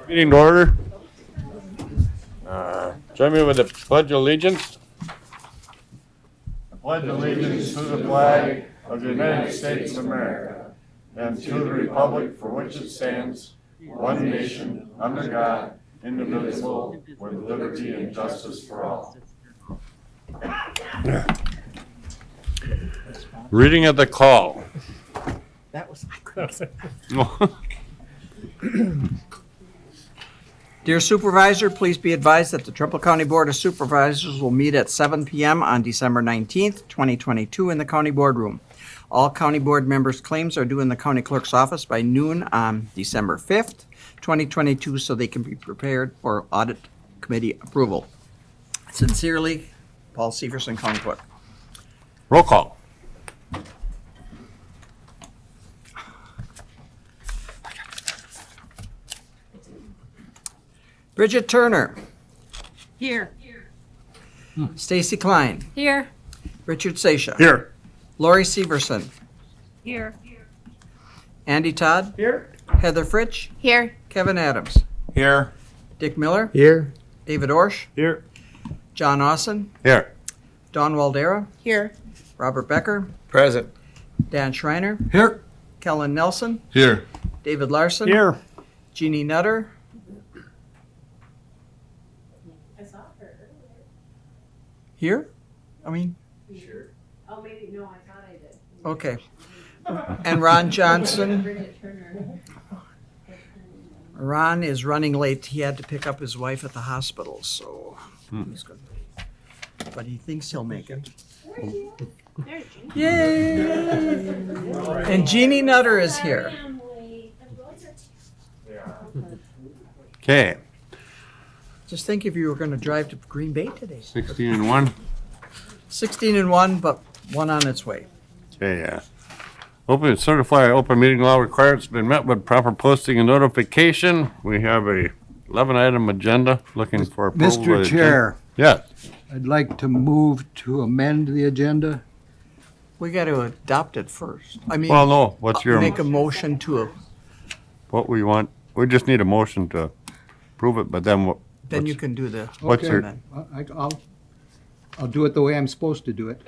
Meeting to order. Join me with the Pledge of Allegiance. I pledge allegiance to the flag of the United States of America and to the republic for which it stands, one nation, under God, indivisible, with liberty and justice for all. Reading of the call. That was Dear Supervisor, please be advised that the Trumpealeau County Board of Supervisors will meet at 7 p.m. on December 19th, 2022 in the County Boardroom. All County Board members' claims are due in the County Clerk's office by noon on December 5th, 2022, so they can be prepared for Audit Committee approval. Sincerely, Paul Severson, County Clerk. Roll call. Bridget Turner. Here. Stacy Klein. Here. Richard Seisha. Here. Lori Severson. Here. Andy Todd. Here. Heather Fritsch. Here. Kevin Adams. Here. Dick Miller. Here. David Orsch. Here. John Austin. Here. Don Waldera. Here. Robert Becker. Present. Dan Schreiner. Here. Kellen Nelson. Here. David Larson. Here. Jeannie Nutter. I saw her earlier. Here? I mean, Sure. Oh, maybe, no, I thought I did. okay. And Ron Johnson. Bridget Turner. Ron is running late. He had to pick up his wife at the hospital, so he's good. But he thinks he'll make it. There's Jean. Yay! And Jeannie Nutter is here. Okay. Just think if you were going to drive to Green Bay today. 16 and 1. 16 and 1, but one on its way. Okay. Open certified open meeting law requirements been met with proper posting and notification. We have a 11-item agenda looking for approval. of the Mr. agenda. Chair, Yes. I'd like to move to amend the agenda. We got to adopt it first. I mean, Well, no. What's your make a motion to, what we want? We just need a motion to approve it, but then what? then you can do the. What's Okay. your? Then. I'll do it the way I'm supposed to do it.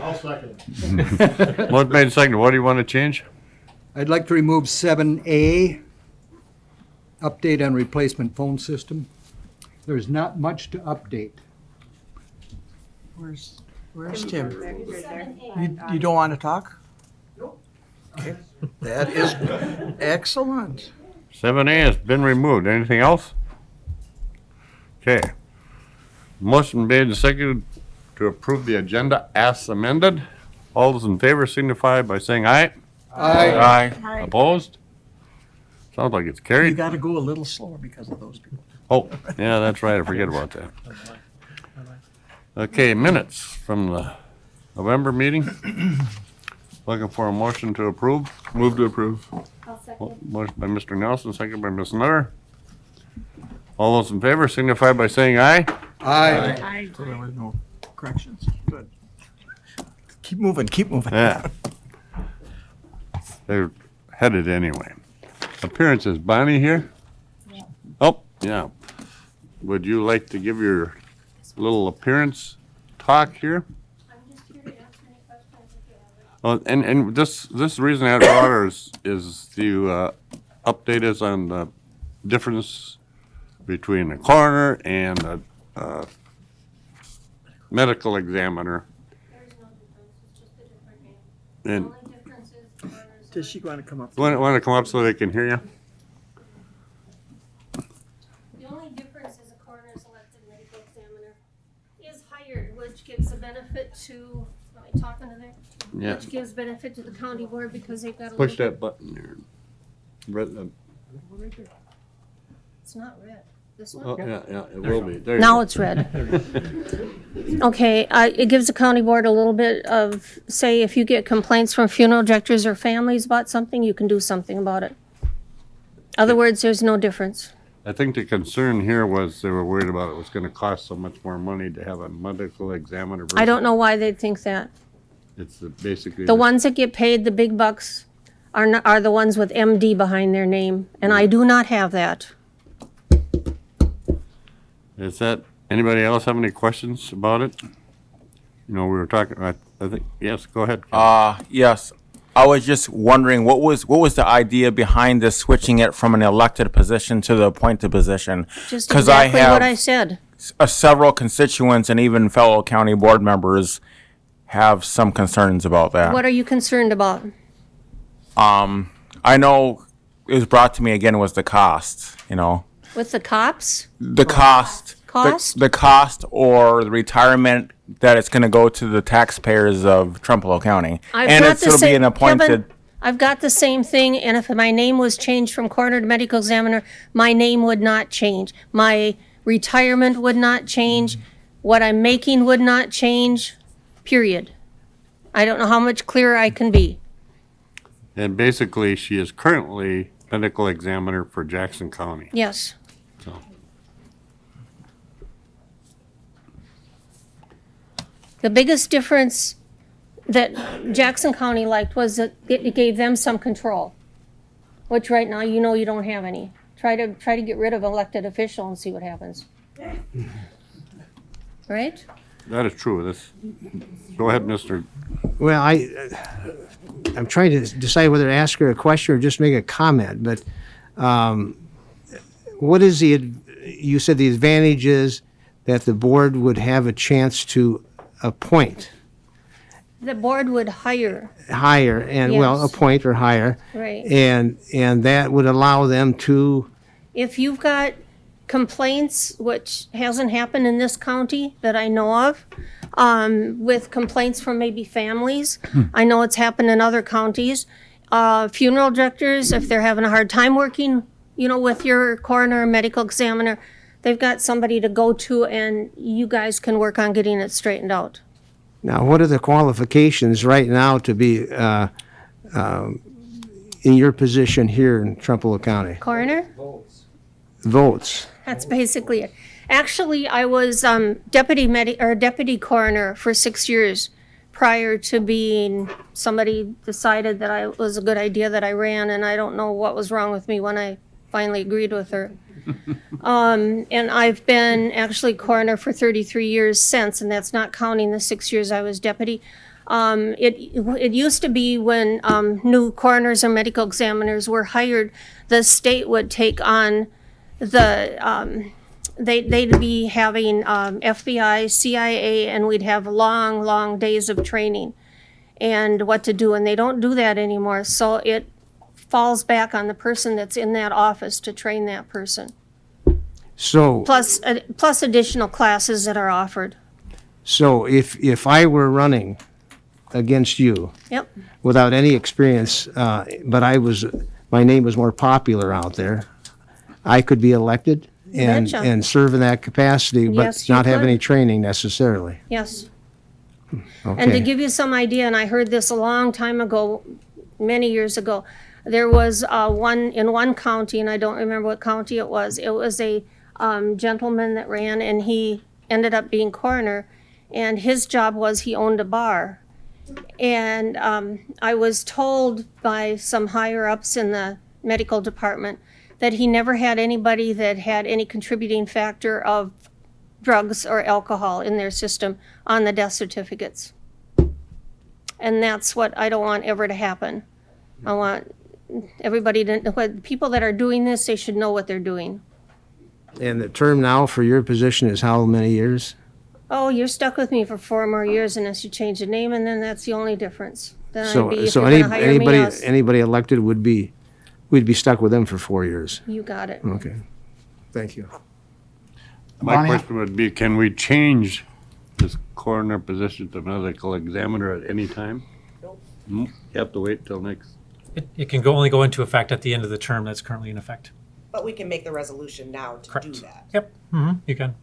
I'll second. What made second? What do you want to change? I'd like to remove 7A, update on replacement phone system. There's not much to update. Where's Tim? You don't want to talk? Nope. Okay. That is excellent. 7A has been removed. Anything else? Okay. Motion made and seconded to approve the agenda as amended. All those in favor signify by saying aye. Aye. Aye. Opposed? Sounds like it's You carried. got to go a little slower because of those people. Oh, yeah, that's right. I forget about that. Okay, minutes from the November meeting. Looking for a motion to approve. Move to approve. I'll second. Motion by Mr. Nelson, second by Ms. Nutter. All those in favor signify by saying aye. Aye. So there were no corrections. Good. Keep moving, keep moving. Yeah. They're headed anyway. Appearances, Bonnie here? Oh, yeah. Would you like to give your little appearance talk here? I'm just here to answer any questions if you have it. Oh, and this reason I had brought her is to update us on the difference between a coroner and a medical examiner. There's no difference, it's just a different name. And The only difference is the coroner's. Does she want to come up? want to come up so they can hear you? The only difference is a coroner's elected medical examiner is hired, which gives a benefit to, am I talking to there? Yeah. Which gives benefit to the county board because they've got a Push little, that button there. Red, it's not red. This oh, one? yeah, it will be. There you Now go. it's red. Okay, it gives the county board a little bit of, say, if you get complaints from funeral directors or families about something, you can do something about it. Other words, there's no difference. I think the concern here was they were worried about it was gonna cost so much more money to have a medical examiner. I don't know why they'd think that. It's basically. The ones that get paid the big bucks are the ones with MD behind their name, and I do not have that. Is that, anybody else have any questions about it? We were talking, I think, yes, go ahead. Yes. I was just wondering, what was the idea behind this switching it from an elected position to the appointed position? Just 'Cause exactly what I have said. several constituents and even fellow county board members have some concerns about that. What are you concerned about? I know it was brought to me again was the cost, With the cops? the cost. Cost? The cost or the retirement that it's going to go to the taxpayers of Trempealeau County. And it's going to be an appointed. Kevin, I've got the same thing, and if my name was changed from coroner to medical examiner, my name would not change. My retirement would not change. What I'm making would not change, period. I don't know how much clearer I can be. And basically, she is currently medical examiner for Jackson County. Yes. So, The biggest difference that Jackson County liked was that it gave them some control, which right now you don't have any. Try to get rid of elected official and see what happens. Right? that is true. Go ahead, Mr. Well, I'm trying to decide whether to ask her a question or just make a comment, but what is you said the advantage is that the board would have a chance to appoint, The board would hire, hire, and, well, Yes. appoint or hire, right? and that would allow them to, If you've got complaints, which hasn't happened in this county that I know of, with complaints from maybe families, I know it's happened in other counties. Funeral directors, if they're having a hard time working, with your coroner or medical examiner, they've got somebody to go to and you guys can work on getting it straightened out. now, what are the qualifications right now to be in your position here in Trempealeau County? Coroner? Votes. That's basically it. Actually, I was deputy coroner for 6 years prior to being, somebody decided that it was a good idea that I ran, and I don't know what was wrong with me when I finally agreed with her. And I've been actually coroner for 33 years since, and that's not counting the 6 years I was deputy. It used to be when new coroners and medical examiners were hired, the state would take on they'd be having FBI, CIA, and we'd have long, long days of training and what to do, and they don't do that anymore. So it falls back on the person that's in that office to train that person, So, plus additional classes that are offered. so if I were running against you Yep, without any experience, but my name was more popular out there, I could be elected and betcha. serve in that capacity, but Yes, you not have could. any training necessarily. yes. And to Okay. give you some idea, and I heard this a long time ago, many years ago, there was in one county, and I don't remember what county it was. It was a gentleman that ran, and he ended up being coroner, and his job was he owned a bar. And I was told by some higher ups in the medical department that he never had anybody that had any contributing factor of drugs or alcohol in their system on the death certificates. And that's what I don't want ever to happen. I want everybody people that are doing this, they should know what they're doing. And the term now for your position is how many years? Oh, you're stuck with me for 4 more years unless you change the name, and then that's the only difference. Then I'd be, if So you're gonna hire me, yes. anybody elected we'd be stuck with them for 4 years. You got it. Okay. Thank you. My Bonnie? question would be, can we change this coroner position to medical examiner at any time? Nope. You have to wait till next. It can only go into effect at the end of the term that's currently in effect. But we can make the resolution now to do Correct. that. Yep, you can.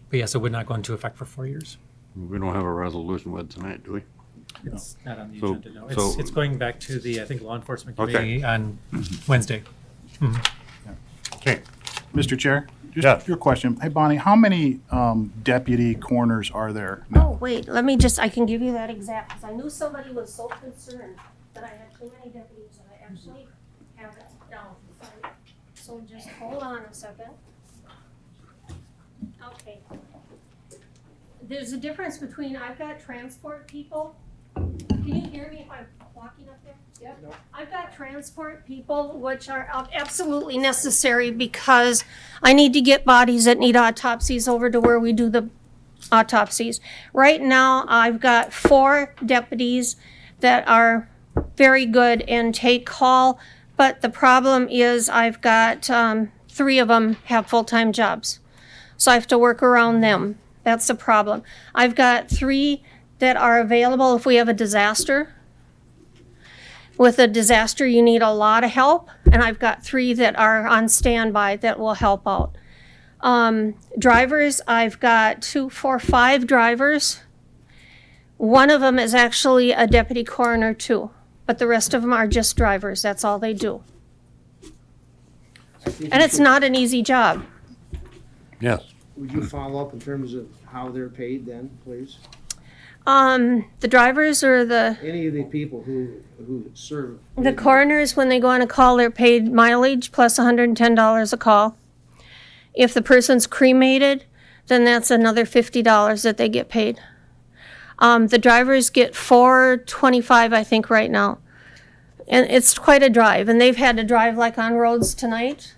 But yes, it would not go into effect for 4 years. We don't have a resolution with tonight, do we? It's not on the So- agenda, no. so- It's going back to the, I think, Law Enforcement Okay. Committee on Wednesday. Okay. Mr. Chair, Yeah. Just your question. Hey, Bonnie, how many deputy coroners are there now? Oh, wait, I can give you that exact, because I knew somebody was so concerned that I had too many deputies, and I actually have it down. So just hold on a second. Okay. There's a difference between, I've got transport people. Can you hear me if I'm walking up there? Yep. I've got transport people, which are absolutely necessary because I need to get bodies that need autopsies over to where we do the autopsies. Right now, I've got 4 deputies that are very good and take call, but the problem is I've got 3 of them have full-time jobs. So I have to work around them. That's the problem. I've got 3 that are available if we have a disaster. With a disaster, you need a lot of help, and I've got 3 that are on standby that will help out. Drivers, I've got 2, 4, 5 drivers. One of them is actually a deputy coroner too, but the rest of them are just drivers. That's all they do. And it's not an easy job. Yes. Would you follow up in terms of how they're paid then, please? The drivers or Any of the people who serve. the coroners, when they go on a call, they're paid mileage plus $110 a call. If the person's cremated, then that's another $50 that they get paid. The drivers get $4.25, I think, right now. And it's quite a drive. And they've had to drive like on roads tonight,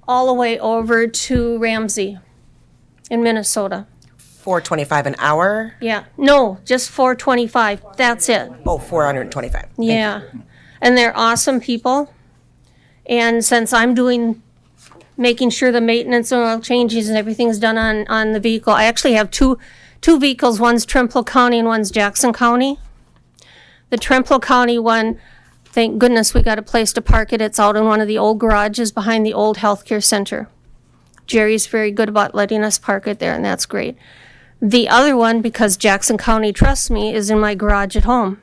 all the way over to Ramsey in Minnesota. $4.25 an hour? Yeah, no, just $4.25. That's it. Oh, $425. Yeah. And they're awesome people. And since I'm making sure the maintenance and oil changes and everything's done on the vehicle, I actually have two vehicles. One's Trempealeau County and one's Jackson County. The Trempealeau County one, thank goodness we got a place to park it. It's out in one of the old garages behind the old healthcare center. Jerry's very good about letting us park it there, and that's great. The other one, because Jackson County trusts me, is in my garage at home,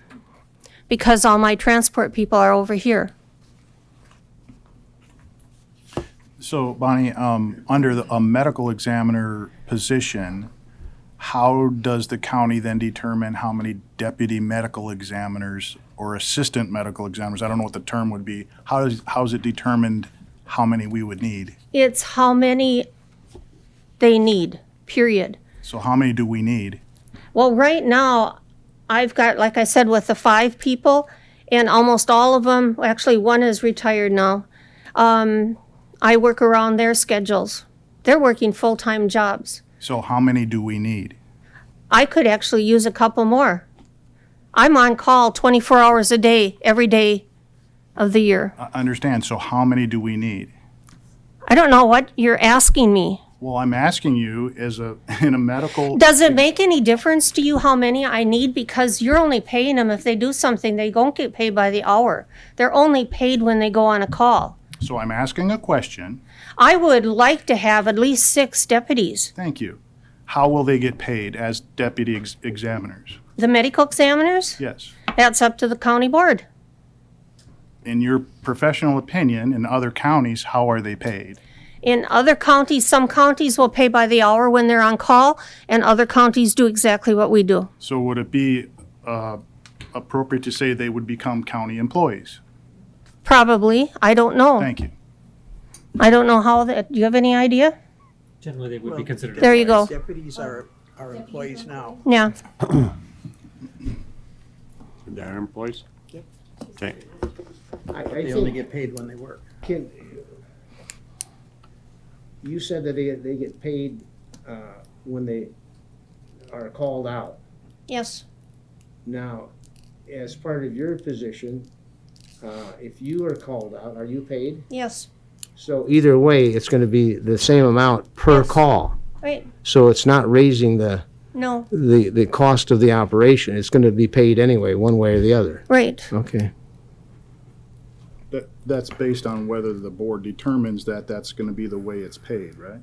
because all my transport people are over here. So, Bonnie, under a medical examiner position, how does the county then determine how many deputy medical examiners or assistant medical examiners, I don't know what the term would be, how is it determined how many we would need? It's how many they need, period. So how many do we need? Well, right now, I've got, like I said, with the 5 people, and almost all of them, actually one is retired now, I work around their schedules. They're working full-time jobs. So how many do we need? I could actually use a couple more. I'm on call 24 hours a day, every day of the year. I understand. So how many do we need? I don't know what you're asking me. Well, I'm asking you in a medical. Does it make any difference to you how many I need? Because you're only paying them if they do something. They don't get paid by the hour. They're only paid when they go on a call. So I'm asking a question. I would like to have at least 6 deputies. Thank you. How will they get paid as deputy examiners? The medical examiners? Yes. That's up to the county board. In your professional opinion, in other counties, how are they paid? In other counties, some counties will pay by the hour when they're on call, and other counties do exactly what we do. So would it be appropriate to say they would become county employees? Probably. I don't know. Thank you. I don't know how that, do you have any idea? Generally, they would be considered. There you go. Deputies are employees now. Yeah. They're employees? Yep. Okay. I They only think, get paid when they work. you said that they get paid when they are called out. Yes. Now, as part of your position, if you are called out, are you paid? Yes. So either way, it's going to be the same amount per Yes. call. Right. So it's not raising the No. cost of the operation. It's going to be paid anyway, one way or the other. Right. Okay. That's based on whether the board determines that that's going to be the way it's paid, right?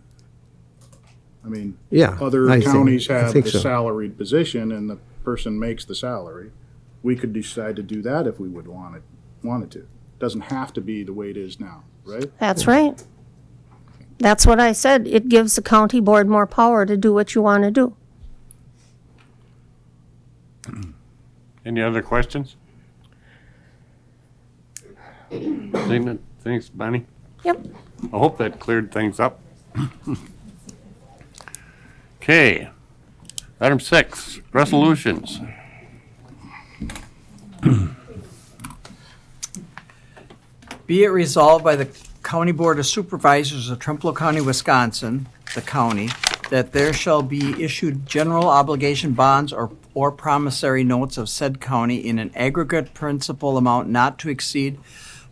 I mean, Yeah. other I counties have think the so. salaried position and the person makes the salary. We could decide to do that if we would wanted to. Doesn't have to be the way it is now, right? That's right. That's what I said. It gives the county board more power to do what you want to do. Any other questions? Thanks, Bonnie. Yep. I hope that cleared things up. Okay. Item 6, resolutions. Be it resolved by the County Board of Supervisors of Trempealeau County, Wisconsin, the county, that there shall be issued general obligation bonds or promissory notes of said county in an aggregate principal amount not to exceed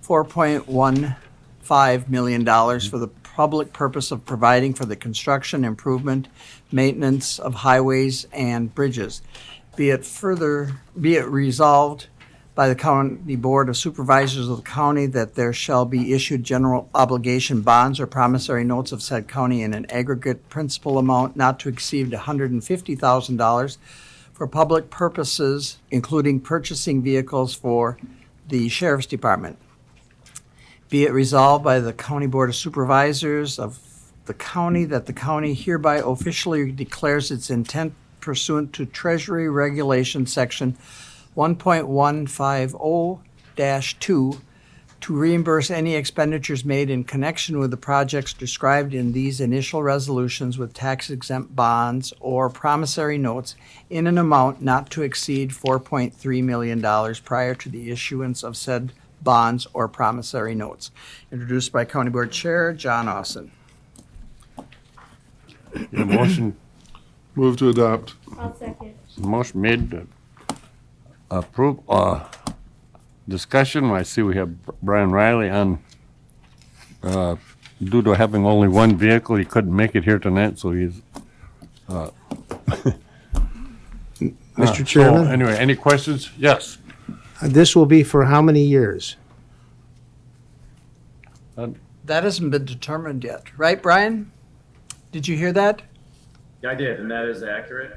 $4.15 million for the public purpose of providing for the construction, improvement, maintenance of highways and bridges. Be it resolved by the County Board of Supervisors of the county that there shall be issued general obligation bonds or promissory notes of said county in an aggregate principal amount not to exceed $150,000 for public purposes, including purchasing vehicles for the Sheriff's Department. Be it resolved by the County Board of Supervisors of the county that the county hereby officially declares its intent pursuant to Treasury Regulation Section 1.150-2 to reimburse any expenditures made in connection with the projects described in these initial resolutions with tax-exempt bonds or promissory notes in an amount not to exceed $4.3 million prior to the issuance of said bonds or promissory notes. Introduced by County Board Chair John Austin. Your motion, Move to adopt. I'll second. motion made to approve, discussion. I see we have Brian Riley on, due to having only one vehicle, he couldn't make it here tonight, so he's. Mr. So, Chairman, anyway, any questions? Yes. this will be for how many years? That hasn't been determined yet, right, Brian? Did you hear that? Yeah, I did, and that is accurate.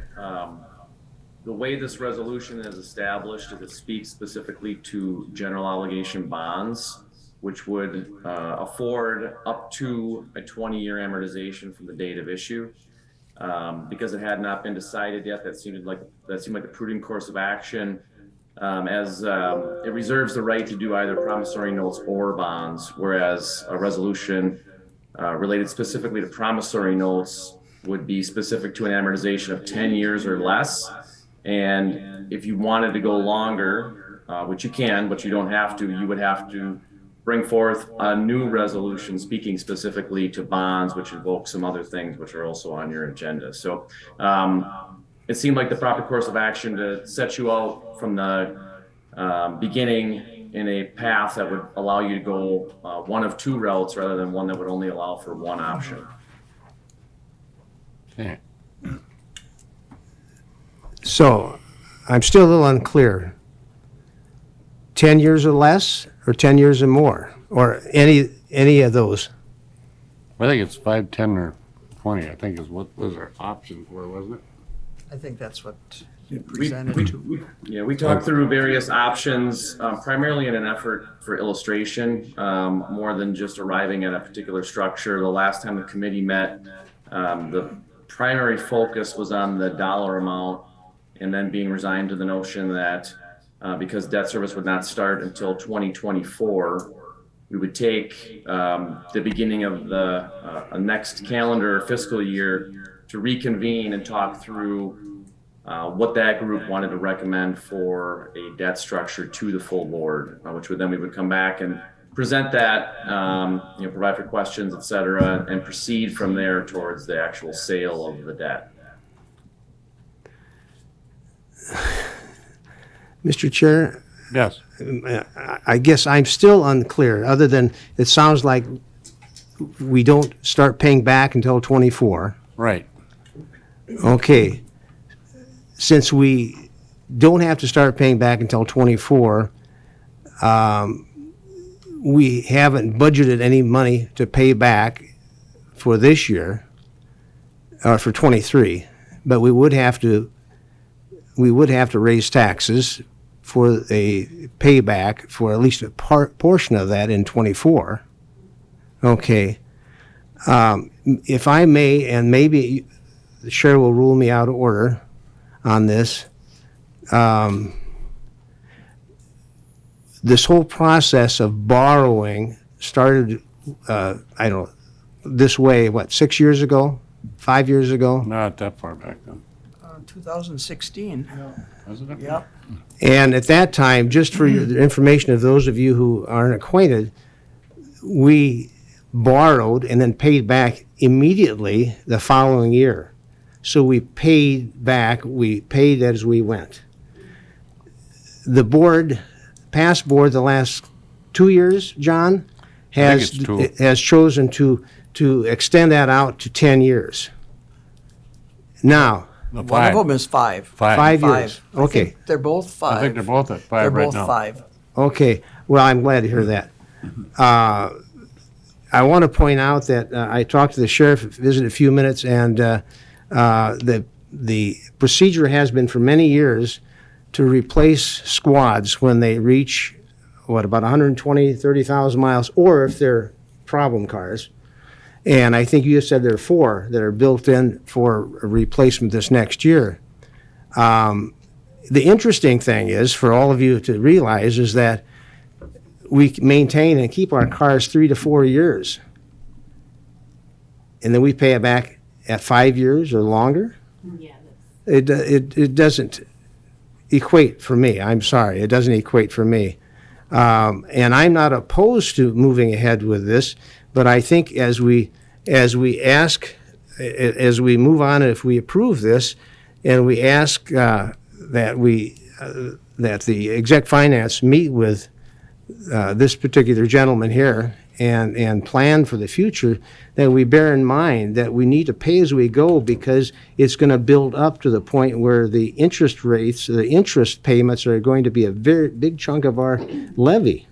The way this resolution is established is it speaks specifically to general obligation bonds, which would afford up to a 20-year amortization from the date of issue. Because it had not been decided yet, that seemed like the prudent course of action, as it reserves the right to do either promissory notes or bonds, whereas a resolution related specifically to promissory notes would be specific to an amortization of 10 years or less. And if you wanted to go longer, which you can, but you don't have to, you would have to bring forth a new resolution speaking specifically to bonds, which invoke some other things which are also on your agenda. So it seemed like the proper course of action to set you out from the beginning in a path that would allow you to go one of two routes rather than one that would only allow for one option. Okay. So, I'm still a little unclear. 10 years or less, or 10 years or more, or any of those? I think it's 5, 10, or 20, I think is what was our options were, wasn't it? I think that's what you We presented. talked through various options, primarily in an effort for illustration, more than just arriving at a particular structure. The last time the committee met, the primary focus was on the dollar amount, and then being resigned to the notion that because debt service would not start until 2024, we would take the beginning of the next calendar fiscal year to reconvene and talk through what that group wanted to recommend for a debt structure to the full board, which would then we would come back and present that, provide for questions, et cetera, and proceed from there towards the actual sale of the debt. Mr. Chair, Yes. I guess I'm still unclear, other than it sounds like we don't start paying back until '24. Right. Okay. Since we don't have to start paying back until '24, we haven't budgeted any money to pay back for this year, or for '23, but we would have to raise taxes for a payback for at least a portion of that in '24. Okay. If I may, and maybe the chair will rule me out of order on this, this whole process of borrowing started, I don't know, this way, what, 6 years ago? 5 years ago? Not that far back then. 2016. Wasn't it? Yep. And at that time, just for your information of those of you who aren't acquainted, we borrowed and then paid back immediately the following year. So we paid back, we paid as we went. The board, past board, the last 2 years, John, it's two. has chosen to extend that out to 10 years. Now, No, One of five. them is 5. 5 years. I think Okay, they're both 5. I think they're both at They're 5 right both now. 5. okay. Well, I'm glad to hear that. I want to point out that I talked to the sheriff, visited a few minutes, and the procedure has been for many years to replace squads when they reach, about 120, 30,000 miles, or if they're problem cars. And I think you just said there are 4 that are built in for a replacement this next year. The interesting thing is, for all of you to realize, is that we maintain and keep our cars 3 to 4 years. And then we pay it back at 5 years or longer. Yeah, It doesn't equate for me. I'm sorry, it doesn't equate for me. And I'm not opposed to moving ahead with this, but I think as we move on, if we approve this, and we ask that the exec finance meet with this particular gentleman here and plan for the future, that we bear in mind that we need to pay as we go, because it's going to build up to the point where the interest rates, the interest payments are going to be a very big chunk of our levy.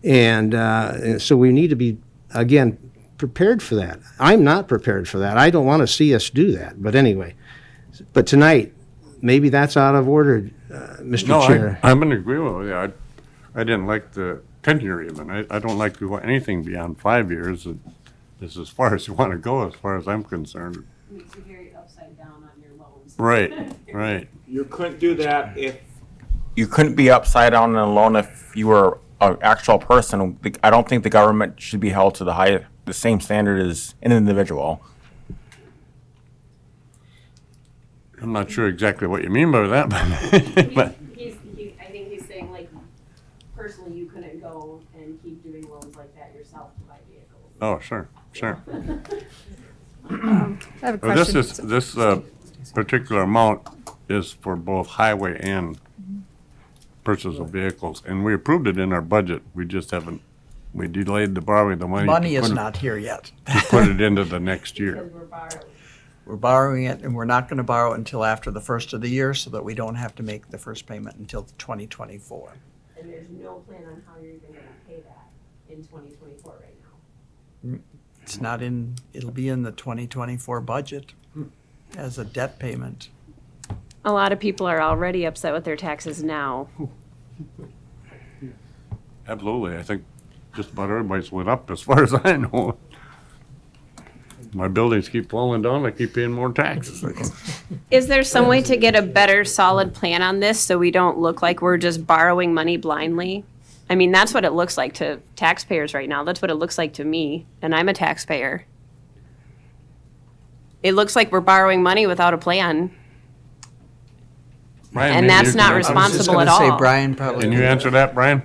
And so we need to be, again, prepared for that. I'm not prepared for that. I don't want to see us do that. But anyway, but tonight, maybe that's out of order, Mr. No, Chair. I'm in agreement with you. I didn't like the 10-year even. I don't like to go anything beyond 5 years. It's as far as you want to go, as far as I'm concerned. makes you very upside down on your loans. Right, right. You couldn't do that if. You couldn't be upside down on a loan if you were an actual person. I don't think the government should be held to the same standard as an individual. I'm not sure exactly what you mean by that, but I think he's saying, like, personally, you couldn't go and keep doing loans like that yourself to buy vehicles. oh, sure, sure. I have a Well, question. this particular amount is for both highway and purchase of vehicles, and we approved it in our budget. We just haven't, we delayed the borrowing the money. Money to is put it- not here yet. To put it into the next year. Because we're borrowing. We're borrowing it, and we're not going to borrow it until after the first of the year, so that we don't have to make the first payment until 2024. And there's no plan on how you're even gonna pay that in 2024 right now. It's not in, it'll be in the 2024 budget as a debt payment. A lot of people are already upset with their taxes now. Absolutely. I think just about everybody's went up as far as I know. My buildings keep falling down, I keep paying more taxes. Is there some way to get a better solid plan on this so we don't look like we're just borrowing money blindly? I mean, that's what it looks like to taxpayers right now. That's what it looks like to me, and I'm a taxpayer. It looks like we're borrowing money without a plan. Brian, And maybe that's you not can- responsible at I was just going to all. say, Brian probably. Can you answer that, Brian?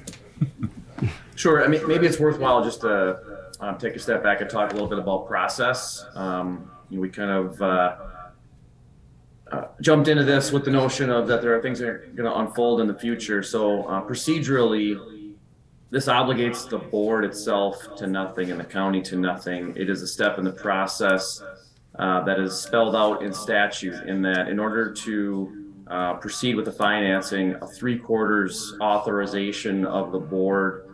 Sure. I mean, maybe it's worthwhile just to take a step back and talk a little bit about process. We kind of jumped into this with the notion of that there are things that are going to unfold in the future. So procedurally, this obligates the board itself to nothing and the county to nothing. It is a step in the process that is spelled out in statute, in that in order to proceed with the financing, a 3/4 authorization of the board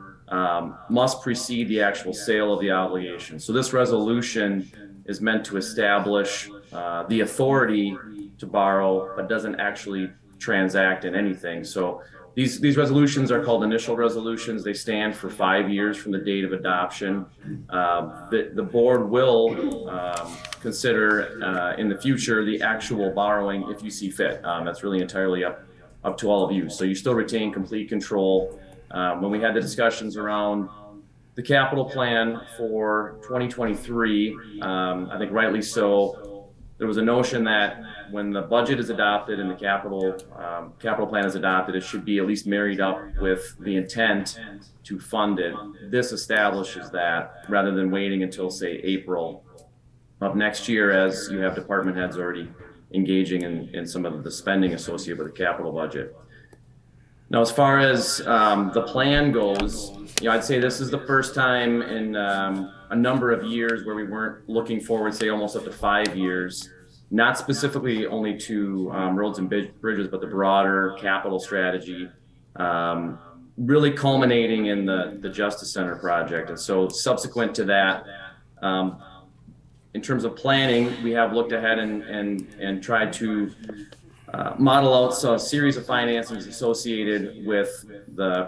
must precede the actual sale of the obligation. So this resolution is meant to establish the authority to borrow, but doesn't actually transact in anything. So these resolutions are called initial resolutions. They stand for 5 years from the date of adoption. The board will consider in the future the actual borrowing if you see fit. That's really entirely up to all of you. So you still retain complete control. When we had the discussions around the capital plan for 2023, I think rightly so, there was a notion that when the budget is adopted and the capital plan is adopted, it should be at least married up with the intent to fund it. This establishes that rather than waiting until, say, April of next year, as you have department heads already engaging in some of the spending associated with the capital budget. Now, as far as the plan goes, I'd say this is the first time in a number of years where we weren't looking forward, say almost up to 5 years, not specifically only to roads and bridges, but the broader capital strategy, really culminating in the Justice Center project. And so subsequent to that, in terms of planning, we have looked ahead and tried to model out a series of financings associated with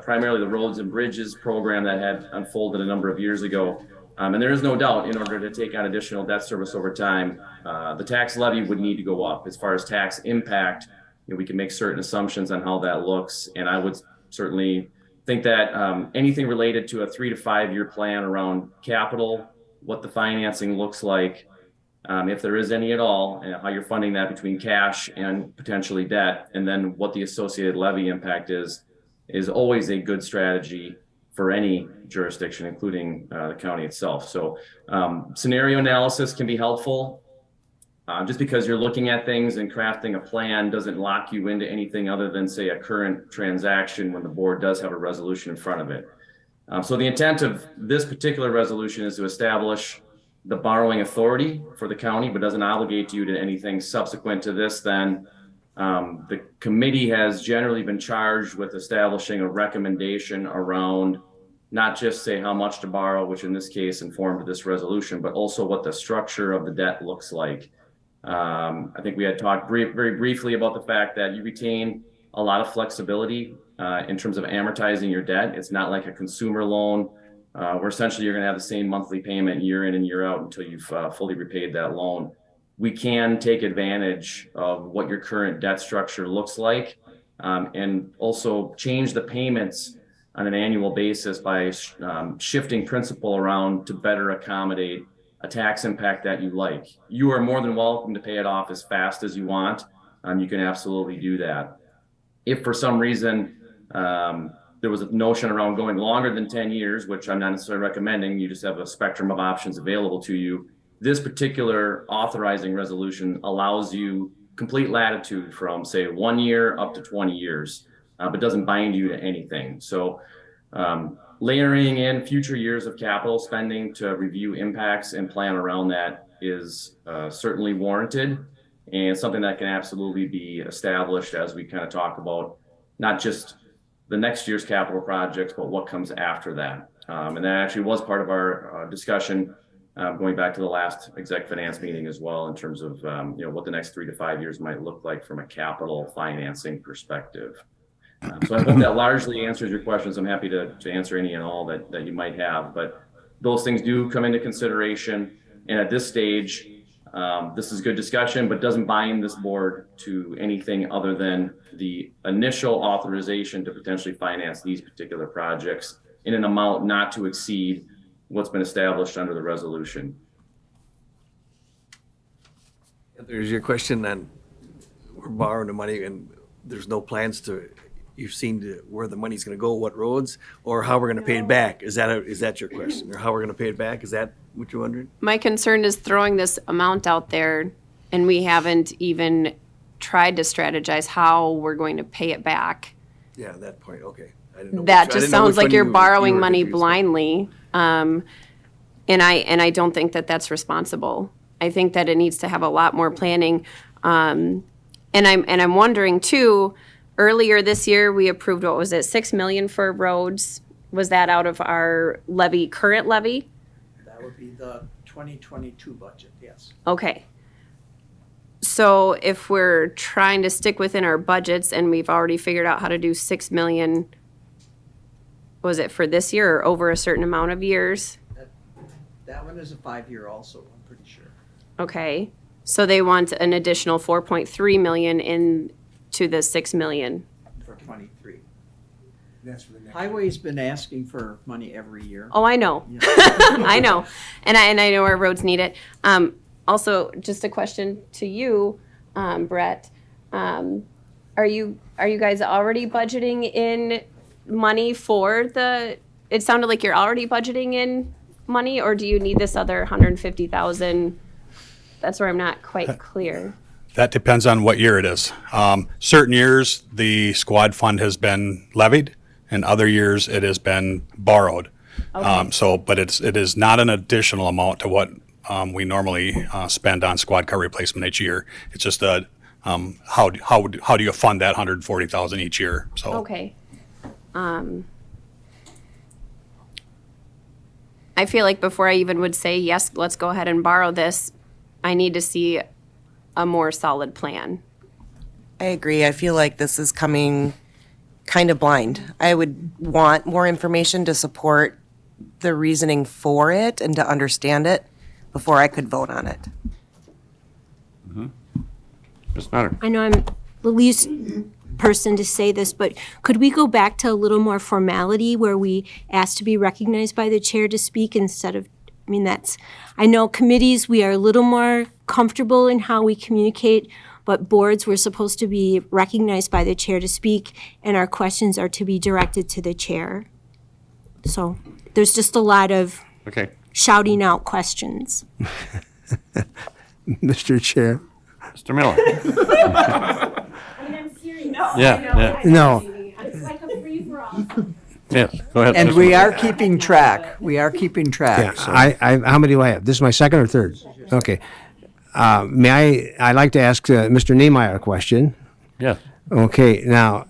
primarily the roads and bridges program that had unfolded a number of years ago. And there is no doubt, in order to take on additional debt service over time, the tax levy would need to go up. As far as tax impact, we can make certain assumptions on how that looks. And I would certainly think that anything related to a 3 to 5 year plan around capital, what the financing looks like, if there is any at all, and how you're funding that between cash and potentially debt, and then what the associated levy impact is always a good strategy for any jurisdiction, including the county itself. So scenario analysis can be helpful. Just because you're looking at things and crafting a plan doesn't lock you into anything other than, say, a current transaction when the board does have a resolution in front of it. So the intent of this particular resolution is to establish the borrowing authority for the county, but doesn't obligate you to anything subsequent to this. Then the committee has generally been charged with establishing a recommendation around not just, say, how much to borrow, which in this case informed this resolution, but also what the structure of the debt looks like. I think we had talked very briefly about the fact that you retain a lot of flexibility in terms of amortizing your debt. It's not like a consumer loan where essentially you're going to have the same monthly payment year in and year out until you've fully repaid that loan. We can take advantage of what your current debt structure looks like and also change the payments on an annual basis by shifting principal around to better accommodate a tax impact that you like. You are more than welcome to pay it off as fast as you want. You can absolutely do that. If for some reason there was a notion around going longer than 10 years, which I'm not necessarily recommending, you just have a spectrum of options available to you. This particular authorizing resolution allows you complete latitude from, say, 1 year up to 20 years, but doesn't bind you to anything. So layering in future years of capital spending to review impacts and plan around that is certainly warranted, and something that can absolutely be established as we kind of talk about not just the next year's capital projects, but what comes after that. And that actually was part of our discussion going back to the last exec finance meeting as well, in terms of what the next 3 to 5 years might look like from a capital financing perspective. So I hope that largely answers your questions. I'm happy to answer any and all that you might have, but those things do come into consideration. And at this stage, this is good discussion, but doesn't bind this board to anything other than the initial authorization to potentially finance these particular projects in an amount not to exceed what's been established under the resolution. There's your question then. We're borrowing the money and there's no plans to, you've seen where the money's going to go, what roads, or how we're going to pay it back. Is that your question? Or how we're going to pay it back? Is that what you're wondering? My concern is throwing this amount out there and we haven't even tried to strategize how we're going to pay it back. Yeah, that point, okay. I didn't know That which- I just didn't know sounds which like one you're you borrowing were money confused with. blindly. And I don't think that that's responsible. I think that it needs to have a lot more planning. And I'm wondering too, earlier this year, we approved, what was it, 6 million for roads? Was that out of our levy, current levy? That would be the 2022 budget, yes. Okay. So if we're trying to stick within our budgets and we've already figured out how to do 6 million, was it for this year or over a certain amount of years? That one is a 5-year also, I'm pretty sure. Okay, so they want an additional 4.3 million into the 6 million. For 23. That's for the next. Highway's been asking for money every year. Oh, I know. Yeah. I know. And I know our roads need it. Also, just a question to you, Brett. Are you guys already budgeting in money for it sounded like you're already budgeting in money, or do you need this other 150,000? That's where I'm not quite clear. That depends on what year it is. Certain years, the squad fund has been levied, and other years it has been borrowed. Okay. But it is not an additional amount to what we normally spend on squad car replacement each year. It's just how do you fund that 140,000 each year? So Okay. I feel like before I even would say, yes, let's go ahead and borrow this, I need to see a more solid plan. I agree. I feel like this is coming kind of blind. I would want more information to support the reasoning for it and to understand it before I could vote on it. Ms. Nutter? I know I'm the least person to say this, but could we go back to a little more formality where we ask to be recognized by the chair to speak instead of, I know committees, we are a little more comfortable in how we communicate, but boards, we're supposed to be recognized by the chair to speak, and our questions are to be directed to the chair. So there's just a lot of Okay. shouting out questions. Mr. Chair. Mr. Miller? I'm serious. No, Yeah, No. It's like a free-for-all. Yes, go ahead. And Mr. we are keeping track. We are keeping track. Yeah, so- how many do I have? This is my second or third? Okay. I'd like to ask Mr. Niemeyer a question. Yes. Okay, now,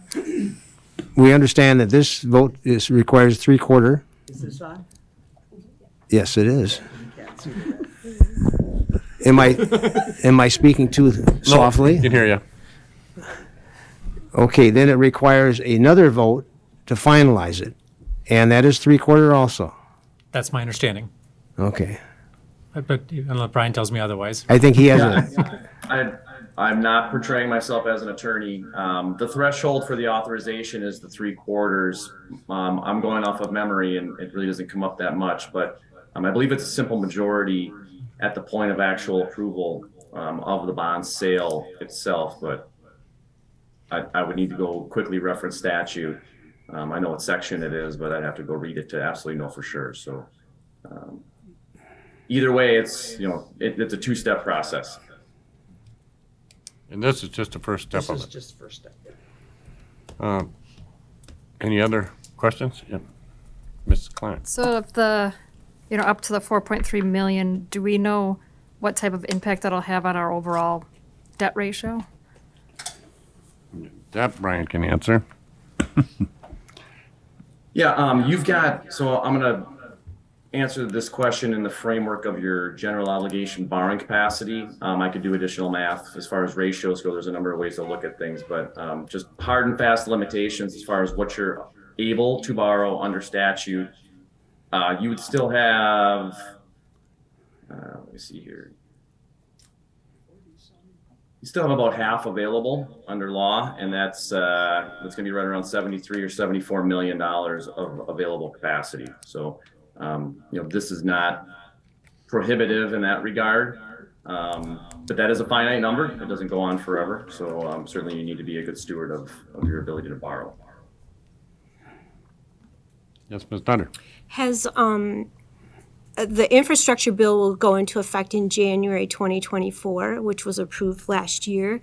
we understand that this vote requires 3/4. Is this on? Yes, it is. Am I speaking too softly? No, I can hear you. Okay, then it requires another vote to finalize it, and that is 3/4 also. That's my understanding. Okay. But unless Brian tells me otherwise. I think he has a, I'm not portraying myself as an attorney. The threshold for the authorization is the 3/4. I'm going off of memory, and it really doesn't come up that much, but I believe it's a simple majority at the point of actual approval of the bond sale itself, but I would need to go quickly reference statute. I know what section it is, but I'd have to go read it to absolutely know for sure. So either way, it's a two-step process. And this is just the first step This of is it. just the first step. Any other questions? Yeah. Ms. Klein? So if up to the 4.3 million, do we know what type of impact that'll have on our overall debt ratio? That Brian can answer. Yeah, so I'm going to answer this question in the framework of your general obligation borrowing capacity. I could do additional math as far as ratios go. There's a number of ways to look at things, but just hard and fast limitations as far as what you're able to borrow under statute. You would still have, let me see here. You still have about half available under law, and that's going to be right around $73 or $74 million of available capacity. So, this is not prohibitive in that regard, but that is a finite number. It doesn't go on forever. So certainly you need to be a good steward of your ability to borrow. Yes, Ms. Nutter? Has the infrastructure bill will go into effect in January 2024, which was approved last year.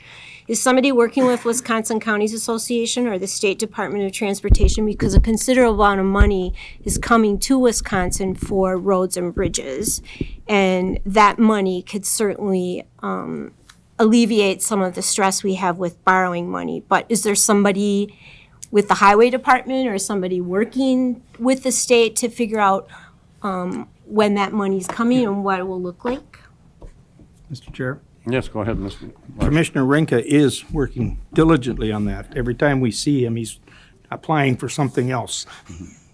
Is somebody working with Wisconsin Counties Association or the State Department of Transportation, because a considerable amount of money is coming to Wisconsin for roads and bridges, and that money could certainly alleviate some of the stress we have with borrowing money. But is there somebody with the highway department or somebody working with the state to figure out when that money's coming and what it will look like? Mr. Chair? Yes, go ahead, Mr. Larson. Commissioner Rinka is working diligently on that. Every time we see him, he's applying for something else.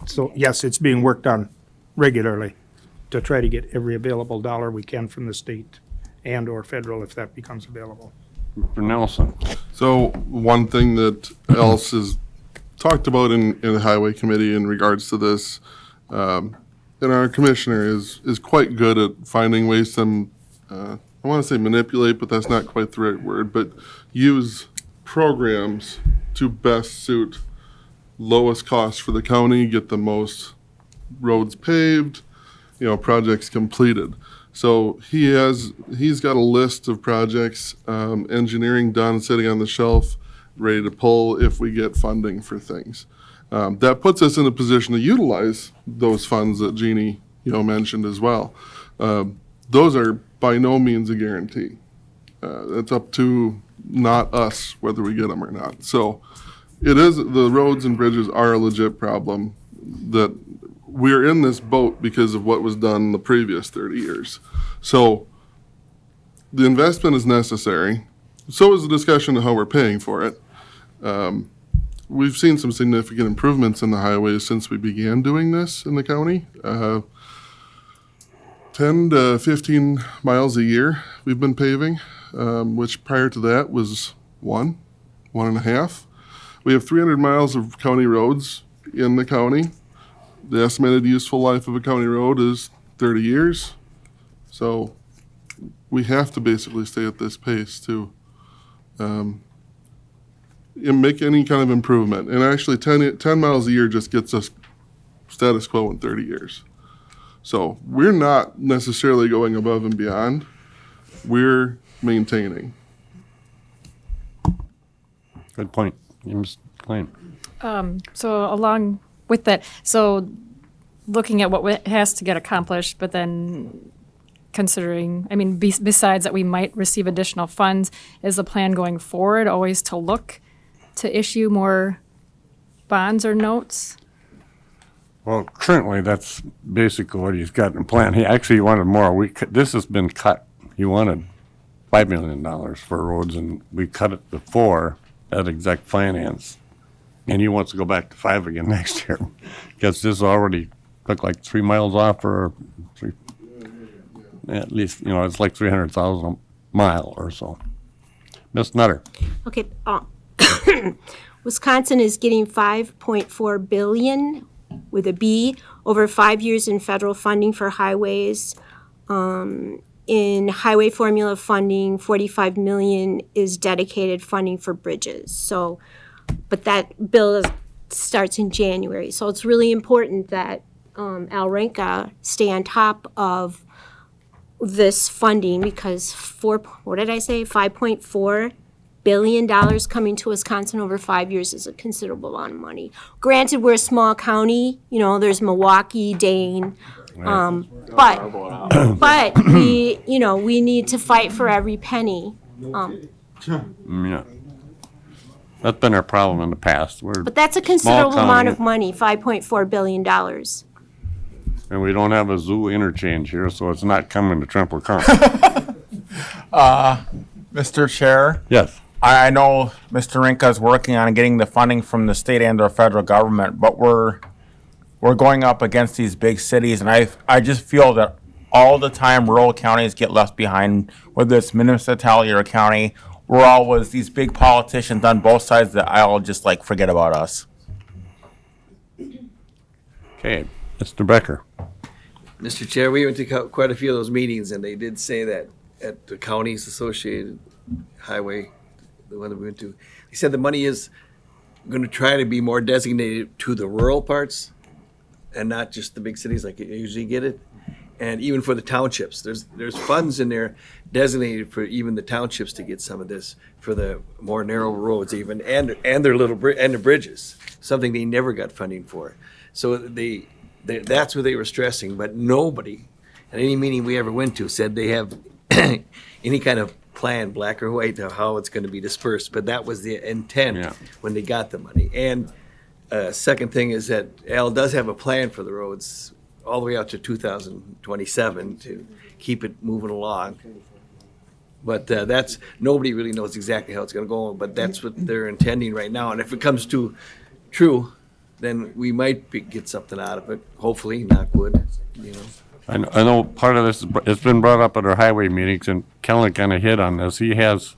So yes, it's being worked on regularly to try to get every available dollar we can from the state and or federal if that becomes available. Mr. Nelson. So one thing that else is talked about in the highway committee in regards to this, and our commissioner is quite good at finding ways to, I want to say manipulate, but that's not quite the right word, but use programs to best suit lowest cost for the county, get the most roads paved, projects completed. So he's got a list of projects, engineering done, sitting on the shelf, ready to pull if we get funding for things. That puts us in a position to utilize those funds that Jeannie, mentioned as well. Those are by no means a guarantee. It's up to not us whether we get them or not. So the roads and bridges are a legit problem that we're in this boat because of what was done the previous 30 years. So the investment is necessary. So is the discussion of how we're paying for it. We've seen some significant improvements in the highways since we began doing this in the county. 10 to 15 miles a year we've been paving, which prior to that was 1.5. We have 300 miles of county roads in the county. The estimated useful life of a county road is 30 years. So we have to basically stay at this pace to make any kind of improvement. And actually 10 miles a year just gets us status quo in 30 years. So we're not necessarily going above and beyond. We're maintaining. Good point. Ms. Klein. So along with that, so looking at what has to get accomplished, but then considering, besides that we might receive additional funds, is the plan going forward always to look to issue more bonds or notes? Well, currently, that's basically what he's got in plan. He actually wanted more. This has been cut. He wanted $5 million for roads, and we cut it before at exec finance. And he wants to go back to 5 again next year. Because this already took like 3 miles off, or at least, it's like 300,000 a mile or so. Ms. Nutter. Okay, Wisconsin is getting $5.4 billion with a B over 5 years in federal funding for highways. In highway formula funding, $45 million is dedicated funding for bridges. So, but that bill starts in January. So it's really important that Al Renka stay on top of this funding, because $5.4 billion coming to Wisconsin over 5 years is a considerable amount of money. Granted, we're a small county, there's Milwaukee, Dane, but we need to fight for every penny. Yeah. That's been our problem in the past. But that's a considerable amount of money, $5.4 billion. And we don't have a zoo interchange here, so it's not coming to Trempealeau County. Mr. Chair? Yes. I know Mr. Rinka is working on getting the funding from the state and or federal government, but we're going up against these big cities, and I just feel that all the time rural counties get left behind, whether it's municipality or a county. We're always these big politicians on both sides of the aisle just forget about us. Okay, Mr. Becker. Mr. Chair, we went to quite a few of those meetings, and they did say that at the counties associated highway, the one that we went to, they said the money is going to try to be more designated to the rural parts and not just the big cities like you usually get it. And even for the townships, there's funds in there designated for even the townships to get some of this for the more narrow roads even and their and the bridges, something they never got funding for. So that's what they were stressing, but nobody at any meeting we ever went to said they have any kind of plan, black or white, of how it's going to be dispersed. But that was the intent when they got the money. And second thing is that Al does have a plan for the roads all the way out to 2027 to keep it moving along. But that's, nobody really knows exactly how it's gonna go, but that's what they're intending right now. And if it comes to true, then we might get something out of it, hopefully, knock wood, you know. I know part of this, it's been brought up at our highway meetings, and Kellen kind of hit on this. He has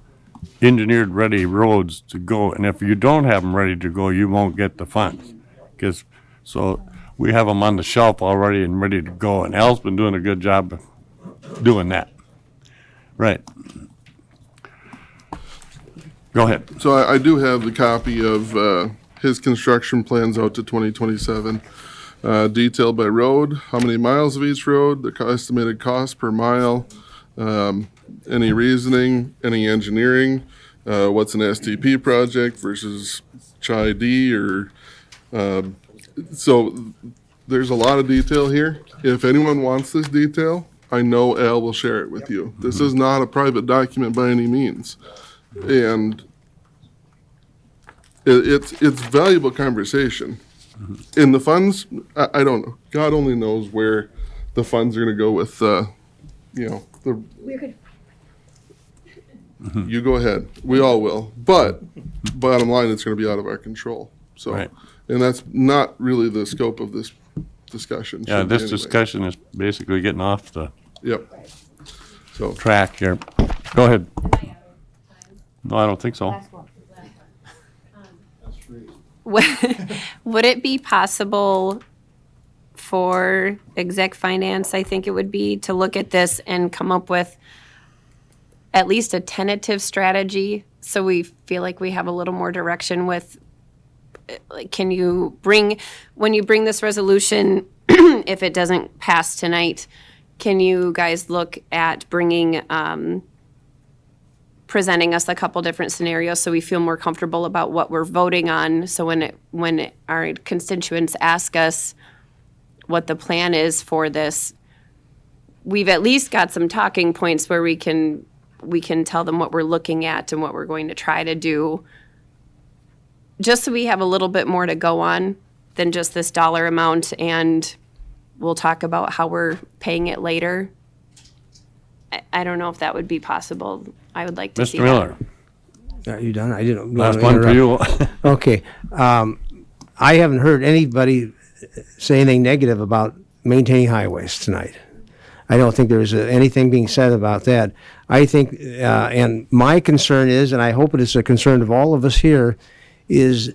engineered ready roads to go, and if you don't have them ready to go, you won't get the funds. So we have them on the shelf already and ready to go, and Al's been doing a good job of doing that. Right. Go ahead. So I do have the copy of his construction plans out to 2027, detailed by road, how many miles of each road, the estimated cost per mile, any reasoning, any engineering, what's an STP project versus CHI-D, or so there's a lot of detail here. If anyone wants this detail, I know Al will share it with you. This is not a private document by any means. And it's valuable conversation. In the funds, I don't know. God only knows where the funds are going to go with, We're good. You go ahead. We all will. But bottom line, it's going to be out of our control. So, Right. And that's not really the scope of this discussion. Yeah, should be this anyway. discussion is basically getting off the Yep. So track here. Go ahead. No, I don't think so. Would it be possible for exec finance, I think it would be, to look at this and come up with at least a tentative strategy so we feel like we have a little more direction with, like, when you bring this resolution, if it doesn't pass tonight, can you guys look at presenting us a couple different scenarios so we feel more comfortable about what we're voting on? So when our constituents ask us what the plan is for this, we've at least got some talking points where we can tell them what we're looking at and what we're going to try to do, just so we have a little bit more to go on than just this dollar amount, and we'll talk about how we're paying it later. I don't know if that would be possible. I would like to see Mr. Miller. Are you done? I didn't. Last one for you. Okay. I haven't heard anybody say anything negative about maintaining highways tonight. I don't think there's anything being said about that. I think, and my concern is, and I hope it is a concern of all of us here, is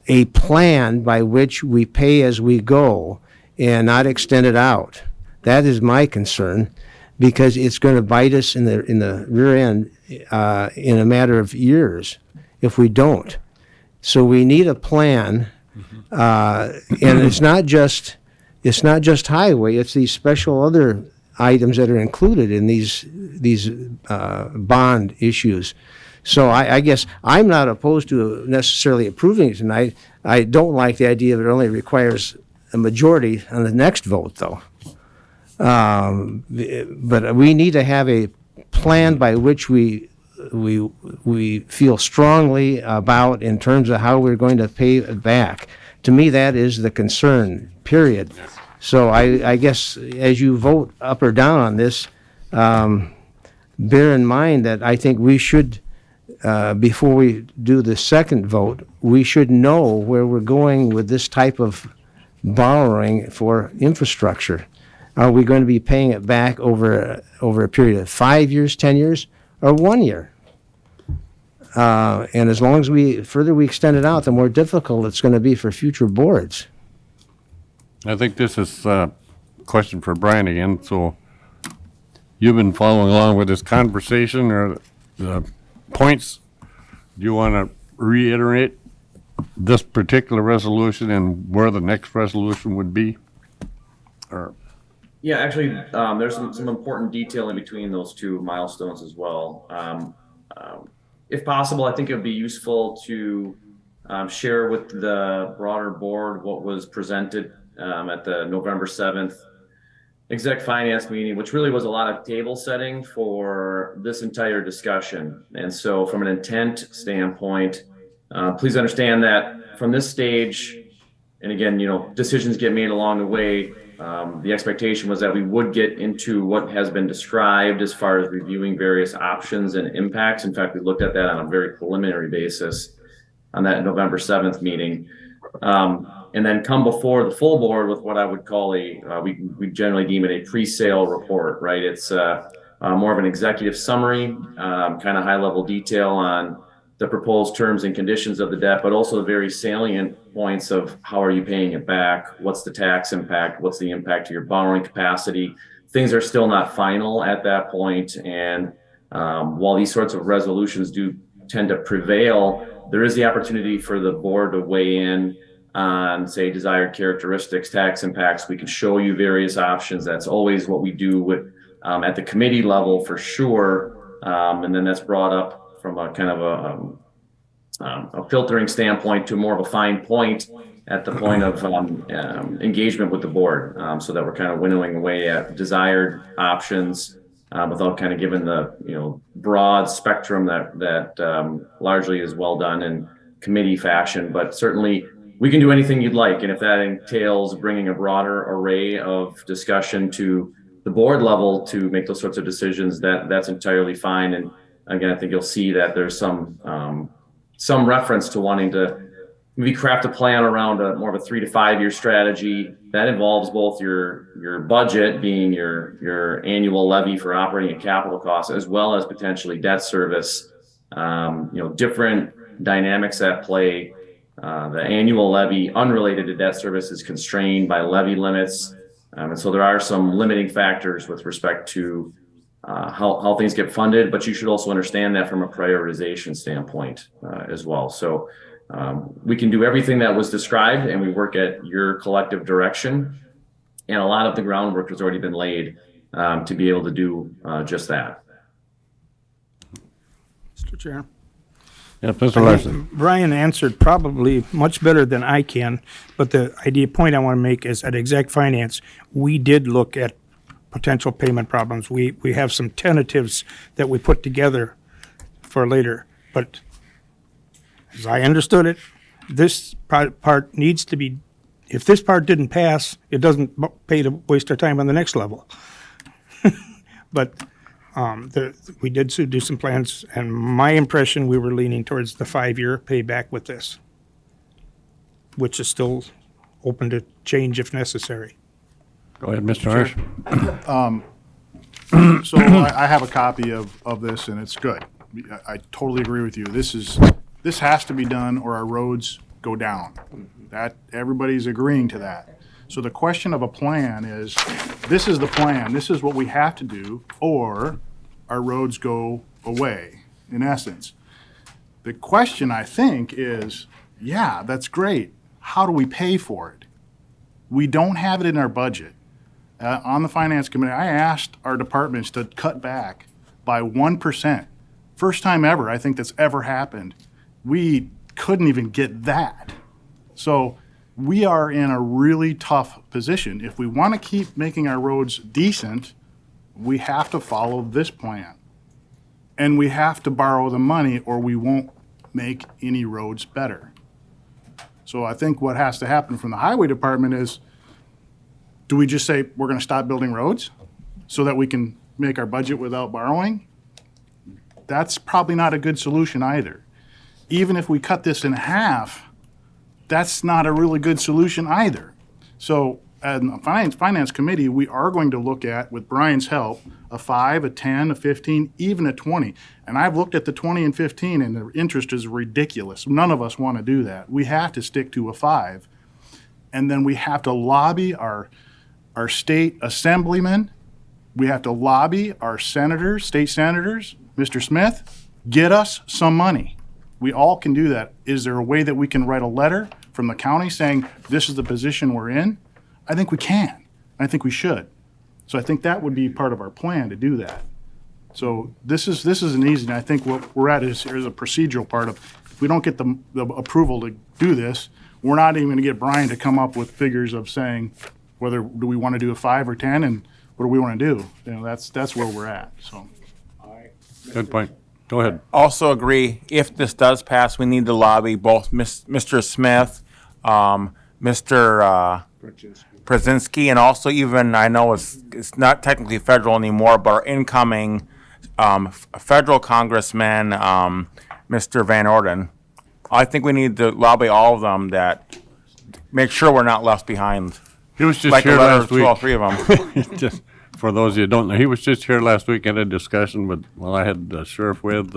a plan by which we pay as we go and not extend it out. That is my concern, because it's going to bite us in the rear end in a matter of years if we don't. So we need a plan, and it's not just highway. It's these special other items that are included in these bond issues. So I guess I'm not opposed to necessarily approving it tonight. I don't like the idea that it only requires a majority on the next vote, though. But we need to have a plan by which we feel strongly about in terms of how we're going to pay it back. To me, that is the concern, period. So I guess as you vote up or down on this, bear in mind that I think we should, before we do the second vote, we should know where we're going with this type of borrowing for infrastructure. Are we going to be paying it back over a period of 5 years, 10 years, or 1 year? And as long as further we extend it out, the more difficult it's going to be for future boards. I think this is a question for Brian again. So you've been following along with this conversation or the points. Do you want to reiterate this particular resolution and where the next resolution would be? Or Yeah, actually, there's some important detail in between those two milestones as well. If possible, I think it would be useful to share with the broader board what was presented at the November 7th exec finance meeting, which really was a lot of table setting for this entire discussion. And so from an intent standpoint, please understand that from this stage, and again, decisions get made along the way. The expectation was that we would get into what has been described as far as reviewing various options and impacts. In fact, we looked at that on a very preliminary basis on that November 7th meeting. And then come before the full board with what I would call we generally deem it a pre-sale report, right? It's more of an executive summary, kind of high level detail on the proposed terms and conditions of the debt, but also the very salient points of how are you paying it back? What's the tax impact? What's the impact to your borrowing capacity? Things are still not final at that point. And while these sorts of resolutions do tend to prevail, there is the opportunity for the board to weigh in on, say, desired characteristics, tax impacts. We can show you various options. That's always what we do with at the committee level for sure. And then that's brought up from a kind of a filtering standpoint to more of a fine point at the point of engagement with the board, so that we're kind of winnowing away at desired options without kind of giving the broad spectrum that largely is well done in committee fashion. But certainly we can do anything you'd like, and if that entails bringing a broader array of discussion to the board level to make those sorts of decisions, that's entirely fine. And again, I think you'll see that there's some reference to wanting to maybe craft a plan around more of a 3 to 5 year strategy that involves both your budget, being your annual levy for operating and capital costs, as well as potentially debt service. Different dynamics at play. The annual levy unrelated to debt service is constrained by levy limits, and so there are some limiting factors with respect to how things get funded, but you should also understand that from a prioritization standpoint as well. So we can do everything that was described, and we work at your collective direction, and a lot of the groundwork has already been laid to be able to do just that. Mr. Chair. Yes, Mr. Larson. Brian answered probably much better than I can, but the point I want to make is at Exec Finance, we did look at potential payment problems. We have some tentatives that we put together for later, but as I understood it, this part needs to be, if this part didn't pass, it doesn't pay to waste our time on the next level. But we did do some plans, and my impression, we were leaning towards the 5-year payback with this, which is still open to change if necessary. Go ahead, Mr. Hirsch. So I have a copy of this, and it's good. I totally agree with you. This has to be done, or our roads go down. That everybody's agreeing to that. So the question of a plan is, this is the plan. This is what we have to do, or our roads go away. In essence, the question I think is, yeah, that's great. How do we pay for it? We don't have it in our budget. On the Finance Committee, I asked our departments to cut back by 1%. First time ever, I think that's ever happened. We couldn't even get that. So we are in a really tough position. If we want to keep making our roads decent, we have to follow this plan. And we have to borrow the money, or we won't make any roads better. So I think what has to happen from the Highway Department is, do we just say we're going to stop building roads so that we can make our budget without borrowing? That's probably not a good solution either. Even if we cut this in half, that's not a really good solution either. So at the Finance Committee, we are going to look at, with Brian's help, a 5, a 10, a 15, even a 20. And I've looked at the 20 and 15, and the interest is ridiculous. None of us want to do that. We have to stick to a 5. And then we have to lobby our state assemblymen. We have to lobby our senators, state senators. Mr. Smith, get us some money. We all can do that. Is there a way that we can write a letter from the county saying this is the position we're in? I think we can. I think we should. So I think that would be part of our plan to do that. So this is an easy, and I think what we're at is a procedural part of, if we don't get the approval to do this, we're not even going to get Brian to come up with figures of saying whether do we want to do a 5 or 10 and what do we want to do. That's where we're at. So. Good point. Go ahead. Also agree, if this does pass, we need to lobby both Mr. Smith, Mr. Brzezinski, and also even, I know it's not technically federal anymore, but our incoming federal congressman, Mr. Van Orden. I think we need to lobby all of them that make sure we're not left behind. He was just Like a here letter last to week. all three of them. Just for those of you who don't know, he was just here last week and had a discussion with, well, I had the sheriff with,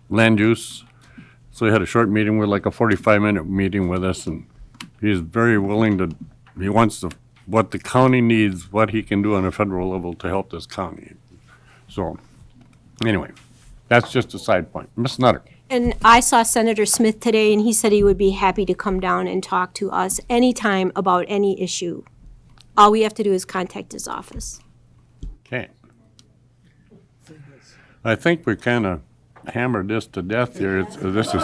land use. So he had a short meeting with, like a 45-minute meeting with us, and he's very willing to, he wants to, what the county needs, what he can do on a federal level to help this county. So, anyway, that's just a side point. Ms. Nutter. And I saw Senator Smith today, and he said he would be happy to come down and talk to us anytime about any issue. All we have to do is contact his office. Okay. I think we kind of hammered this to death here. This is,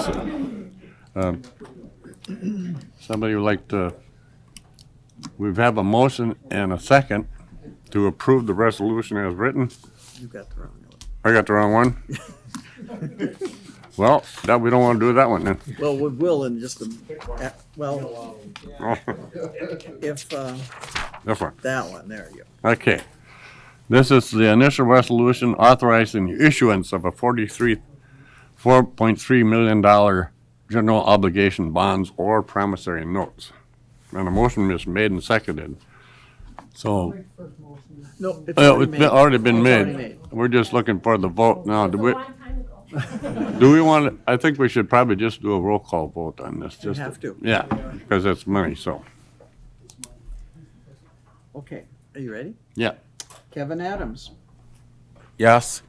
somebody would like to, we have a motion and a second to approve the resolution as written. You got the wrong one. I got the wrong one? Well, that, we don't want to do that one then. Well, we will in just a, well, if, This one. that one, there you go. Okay. This is the initial resolution authorizing the issuance of a $4.3 million general obligation bonds or promissory notes. And a motion is made and seconded. So, No, it's already been It's already made. We're just looking for the vote now. Do we want, I think we should probably just do a roll call vote on this. We just have to. Yeah, because it's money, so, Okay, are you ready? yeah. Kevin Adams, Yes.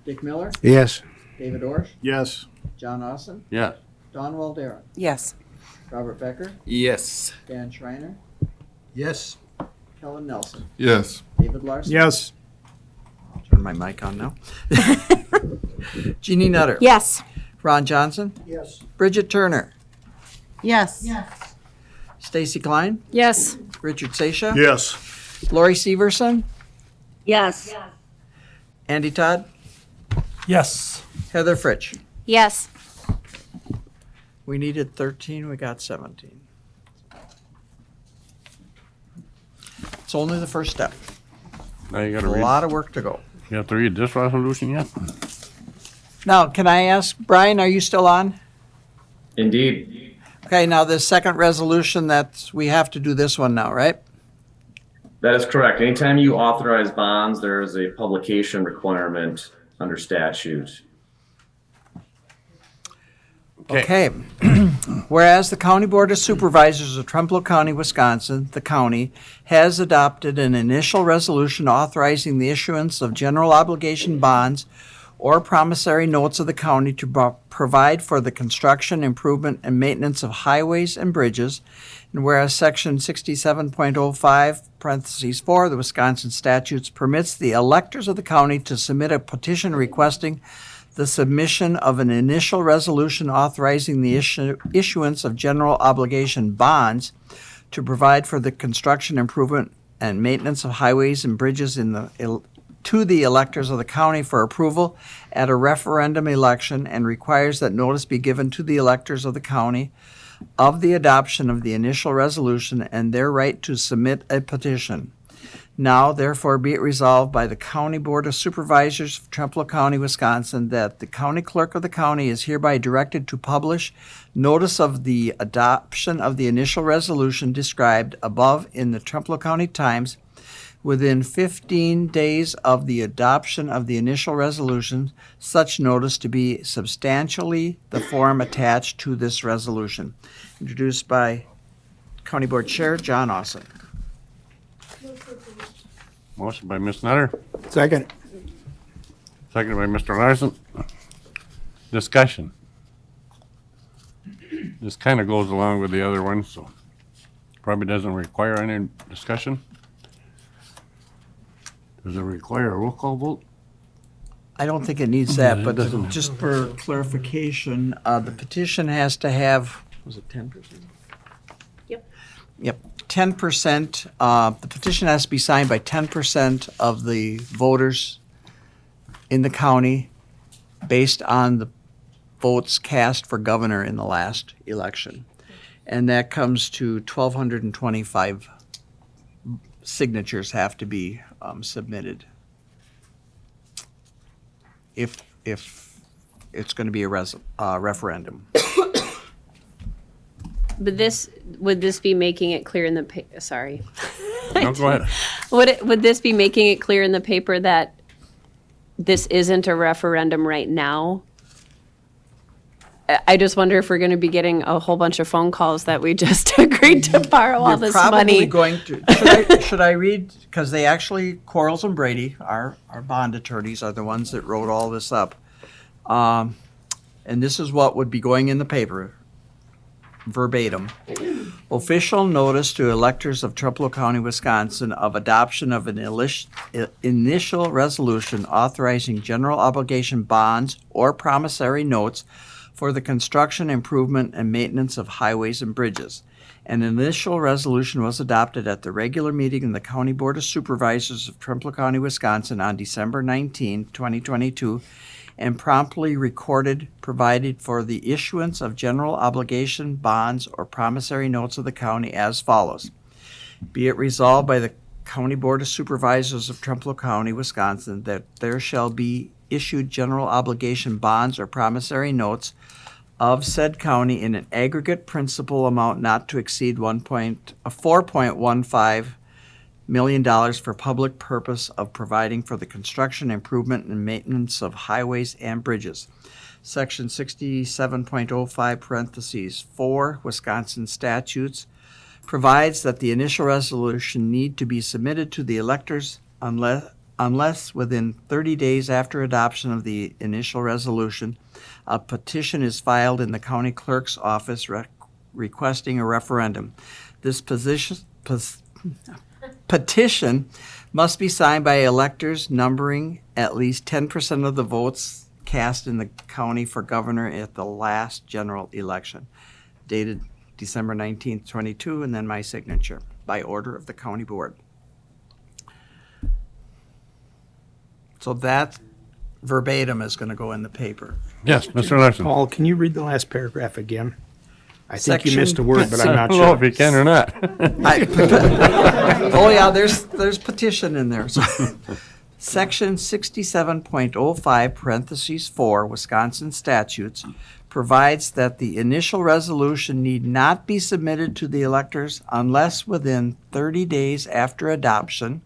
Dick Miller, Yes. David Orsh, Yes. John Austin, Yeah. Don Waldera, Yes. Robert Becker, Yes. Dan Schreiner, Yes. Kellen Nelson, Yes. David Larson. Yes. Turn my mic on now. Jeannie Nutter. Yes. Ron Johnson, Yes. Bridget Turner, Yes. Stacy Klein, Yes. Richard Seisha. Yes. Lori Severson, Yes. Andy Todd, Yes. Heather Fritsch. Yes. We needed 13, we got 17. It's only the first step. Now you A gotta read, lot of work to go. you have to read this resolution yet? Now, can I ask, Brian, are you still on? Indeed. Okay, now this second resolution that we have to do this one now, right? That is correct. Anytime you authorize bonds, there is a publication requirement under statute. Okay. Whereas the County Board of Supervisors of Trempealeau County, Wisconsin, the county, has adopted an initial resolution authorizing the issuance of general obligation bonds or promissory notes of the county to provide for the construction, improvement, and maintenance of highways and bridges. And whereas Section 67.05, parentheses 4, of the Wisconsin statutes permits the electors of the county to submit a petition requesting the submission of an initial resolution authorizing the issuance of general obligation bonds to provide for the construction, improvement, and maintenance of highways and bridges to the electors of the county for approval at a referendum election, and requires that notice be given to the electors of the county of the adoption of the initial resolution and their right to submit a petition. Now, therefore, be it resolved by the County Board of Supervisors of Trempealeau County, Wisconsin, that the county clerk of the county is hereby directed to publish notice of the adoption of the initial resolution described above in the Trempealeau County Times within 15 days of the adoption of the initial resolution, such notice to be substantially the form attached to this resolution. Introduced by County Board Chair John Austin. Motion by Ms. Nutter, Second. seconded by Mr. Larson. Discussion. This kind of goes along with the other one, so probably doesn't require any discussion. Does it require a roll call vote? I don't think it needs that, It but doesn't. just for clarification, the petition has to have, was it 10%? Yep, 10%, the petition has to be signed by 10% of the voters in the county based on the votes cast for governor in the last election. And that comes to 1,225 signatures have to be submitted if it's going to be a referendum. But would this be making it clear in the sorry. No, go ahead. Would this be making it clear in the paper that this isn't a referendum right now? I just wonder if we're going to be getting a whole bunch of phone calls that we just agreed to borrow all this Probably money. going to. Should I read? Because they actually, Quarles and Brady, our bond attorneys, are the ones that wrote all this up. And this is what would be going in the paper, verbatim. Official notice to electors of Trempealeau County, Wisconsin, of adoption of an initial resolution authorizing general obligation bonds or promissory notes for the construction, improvement, and maintenance of highways and bridges. An initial resolution was adopted at the regular meeting of the County Board of Supervisors of Trempealeau County, Wisconsin on December 19, 2022, and promptly recorded, provided for the issuance of general obligation bonds or promissory notes of the county as follows. Be it resolved by the County Board of Supervisors of Trempealeau County, Wisconsin, that there shall be issued general obligation bonds or promissory notes of said county in an aggregate principal amount not to exceed $4.15 million for public purpose of providing for the construction, improvement, and maintenance of highways and bridges. Section 67.05 parentheses 4 Wisconsin statutes provides that the initial resolution need to be submitted to the electors unless within 30 days after adoption of the initial resolution, a petition is filed in the county clerk's office requesting a referendum. This petition must be signed by electors numbering at least 10% of the votes cast in the county for governor at the last general election, dated December 19th, 22, and then my signature, by order of the county board. So that verbatim is going to go in the paper. Yes, Mr. Larson. Paul, can you read the last paragraph again? I think you Section- missed a word, but I'm not I don't know sure. if you can or not. Oh, yeah, there's petition in there. So, Section 67.05 parentheses 4 Wisconsin statutes provides that the initial resolution need not be submitted to the electors unless within 30 days after adoption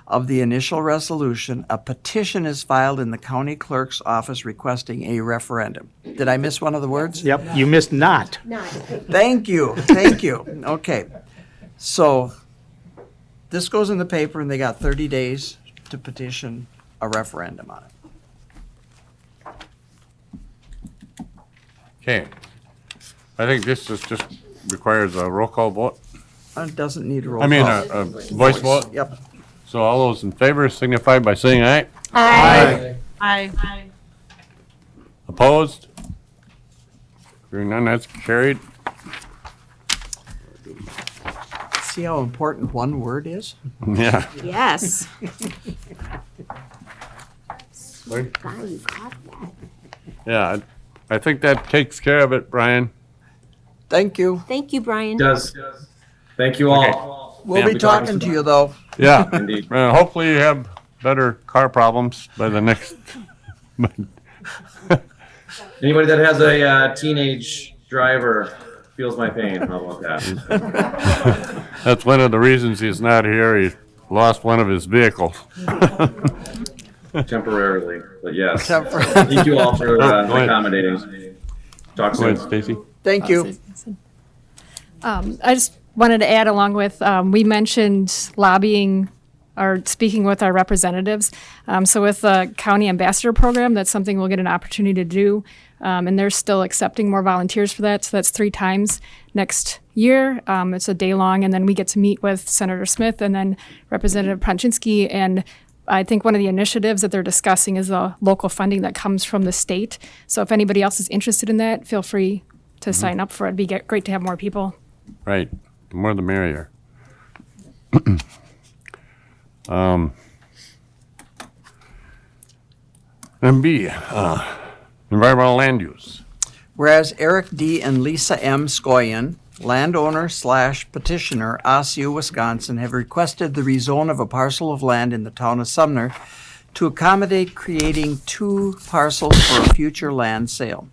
of the initial resolution, a petition is filed in the county clerk's office requesting a referendum. Did I miss one of the words? Yep, you missed not. Thank you. Okay. So this goes in the paper and they got 30 days to petition a referendum on it. Okay. I think this just requires a roll call vote. It doesn't need a roll I mean, call. a voice vote? Yep. So all those in favor signify by saying aye. Aye. Aye. Opposed? Hearing none, that's carried. See how important one word is? Yeah. Yes. Sorry? God, you caught that. Yeah, I think that takes care of it, Brian. Thank you. Thank you, Brian. Does. Thank you all. We'll be talking to you though. Yeah. Indeed. Hopefully you have better car problems by the next. Anybody that has a teenage driver feels my pain. How about that? That's one of the reasons he's not here. He lost one of his vehicles. Temporarily, but yes. Temporarily. Thank you all for Go ahead. accommodating. Talk Go ahead, soon. Stacy. Thank you. I just wanted to add along with, we mentioned lobbying or speaking with our representatives. So with the county ambassador program, that's something we'll get an opportunity to do. And they're still accepting more volunteers for that. So that's 3 times next year. It's a day long. And then we get to meet with Senator Smith and then Representative Pronczynski. And I think one of the initiatives that they're discussing is the local funding that comes from the state. So if anybody else is interested in that, feel free to sign up for it. It'd be great to have more people. Right. The more the merrier. And B, environmental land use. Whereas Eric D. and Lisa M. Scoyen, landowner/petitioner, Osseo, Wisconsin, have requested the rezone of a parcel of land in the town of Sumner to accommodate creating 2 parcels for a future land sale.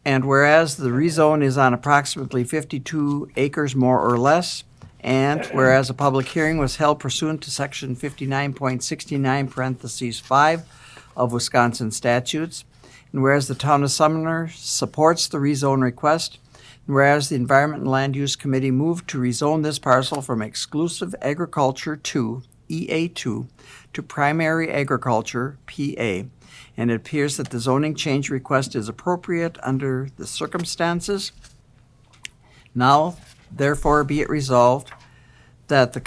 And whereas the rezone is on approximately 52 acres more or less, and whereas a public hearing was held pursuant to section 59.69 parentheses 5 of Wisconsin statutes, and whereas the town of Sumner supports the rezone request, and whereas the Environment and Land Use Committee moved to rezone this parcel from exclusive agriculture 2, EA2, to primary agriculture, PA, and it appears that the zoning change request is appropriate under the circumstances. Now, therefore, be it resolved that the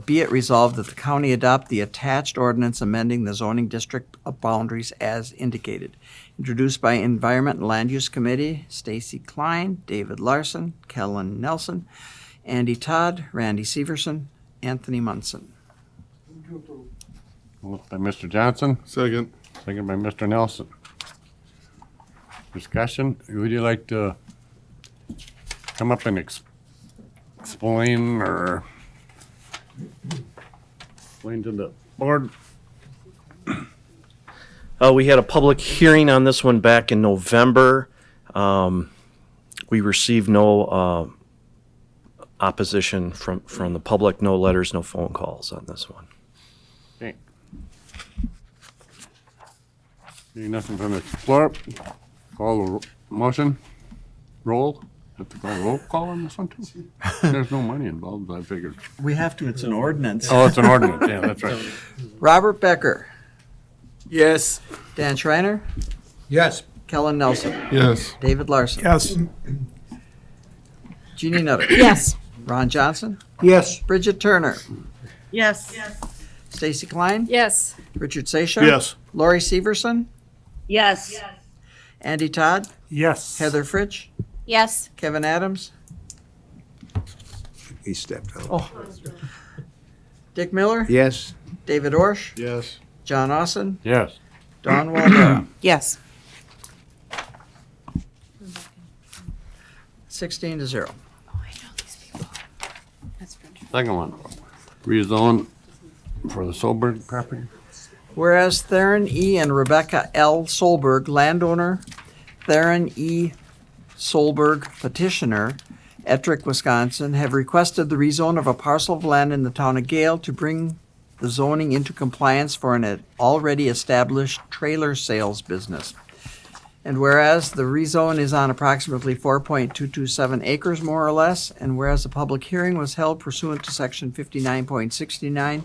be it resolved that the county adopt the attached ordinance amending the zoning district boundaries as indicated. Introduced by Environment and Land Use Committee, Stacy Klein, David Larson, Kellen Nelson, Andy Todd, Randy Severson, Anthony Munson. Moved by Mr. Johnson, Second. second by Mr. Nelson. Discussion, would you like to come up and explain or explain to the board? We had a public hearing on this one back in November. We received no opposition from the public, no letters, no phone calls on this one. Okay. Seeing nothing from the floor, call the motion, roll. Have to call a roll call on this one too? There's no money involved, I figured. We have to, it's an ordinance. Oh, it's an ordinance, yeah, that's right. Robert Becker, Yes. Dan Schreiner, Yes. Kellen Nelson, Yes. David Larson. Yes. Jeannie Nutter. Yes. Ron Johnson, Yes. Bridget Turner, Yes. Stacy Klein, Yes. Richard Sasha. Yes. Lori Severson, Yes. Andy Todd, Yes. Heather Fritsch, Yes. Kevin Adams, He stepped out. oh, Dick Miller, Yes. David Orsh, Yes. John Austin, Yes. Don Waldera. Yes. 16-0. Second one, rezone for the Solberg property. Whereas Theron E. and Rebecca L. Solberg, landowner, Theron E. Solberg, petitioner, Ettrick, Wisconsin, have requested the rezone of a parcel of land in the town of Gale to bring the zoning into compliance for an already established trailer sales business. And whereas the rezone is on approximately 4.227 acres more or less, and whereas a public hearing was held pursuant to section 59.69,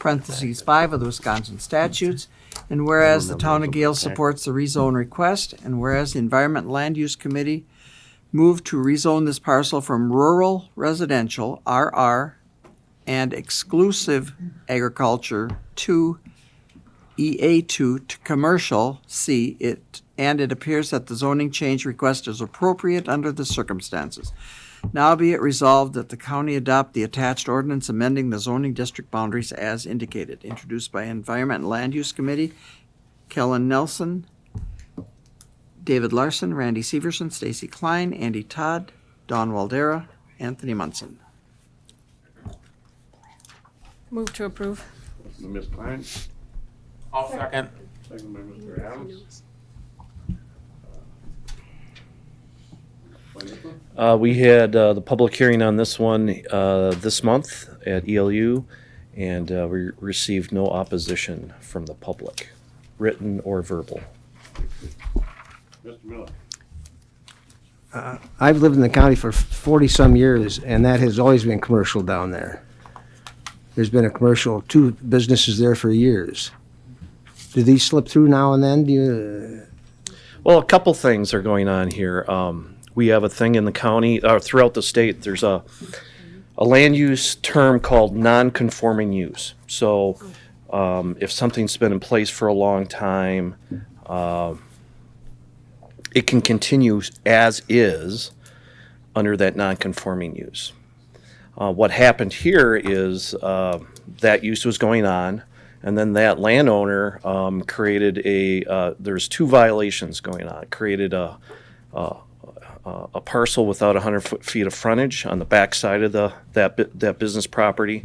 parentheses 5 of the Wisconsin statutes, and whereas the town of Gale supports the rezone request, and whereas the Environment and Land Use Committee moved to rezone this parcel from rural residential, RR, and exclusive agriculture to EA2 to commercial, C, and it appears that the zoning change request is appropriate under the circumstances. Now be it resolved that the county adopt the attached ordinance amending the zoning district boundaries as indicated, introduced by Environment and Land Use Committee, Kellen Nelson, David Larson, Randy Severson, Stacy Klein, Andy Todd, Don Waldera, Anthony Munson. Move to approve. Ms. Klein, I'll second. second by Mr. Adams. We had the public hearing on this one this month at ELU, and we received no opposition from the public, written or verbal. Mr. Miller. I've lived in the county for 40-some years, and that has always been commercial down there. There's been a commercial, 2 businesses there for years. Do these slip through now and then? Do you? Well, a couple things are going on here. We have a thing in the county, throughout the state, there's a land use term called non-conforming use. So if something's been in place for a long time, it can continue as is under that non-conforming use. What happened here is that use was going on, And then that landowner created there's two violations going on. Created a parcel without 100 feet of frontage on the backside of that business property,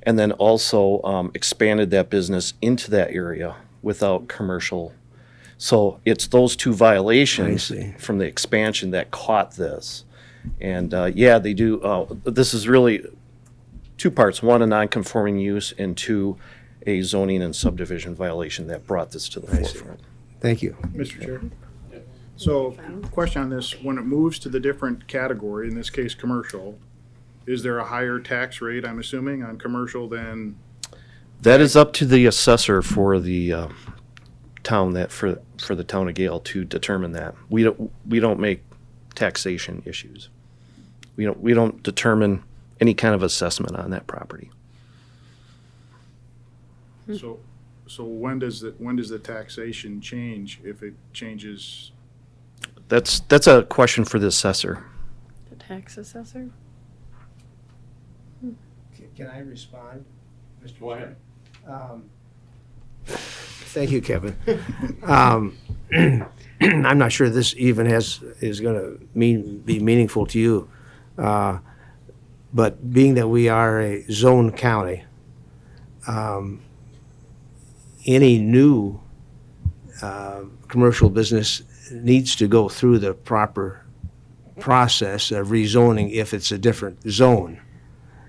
and then also expanded that business into that area without commercial. So it's those two violations from the expansion that caught this. And yeah, they do. This is really two parts: one, a non-conforming use, and two, a zoning and subdivision violation that brought this to the forefront. Thank you. Mr. Chair. So, question on this, when it moves to the different category, in this case, commercial, is there a higher tax rate, I'm assuming, on commercial than? That is up to the assessor for the town for the town of Gale to determine that. We don't make taxation issues. We don't determine any kind of assessment on that property. So when does the taxation change, if it changes? That's a question for the assessor. The tax assessor? Can I respond, Mr. Go ahead. Thank you, Kevin. I'm not sure this even is going to be meaningful to you, but being that we are a zone county, any new commercial business needs to go through the proper process of rezoning if it's a different zone,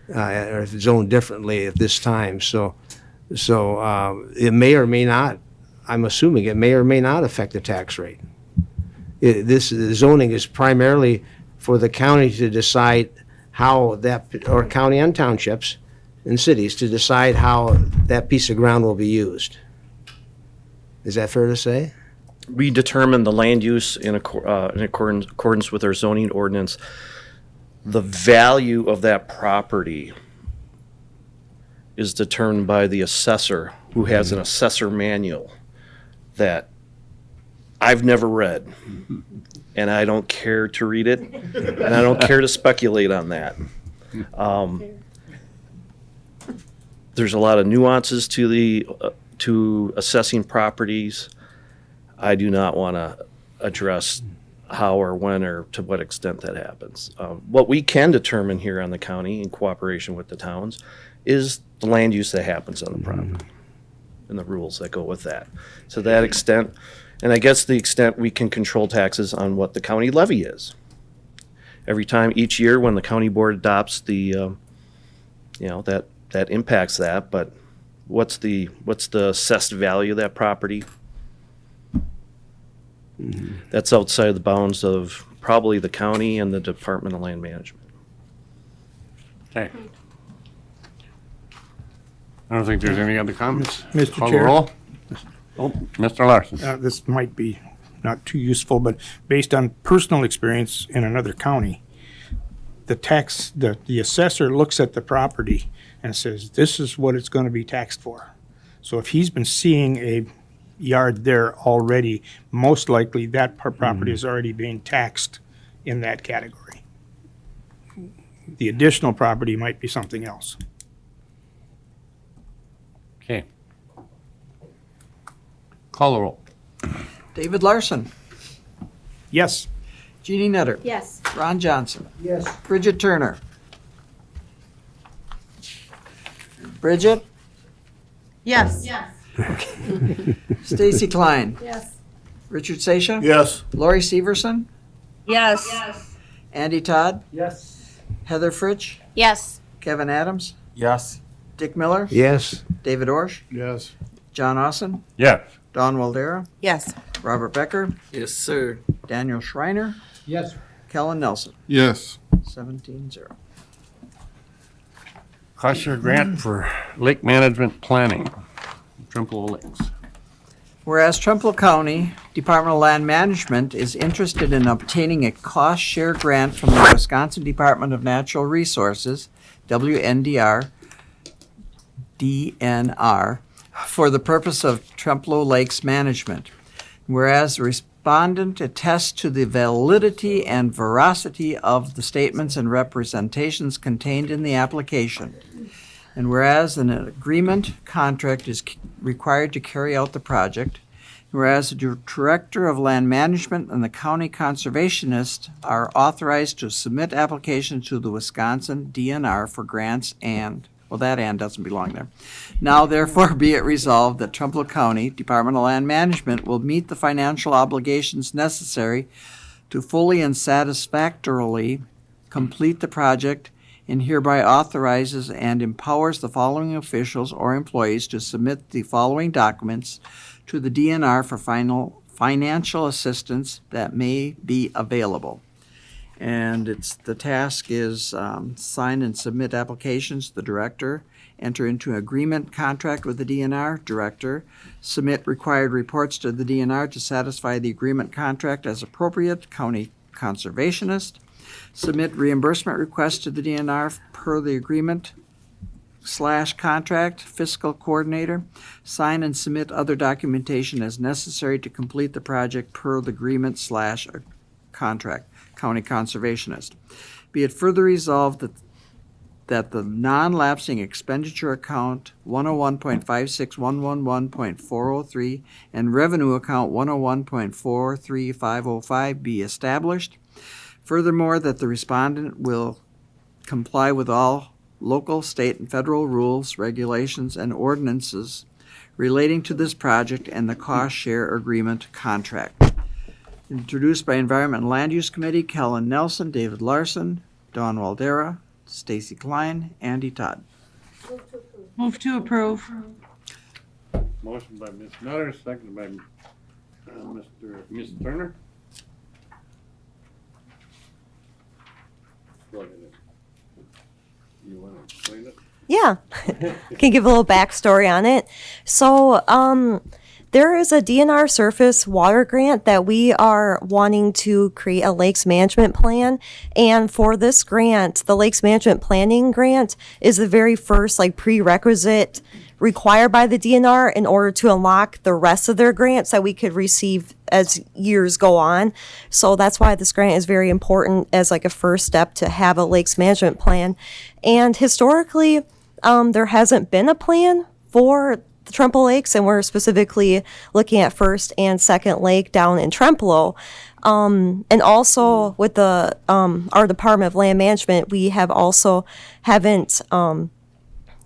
or if it's zoned differently at this time. So it may or may not, I'm assuming it may or may not affect the tax rate. This zoning is primarily for the county to decide how that, or county and townships and cities to decide how that piece of ground will be used. Is that fair to say? We determine the land use in accordance with our zoning ordinance. The value of that property is determined by the assessor, who has an assessor manual that I've never read, and I don't care to read it, and I don't care to speculate on that. There's a lot of nuances to assessing properties. I do not want to address how or when or to what extent that happens. What we can determine here on the county, in cooperation with the towns, is the land use that happens on the property and the rules that go with that. To that extent, and I guess the extent we can control taxes on what the county levy is. Every time, each year, when the county board adopts the, that impacts that, but what's the assessed value of that property? That's outside the bounds of probably the county and the Department of Land Management. Okay. I don't think there's any other comments. Mr. Call the Chair. roll. Oh, Mr. Larson. This might be not too useful, but based on personal experience in another county, the assessor looks at the property and says, this is what it's going to be taxed for. So if he's been seeing a yard there already, most likely that property is already being taxed in that category. The additional property might be something else. Okay. Call the roll. David Larson. Yes. Jeannie Nutter. Yes. Ron Johnson. Yes. Bridget Turner. Bridget. Yes. Stacy Klein. Yes. Richard Seisha. Yes. Lori Severson. Yes. Andy Todd. Yes. Heather Fritsch. Yes. Kevin Adams. Yes. Dick Miller. Yes. David Orsh. Yes. John Austin. Yes. Don Waldera. Yes. Robert Becker. Yes, sir. Daniel Schreiner. Yes. Kellen Nelson. Yes. 17-0. Cost share grant for lake management planning. Trempealeau Lakes. Whereas Trempealeau County Department of Land Management is interested in obtaining a cost share grant from the Wisconsin Department of Natural Resources, WNDR, DNR, for the purpose of Trempealeau Lakes management. Whereas the respondent attests to the validity and veracity of the statements and representations contained in the application. And whereas an agreement contract is required to carry out the project, whereas the Director of Land Management and the County Conservationist are authorized to submit applications to the Wisconsin DNR for grants and, well, that "and" doesn't belong there. Now therefore be it resolved that Trumpealeau County Department of Land Management will meet the financial obligations necessary to fully and satisfactorily complete the project, and hereby authorizes and empowers the following officials or employees to submit the following documents to the DNR for financial assistance that may be available. And the task is sign and submit applications, the director, enter into an agreement contract with the DNR director, submit required reports to the DNR to satisfy the agreement contract as appropriate, county conservationist, submit reimbursement requests to the DNR per the agreement / contract, fiscal coordinator, sign and submit other documentation as necessary to complete the project per the agreement / contract, county conservationist. Be it further resolved that the non-lapsing expenditure account 101.56111.403 and revenue account 101.43505 be established. Furthermore, that the respondent will comply with all local, state, and federal rules, regulations, and ordinances relating to this project and the cost share agreement contract. Introduced by Environment and Land Use Committee, Kellen Nelson, David Larson, Dawn Waldera, Stacy Klein, Andy Todd. Move to approve. Motion by Ms. Nutter, seconded by Ms. Turner. Go ahead. You want to explain it? Yeah, can give a little backstory on it. So, there is a DNR surface water grant that we are wanting to create a lakes management plan. And for this grant, the lakes management planning grant is the very first prerequisite required by the DNR in order to unlock the rest of their grants that we could receive as years go on. So that's why this grant is very important as a first step to have a lakes management plan. And historically, there hasn't been a plan for the Trempealeau Lakes, and we're specifically looking at first and second lake down in Trempealeau. And also with the our Department of Land Management, we have also haven't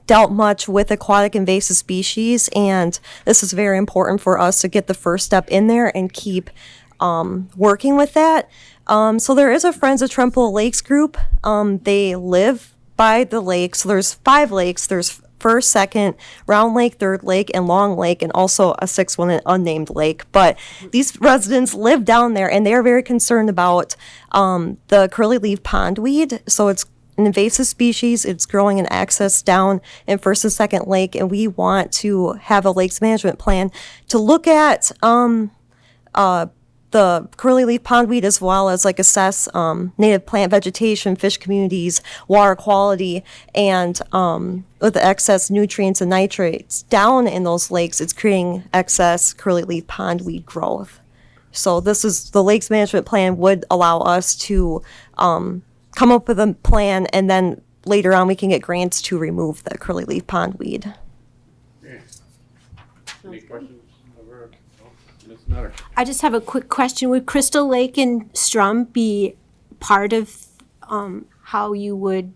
dealt much with aquatic invasive species, and this is very important for us to get the first step in there and keep working with that. So there is a Friends of Trempealeau Lakes group. They live by the lake. So there's 5 lakes. There's First, Second, Round Lake, Third Lake, and Long Lake, and also a 6th one, an unnamed lake. But these residents live down there, and they are very concerned about the curly-leaf pondweed. So it's an invasive species. It's growing in excess down in First and Second Lake, and we want to have a lakes management plan to look at the curly-leaf pondweed, as well as assess native plant vegetation, fish communities, water quality, and with the excess nutrients and nitrates down in those lakes, it's creating excess curly-leaf pondweed growth. So the lakes management plan would allow us to come up with a plan, and then later on we can get grants to remove the curly-leaf pondweed. Any questions? Ms. Nutter. I just have a quick question. Would Crystal Lake and Strum be part of how you would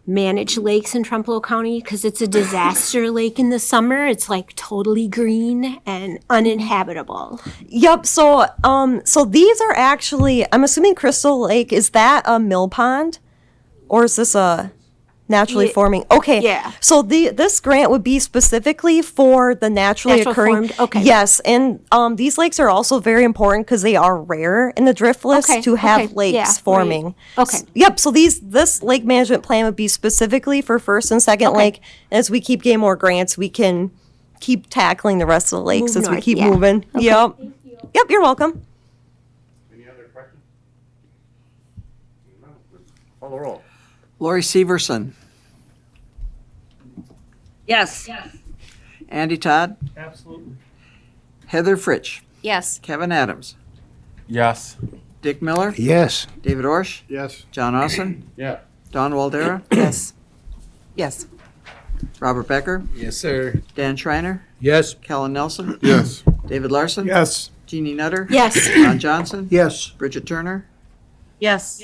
manage lakes in Trempealeau County? Because it's a disaster lake in the summer. It's totally green and uninhabitable. Yep. So these are actually, I'm assuming Crystal Lake, is that a mill pond, or is this a naturally forming? Okay. Yeah. So this grant would be specifically for the naturally occurring. Formed? Okay. Yes, and these lakes are also very important because they are rare in the drift list to have lakes forming. Right. Okay. Yep. So this lake management plan would be specifically for First and Second Lake. As we keep getting more grants, we can keep tackling the rest of the lakes Move as we north, keep yeah. moving. Okay. Yep. Yep. You're welcome. Any other questions? Call the roll. Lori Severson, Yes. Andy Todd, Absolutely. Heather Fritsch, Yes. Kevin Adams, Yes. Dick Miller, Yes. David Orsh, Yes. John Austin, Yeah. Dawn Waldera, Yes. Yes. Robert Becker, Yes, sir. Dan Schreiner, Yes. Kellen Nelson, Yes. David Larson. Yes. Jeannie Nutter. Yes. Ron Johnson. Yes. Bridget Turner. Yes.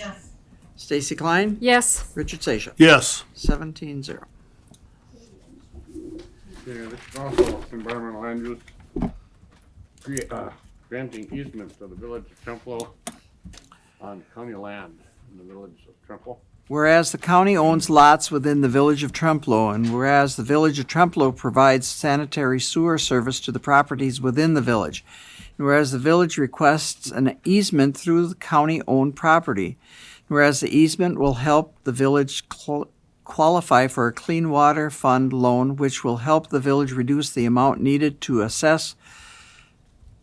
Stacy Klein. Yes. Richard Sasha. Yes. 17-0. Okay, this is also environmental land use. Granting easement to the village of Trempealeau on county land in the village of Trempealeau. Whereas the county owns lots within the village of Trempealeau, and whereas the village of Trempealeau provides sanitary sewer service to the properties within the village, and whereas the village requests an easement through the county-owned property, and whereas the easement will help the village qualify for a clean water fund loan, which will help the village reduce the amount needed to assess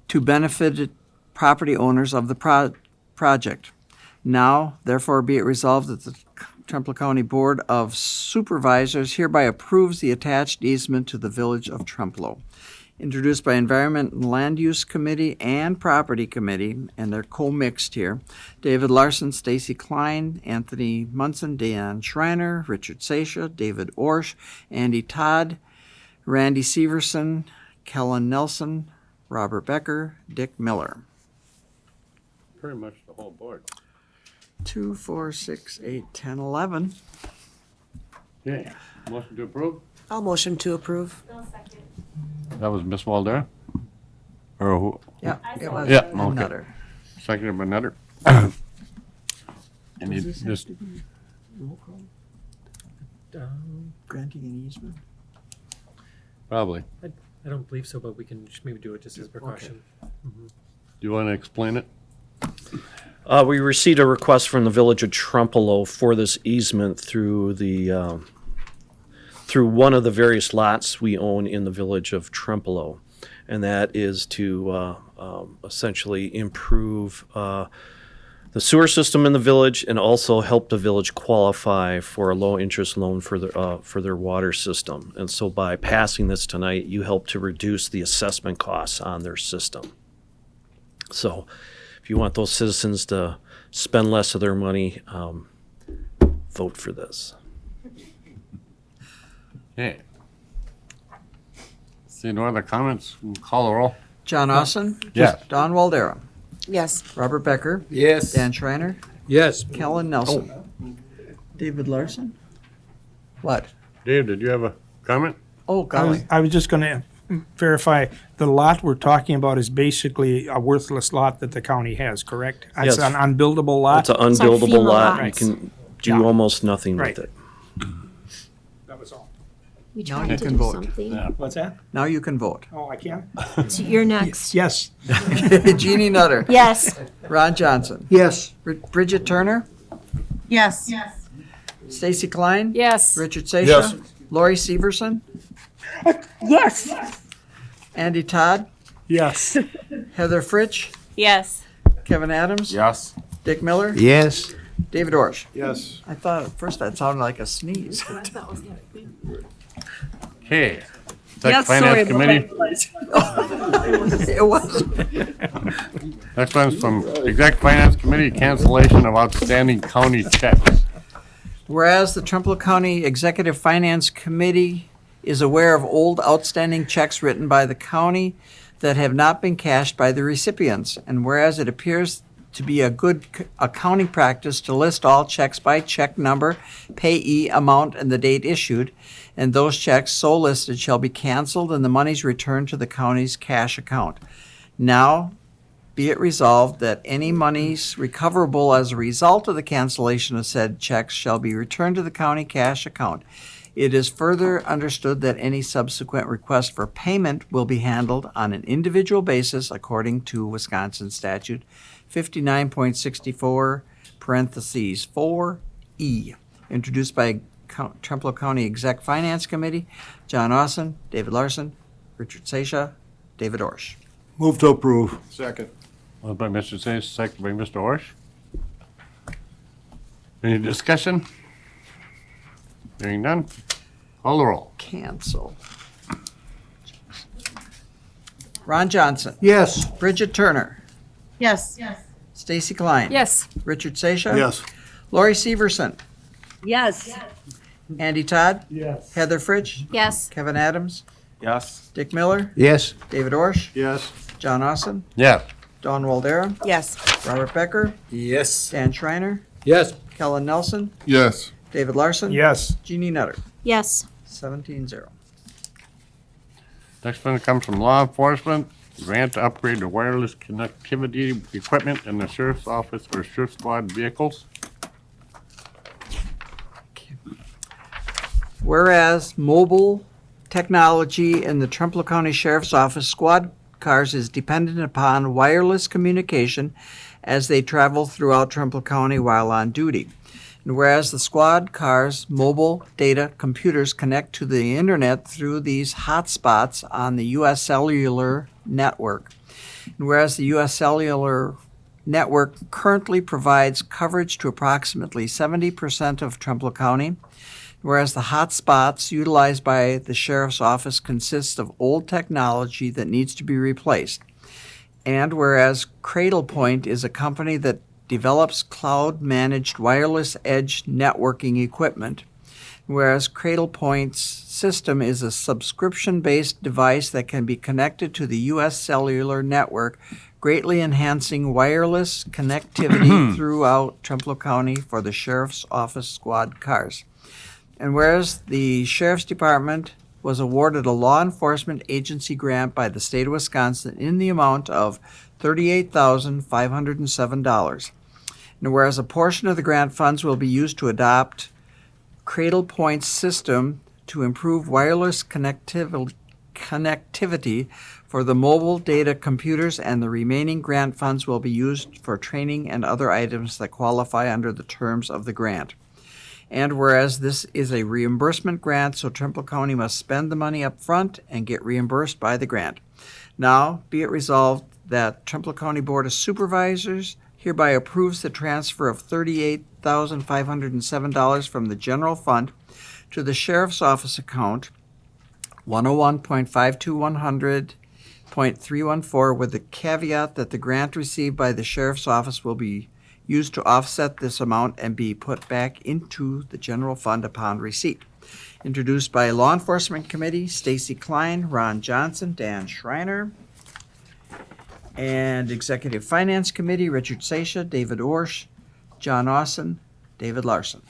to benefit property owners of the project. Now, therefore, be it resolved that the Trempealeau County Board of Supervisors hereby approves the attached easement to the village of Trempealeau. Introduced by Environment and Land Use Committee and Property Committee, and they're co-mixed here. David Larson, Stacy Klein, Anthony Munson, Dan Schreiner, Richard Sasha, David Orsh, Andy Todd, Randy Severson, Kellen Nelson, Robert Becker, Dick Miller. Pretty much the whole board. 2, 4, 6, 8, 10, 11. Okay, motion to approve? I'll motion to approve. That was Miss Waldera? Or who? Yeah, it was. Yeah, And okay. Nutter. Seconded by Nutter. Any, Does this have just, to be roll call? Granting an easement? probably. I don't believe so, but we can maybe do it just as a precaution. Do you want to explain it? We received a request from the village of Trempealeau for this easement through the, through one of the various lots we own in the village of Trempealeau. And that is to essentially improve the sewer system in the village and also help the village qualify for a low-interest loan for their water system. And so by passing this tonight, you help to reduce the assessment costs on their system. So if you want those citizens to spend less of their money, vote for this. Okay. See no other comments? We'll call the roll. John Austin? Yes. Don Waldera? Yes. Robert Becker? Yes. Dan Schreiner? Yes. Kellen Nelson? David Larson? What? Dave, did you have a comment? Oh, golly. I was just gonna verify, the lot we're talking about is basically a worthless lot that the county has, correct? It's Yes. an unbuildable lot? It's an unbuildable FEMA lot. lots. You can do Yeah. almost nothing Right. with it. That was all. We Now tried you to can do vote. something. What's that? Now you can vote. Oh, I can? So you're next. Yes. Jeannie Nutter? Yes. Ron Johnson? Yes. Bridget Turner? Yes. Stacy Klein? Yes. Richard Sasha? Yes. Lori Severson? Yes. Andy Todd? Yes. Heather Fritsch? Yes. Kevin Adams? Yes. Dick Miller? Yes. David Orsh? Yes. I thought at first that sounded like a sneeze. Okay. Yes, sorry Finance about Committee. that. It was. Next one's from Exec Finance Committee, cancellation of outstanding county checks. Whereas the Trumpealeau County Executive Finance Committee is aware of old outstanding checks written by the county that have not been cashed by the recipients, and whereas it appears to be a good accounting practice to list all checks by check number, payee, amount, and the date issued, and those checks so listed shall be canceled and the monies returned to the county's cash account. Now, be it resolved that any monies recoverable as a result of the cancellation of said checks shall be returned to the county cash account. It is further understood that any subsequent request for payment will be handled on an individual basis according to Wisconsin statute 59.64 parentheses 4E, introduced by Trempealeau County Exec Finance Committee, John Austin, David Larson, Richard Sasha, David Orsh. Move to approve. Second. Moved by Mr. Sayce, second by Mr. Orsh. Any discussion? Hearing none. Call the roll. Cancel. Ron Johnson. Yes. Bridget Turner. Yes. Stacy Klein. Yes. Richard Sasha. Yes. Lori Severson. Yes. Andy Todd? Yes. Heather Fritsch? Yes. Kevin Adams? Yes. Dick Miller? Yes. David Orsh? Yes. John Austin? Yes. Dawn Waldera? Yes. Robert Becker? Yes. Dan Schreiner? Yes. Kellen Nelson? Yes. David Larson? Yes. Jeannie Nutter? Yes. 17-0. Next one comes from law enforcement. Grant to upgrade the wireless connectivity equipment in the sheriff's office for sheriff squad vehicles. Whereas mobile technology in the Trempealeau County Sheriff's Office squad cars is dependent upon wireless communication as they travel throughout Trempealeau County while on duty. And whereas the squad cars' mobile data computers connect to the internet through these hotspots on the U.S. Cellular network. And whereas the U.S. Cellular network currently provides coverage to approximately 70% of Trempealeau County, whereas the hotspots utilized by the sheriff's office consist of old technology that needs to be replaced. And whereas Cradlepoint is a company that develops cloud-managed wireless edge networking equipment, whereas Cradlepoint's system is a subscription-based device that can be connected to the U.S. Cellular network, greatly enhancing wireless connectivity throughout Trempealeau County for the sheriff's office squad cars. And whereas the Sheriff's Department was awarded a law enforcement agency grant by the state of Wisconsin in the amount of $38,507. And whereas a portion of the grant funds will be used to adopt Cradlepoint's system to improve wireless connectivity for the mobile data computers, and the remaining grant funds will be used for training and other items that qualify under the terms of the grant. And whereas this is a reimbursement grant, so Trempealeau County must spend the money up front and get reimbursed by the grant. Now, be it resolved that Trempealeau County Board of Supervisors hereby approves the transfer of $38,507 from the general fund to the Sheriff's Office account 101.52100.314, with the caveat that the grant received by the Sheriff's Office will be used to offset this amount and be put back into the general fund upon receipt. Introduced by Law Enforcement Committee, Stacy Klein, Ron Johnson, Dan Schreiner. And Executive Finance Committee, Richard Seisha, David Orsh, John Austin, David Larson.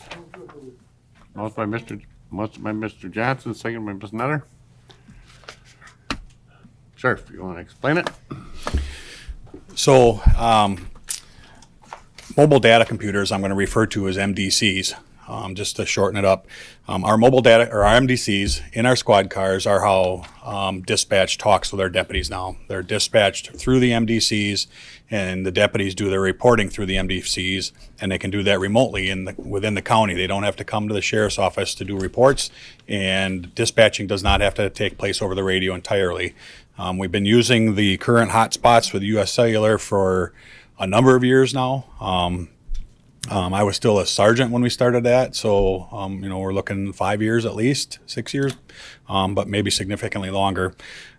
Motion by Mr. Johnson, second by Ms. Nutter. Sheriff, you want to explain it? So, mobile data computers, I'm going to refer to as MDCs, just to shorten it up. Our mobile data, or our MDCs in our squad cars, are how dispatch talks with our deputies now. They're dispatched through the MDCs, and the deputies do their reporting through the MDCs, and they can do that remotely within the county. They don't have to come to the sheriff's office to do reports, and dispatching does not have to take place over the radio entirely. We've been using the current hotspots with U.S. Cellular for a number of years now. I was still a sergeant when we started that, so we're looking 5 years at least, 6 years, but maybe significantly longer.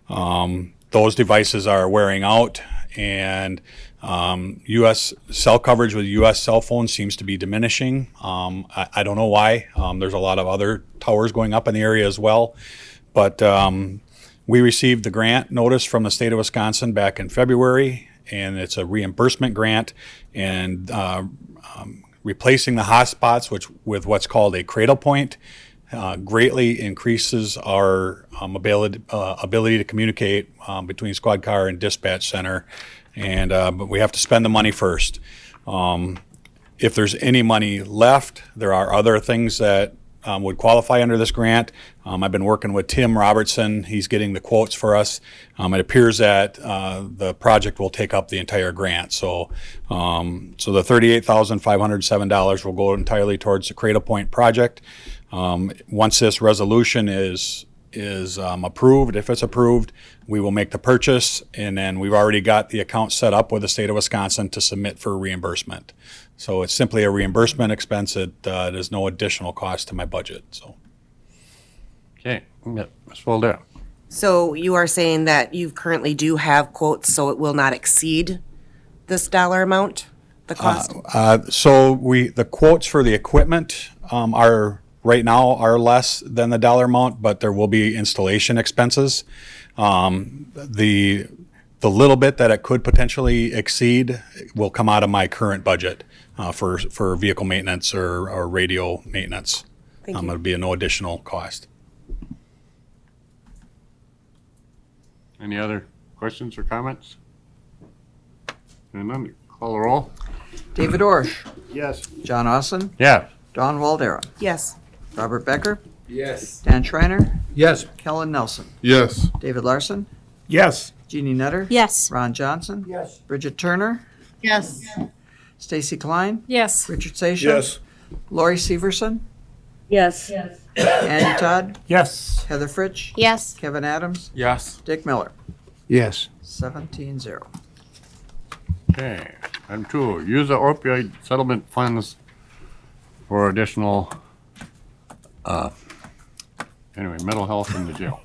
Those devices are wearing out, and U.S. cell coverage with U.S. cell phones seems to be diminishing. I don't know why. There's a lot of other towers going up in the area as well, but we received the grant notice from the state of Wisconsin back in February, and it's a reimbursement grant, and replacing the hotspots with what's called a Cradlepoint greatly increases our ability to communicate between squad car and dispatch center, and but we have to spend the money first. If there's any money left, there are other things that would qualify under this grant. I've been working with Tim Robertson. He's getting the quotes for us. It appears that the project will take up the entire grant. So the $38,507 will go entirely towards the Cradlepoint project. Once this resolution is approved, if it's approved, we will make the purchase, and then we've already got the account set up with the state of Wisconsin to submit for reimbursement. So it's simply a reimbursement expense. There's no additional cost to my budget. So. Okay, Ms. Waldera. So you are saying that you currently do have quotes, so it will not exceed this dollar amount, the cost? The quotes for the equipment we're right now are less than the dollar amount, but there will be installation expenses. The little bit that it could potentially exceed will come out of my current budget for vehicle maintenance or radio maintenance. It'll be no additional cost. Any other questions or comments? And none, call the roll. David Orsh. Yes. John Austin. Yeah. Dawn Waldera. Yes. Robert Becker. Yes. Dan Schreiner. Yes. Kellen Nelson. Yes. David Larson. Yes. Jeannie Nutter. Yes. Ron Johnson. Yes. Bridget Turner. Yes. Stacy Klein. Yes. Richard Sasha. Yes. Lori Severson. Yes. Andy Todd. Yes. Heather Fritsch. Yes. Kevin Adams. Yes. Dick Miller. Yes. 17-0. Okay. Item 2, use the opioid settlement funds for additional, mental health in the jail.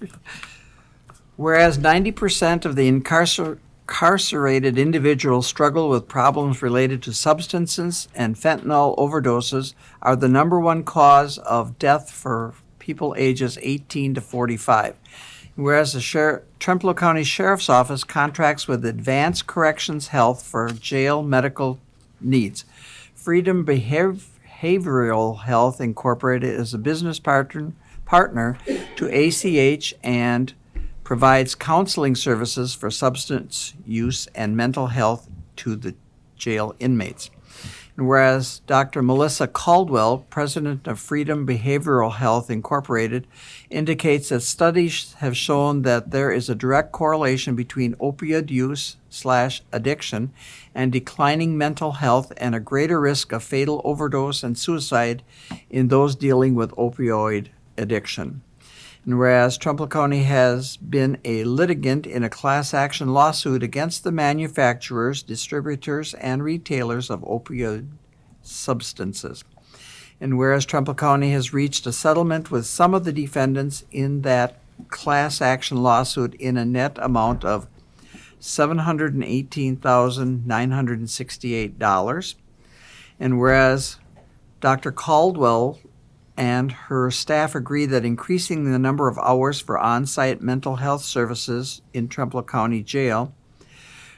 Whereas 90% of the incarcerated individuals struggle with problems related to substances, and fentanyl overdoses are the #1 cause of death for people ages 18 to 45. Whereas the Trempealeau County Sheriff's Office contracts with Advanced Corrections Health for jail medical needs. Freedom Behavioral Health Incorporated is a business partner to ACH and provides counseling services for substance use and mental health to the jail inmates. And whereas Dr. Melissa Caldwell, president of Freedom Behavioral Health Incorporated, indicates that studies have shown that there is a direct correlation between opioid use/addiction and declining mental health and a greater risk of fatal overdose and suicide in those dealing with opioid addiction. And whereas Trumpealeau County has been a litigant in a class action lawsuit against the manufacturers, distributors, and retailers of opioid substances. And whereas Trumpealeau County has reached a settlement with some of the defendants in that class action lawsuit in a net amount of $718,968. And whereas Dr. Caldwell and her staff agree that increasing the number of hours for on-site mental health services in Trempealeau County Jail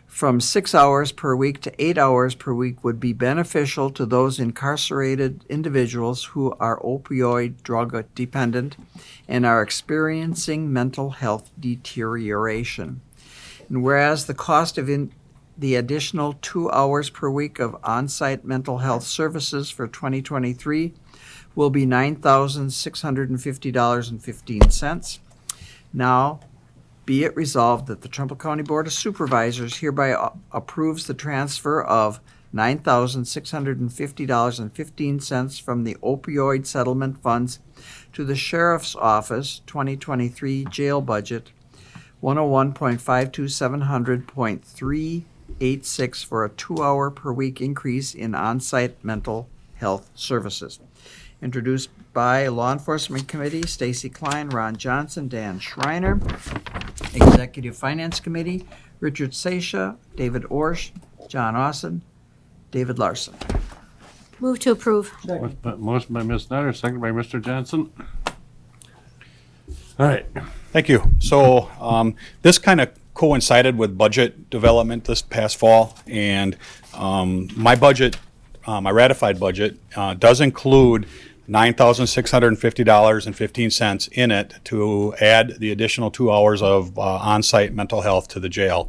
from 6 hours per week to 8 hours per week would be beneficial to those incarcerated individuals who are opioid drug dependent and are experiencing mental health deterioration. And whereas the cost of the additional 2 hours per week of on-site mental health services for 2023 will be $9,650.15. Now, be it resolved that the Trumpealeau County Board of Supervisors hereby approves the transfer of $9,650.15 from the opioid settlement funds to the Sheriff's Office 2023 jail budget 101.52700.386 for a 2-hour per week increase in on-site mental health services. Introduced by Law Enforcement Committee, Stacy Klein, Ron Johnson, Dan Schreiner. Executive Finance Committee, Richard Sasha, David Orsh, John Austin, David Larson. Move to approve. Motion by Ms. Nutter, second by Mr. Johnson. All right. Thank you. So this kind of coincided with budget development this past fall, and my budget, my ratified budget, does include $9,650.15 in it to add the additional 2 hours of on-site mental health to the jail.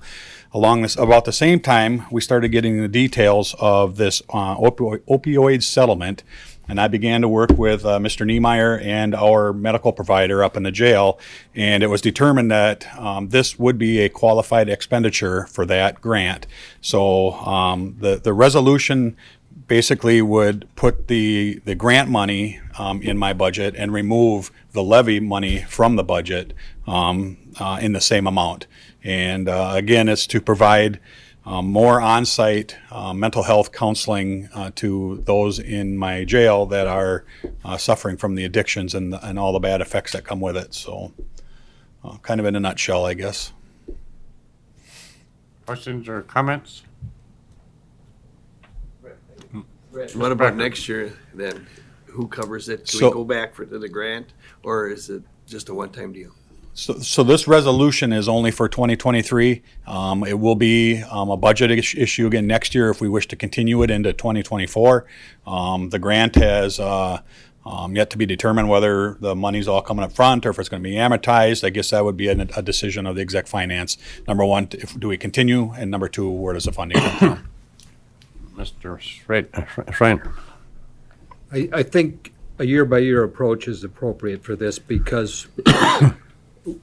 About the same time, we started getting the details of this opioid settlement, and I began to work with Mr. Niemeyer and our medical provider up in the jail, and it was determined that this would be a qualified expenditure for that grant. So the resolution basically would put the grant money in my budget and remove the levy money from the budget in the same amount. And again, it's to provide more on-site mental health counseling to those in my jail that are suffering from the addictions and all the bad effects that come with it. So kind of in a nutshell, I guess. Questions or comments? What about next year then? who covers it? Do So- we go back to the grant, or is it just a one-time deal? So this resolution is only for 2023. It will be a budget issue again next year if we wish to continue it into 2024. The grant has yet to be determined whether the money's all coming up front or if it's going to be amortized. I guess that would be a decision of the exec finance. Number one, do we continue? And number two, where does the funding come from? Mr. Schreiner. I think a year-by-year approach is appropriate for this because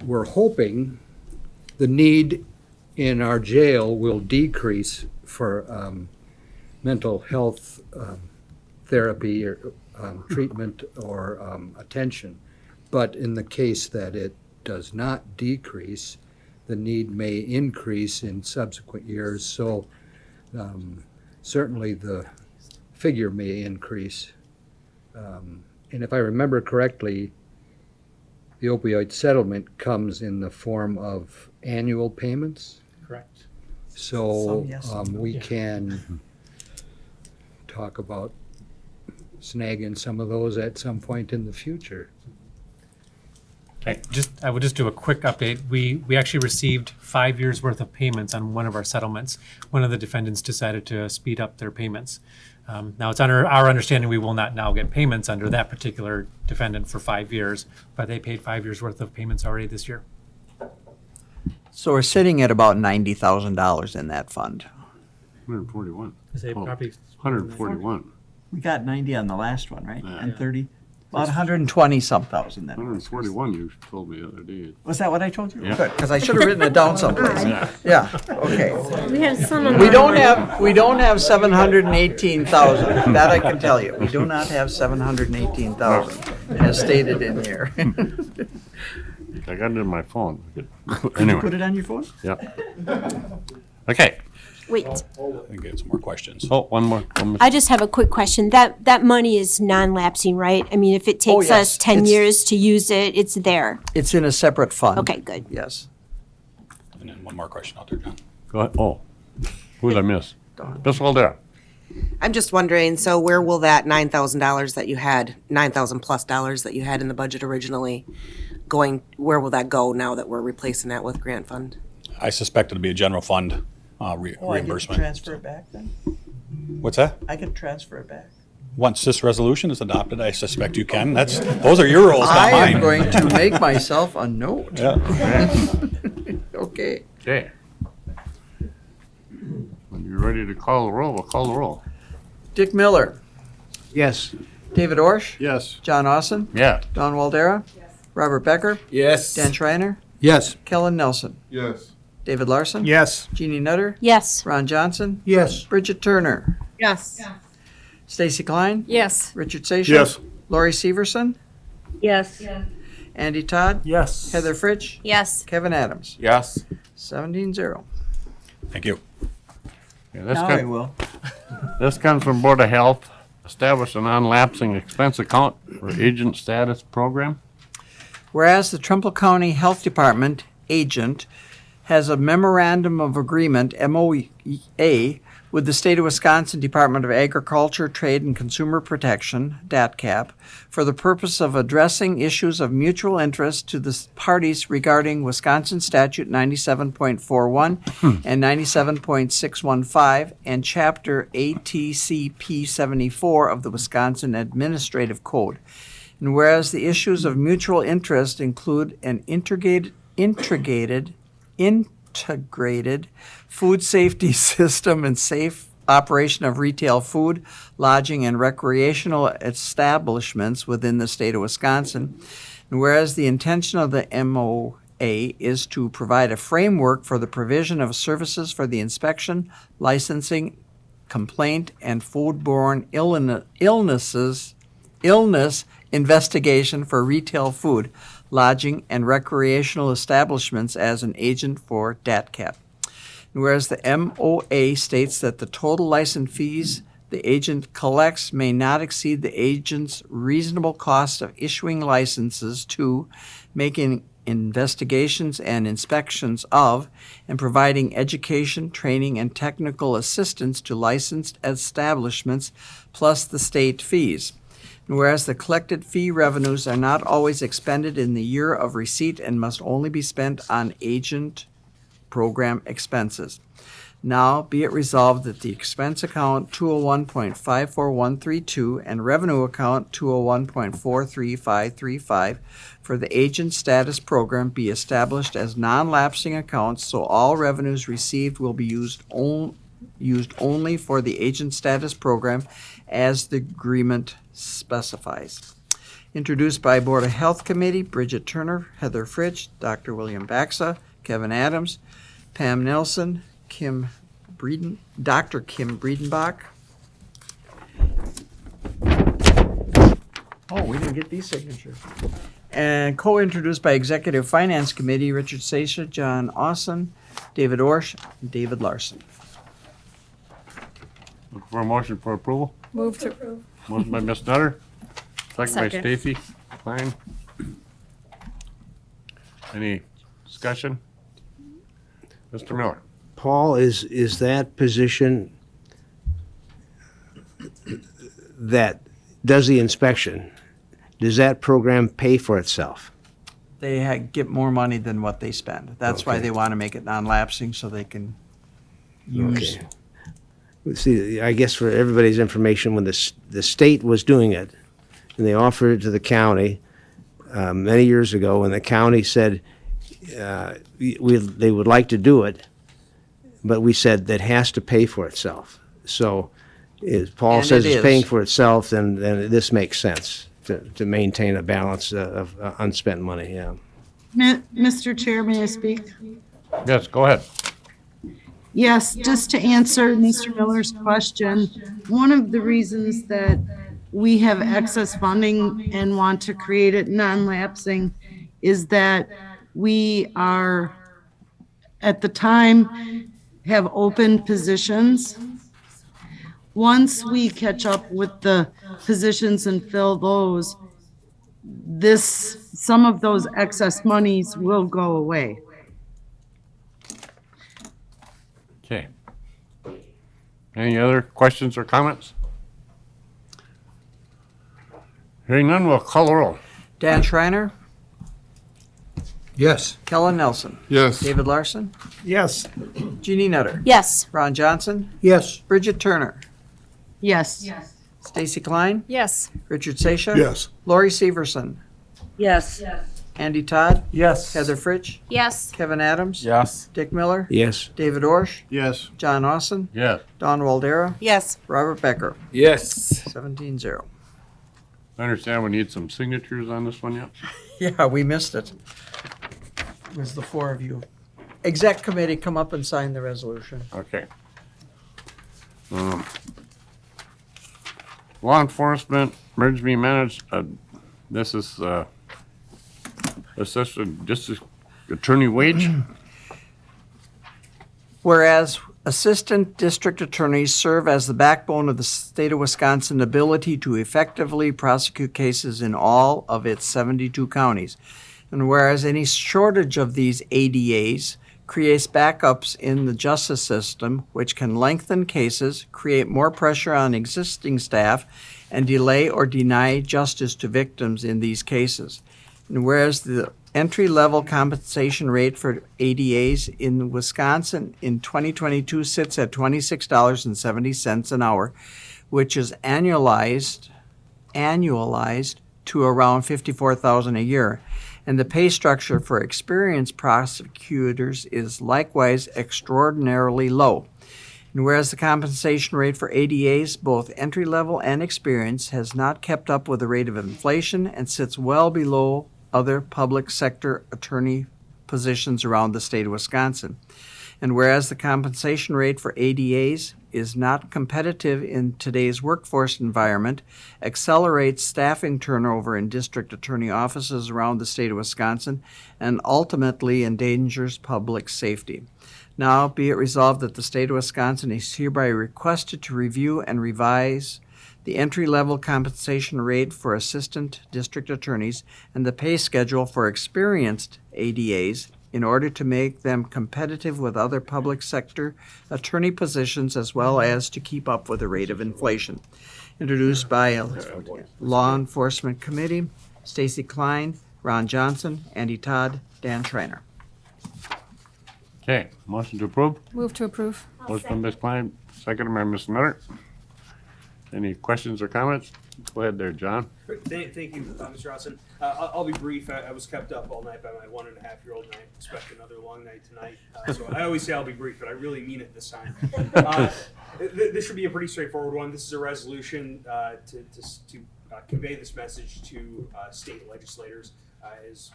we're hoping the need in our jail will decrease for mental health therapy or treatment or attention. But in the case that it does not decrease, the need may increase in subsequent years. So certainly the figure may increase. And if I remember correctly, the opioid settlement comes in the form of annual payments. Correct. So Some yes, some no. we can talk about snagging some of those at some point in the future. I will just do a quick update. We actually received 5 years worth of payments on one of our settlements. One of the defendants decided to speed up their payments. Now it's under our understanding we will not now get payments under that particular defendant for 5 years, but they paid 5 years worth of payments already this year. So we're sitting at about $90,000 in that fund. 141. Say probably 141. We got 90 on the last one, right? Yeah. And 30? About 120 some thousand then. 141 you told me the other day. Was that what I told you? Yeah. Good, because I should have written it down someplace. Yeah. Yeah, okay. We have some of We don't them. have 718,000. That I can tell you. We do not have 718,000 as stated in here. I got it in my phone. Did Anyway. you put it on your phone? Yeah. Okay. Wait, I think get some more questions. Oh, one more. I just have a quick question. That money is non-lapsing, right? I mean, if it takes yes. us 10 It's- years to use it, it's there. It's in a separate fund. Okay, good. Yes. And then one more question out there, John. Go ahead. Oh, who did I miss? Miss Waldera. I'm just wondering, so where will that $9,000 that you had, $9,000 plus dollars that you had in the budget originally where will that go now that we're replacing that with grant fund? I suspect it'll be a general fund reimbursement. transfer it back then? What's that? I can transfer it back. Once this resolution is adopted, I suspect you can. Those are your rules, not I mine. am going to make myself a note. Yeah. Okay. Okay. When you're ready to call the roll, we'll call the roll. Dick Miller. Yes. David Orsh. Yes. John Austin. Yeah. Don Waldera. Robert Becker. Yes. Dan Schreiner. Yes. Kellen Nelson. Yes. David Larson. Yes. Jeannie Nutter. Yes. Ron Johnson. Yes. Bridget Turner. Yes. Stacy Klein. Yes. Richard Seixas. Yes. Lori Severson. Yes. Andy Todd. Yes. Heather Fritsch. Yes. Kevin Adams. Yes. 17-0. Thank you. Yeah, this Now comes- I will. This comes from Board of Health. Establish a non-lapsing expense account for agent status program. Whereas the Trumbull County Health Department agent has a memorandum of agreement, MOA, with the State of Wisconsin Department of Agriculture, Trade, and Consumer Protection, DATCAP, for the purpose of addressing issues of mutual interest to the parties regarding Wisconsin Statute 97.41 and 97.615 and Chapter ATCP 74 of the Wisconsin Administrative Code. And whereas the issues of mutual interest include an integrated food safety system and safe operation of retail food, lodging, and recreational establishments within the state of Wisconsin. And whereas the intention of the MOA is to provide a framework for the provision of services for the inspection, licensing, complaint, and foodborne illness investigation for retail food, lodging, and recreational establishments as an agent for DATCAP. And whereas the MOA states that the total license fees the agent collects may not exceed the agent's reasonable cost of issuing licenses to, making investigations and inspections of, and providing education, training, and technical assistance to licensed establishments, plus the state fees. And whereas the collected fee revenues are not always expended in the year of receipt and must only be spent on agent program expenses. Now be it resolved that the expense account 201.54132 and revenue account 201.43535 for the agent status program be established as non-lapsing accounts, so all revenues received will be used only for the agent status program as the agreement specifies. Introduced by Board of Health Committee, Bridget Turner, Heather Fritsch, Dr. William Baxa, Kevin Adams, Pam Nelson, Dr. Kim Breedenbach. Oh, we didn't get these signatures. And co-introduced by Executive Finance Committee, Richard Seisha, John Austin, David Orsh, and David Larson. Look for a motion for approval. Move to approve. Motion by Ms. Nutter, second by Second. Stacy Klein. Any discussion? Mr. Miller? Paul, is that position that does the inspection, does that program pay for itself? They get more money than what they spend. That's why Okay. they want to make it non-lapsing so they can use. Okay. See, I guess for everybody's information, when the state was doing it, and they offered it to the county many years ago, and the county said they would like to do it, but we said that has to pay for itself. So if Paul And says it it's is. paying for itself, then this makes sense to maintain a balance of unspent money, yeah. Mr. Chair, may I speak? Yes, go ahead. Yes, just to answer Mr. Miller's question, one of the reasons that we have excess funding and want to create it non-lapsing is that we are, at the time, have open positions. Once we catch up with the positions and fill those, some of those excess monies will go away. Okay. Any other questions or comments? Hearing none, we'll call the roll. Dan Schreiner, Yes. Kellen Nelson, Yes. David Larson, Yes. Jeannie Nutter, Yes. Ron Johnson, Yes. Bridget Turner, Yes. Stacy Klein, Yes. Richard Seisha. Yes. Lori Severson, Yes. Andy Todd, Yes. Heather Fritsch, Yes. Kevin Adams, Yes. Dick Miller, Yes. David Orsh, Yes. John Austin, Yes. Don Waldera, Yes. Robert Becker, Yes. 17-0. I understand we need some signatures on this one yet? Yeah, we missed it. It was the four of you. Exec committee, come up and sign the resolution. Okay. Law enforcement, emergency managed, this is, assistant district attorney wage. Whereas assistant district attorneys serve as the backbone of the state of Wisconsin ability to effectively prosecute cases in all of its 72 counties. And whereas any shortage of these ADAs creates backups in the justice system, which can lengthen cases, create more pressure on existing staff, and delay or deny justice to victims in these cases. And whereas the entry-level compensation rate for ADAs in Wisconsin in 2022 sits at $26.70 an hour, which is annualized to around $54,000 a year. And the pay structure for experienced prosecutors is likewise extraordinarily low. And whereas the compensation rate for ADAs, both entry-level and experienced, has not kept up with the rate of inflation and sits well below other public sector attorney positions around the state of Wisconsin. And whereas the compensation rate for ADAs is not competitive in today's workforce environment, accelerates staffing turnover in district attorney offices around the state of Wisconsin, and ultimately endangers public safety. Now be it resolved that the state of Wisconsin is hereby requested to review and revise the entry-level compensation rate for assistant district attorneys and the pay schedule for experienced ADAs in order to make them competitive with other public sector attorney positions as well as to keep up with the rate of inflation. introduced by Law Enforcement Committee, Stacy Klein, Ron Johnson, Andy Todd, Dan Schreiner. Okay, motion to approve. Move to approve. Motion by Ms. Klein, second by Ms. Nutter. Any questions or comments? Go ahead there, John. Thank you, Mr. Rossen. I'll be brief. I was kept up all night by my 1.5-year-old, and I expect another long night tonight. So I always say I'll be brief, but I really mean it this time. This should be a pretty straightforward one. This is a resolution to convey this message to state legislators. As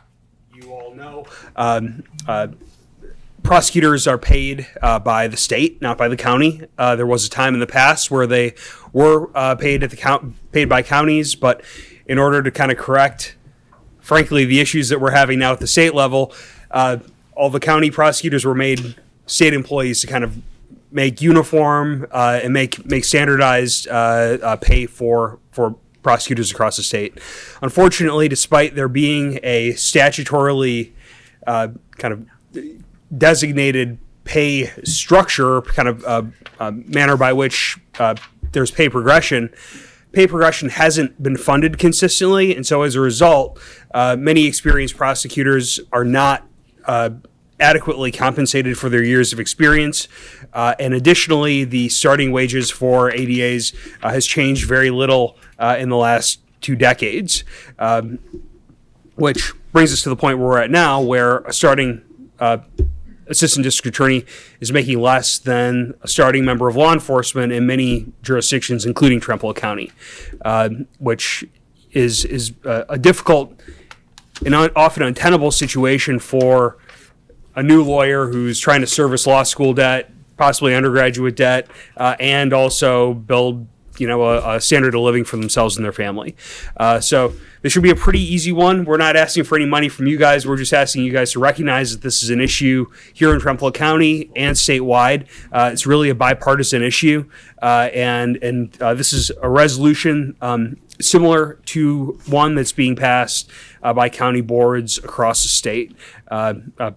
you all know, prosecutors are paid by the state, not by the county. There was a time in the past where they were paid by counties, but in order to kind of correct, frankly, the issues that we're having now at the state level, all the county prosecutors were made state employees to kind of make uniform and make standardized pay for prosecutors across the state. Unfortunately, despite there being a statutorily kind of designated pay structure, kind of manner by which there's pay progression hasn't been funded consistently, and so as a result, many experienced prosecutors are not adequately compensated for their years of experience, and additionally, the starting wages for ADAs has changed very little in the last 2 decades, which brings us to the point where we're at now, where a starting assistant district attorney is making less than a starting member of law enforcement in many jurisdictions, including Trempealeau County, which is a difficult and often untenable situation for a new lawyer who's trying to service law school debt, possibly undergraduate debt, and also build a standard of living for themselves and their family. So this should be a pretty easy one. We're not asking for any money from you guys. We're just asking you guys to recognize that this is an issue here in Trempealeau County and statewide. It's really a bipartisan issue, and this is a resolution similar to one that's being passed by county boards across the state,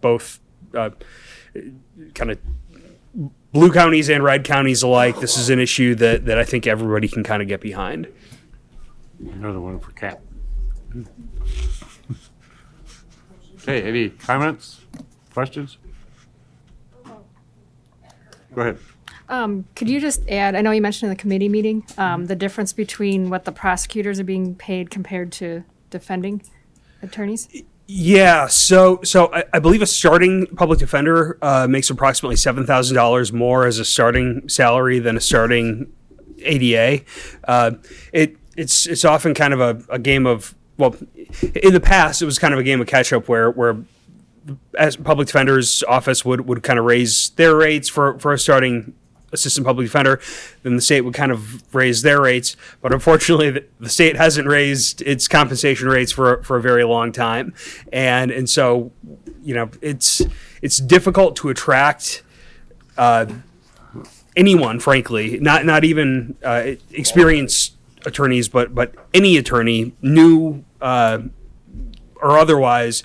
both kind of blue counties and red counties alike. This is an issue that I think everybody can kind of get behind. Another one for Cap. Okay, any comments, questions? Go ahead. Could you just add, I know you mentioned in the committee meeting, the difference between what the prosecutors are being paid compared to defending attorneys? Yeah, so I believe a starting public defender makes approximately $7,000 more as a starting salary than a starting ADA. It's often kind of a game of, well, in the past it was kind of a game of catch up where as public defender's office would kind of raise their rates for a starting assistant public defender, then the state would kind of raise their rates. But unfortunately, the state hasn't raised its compensation rates for a very long time. And so, it's difficult to attract anyone, frankly, not even experienced attorneys, but any attorney, new or otherwise,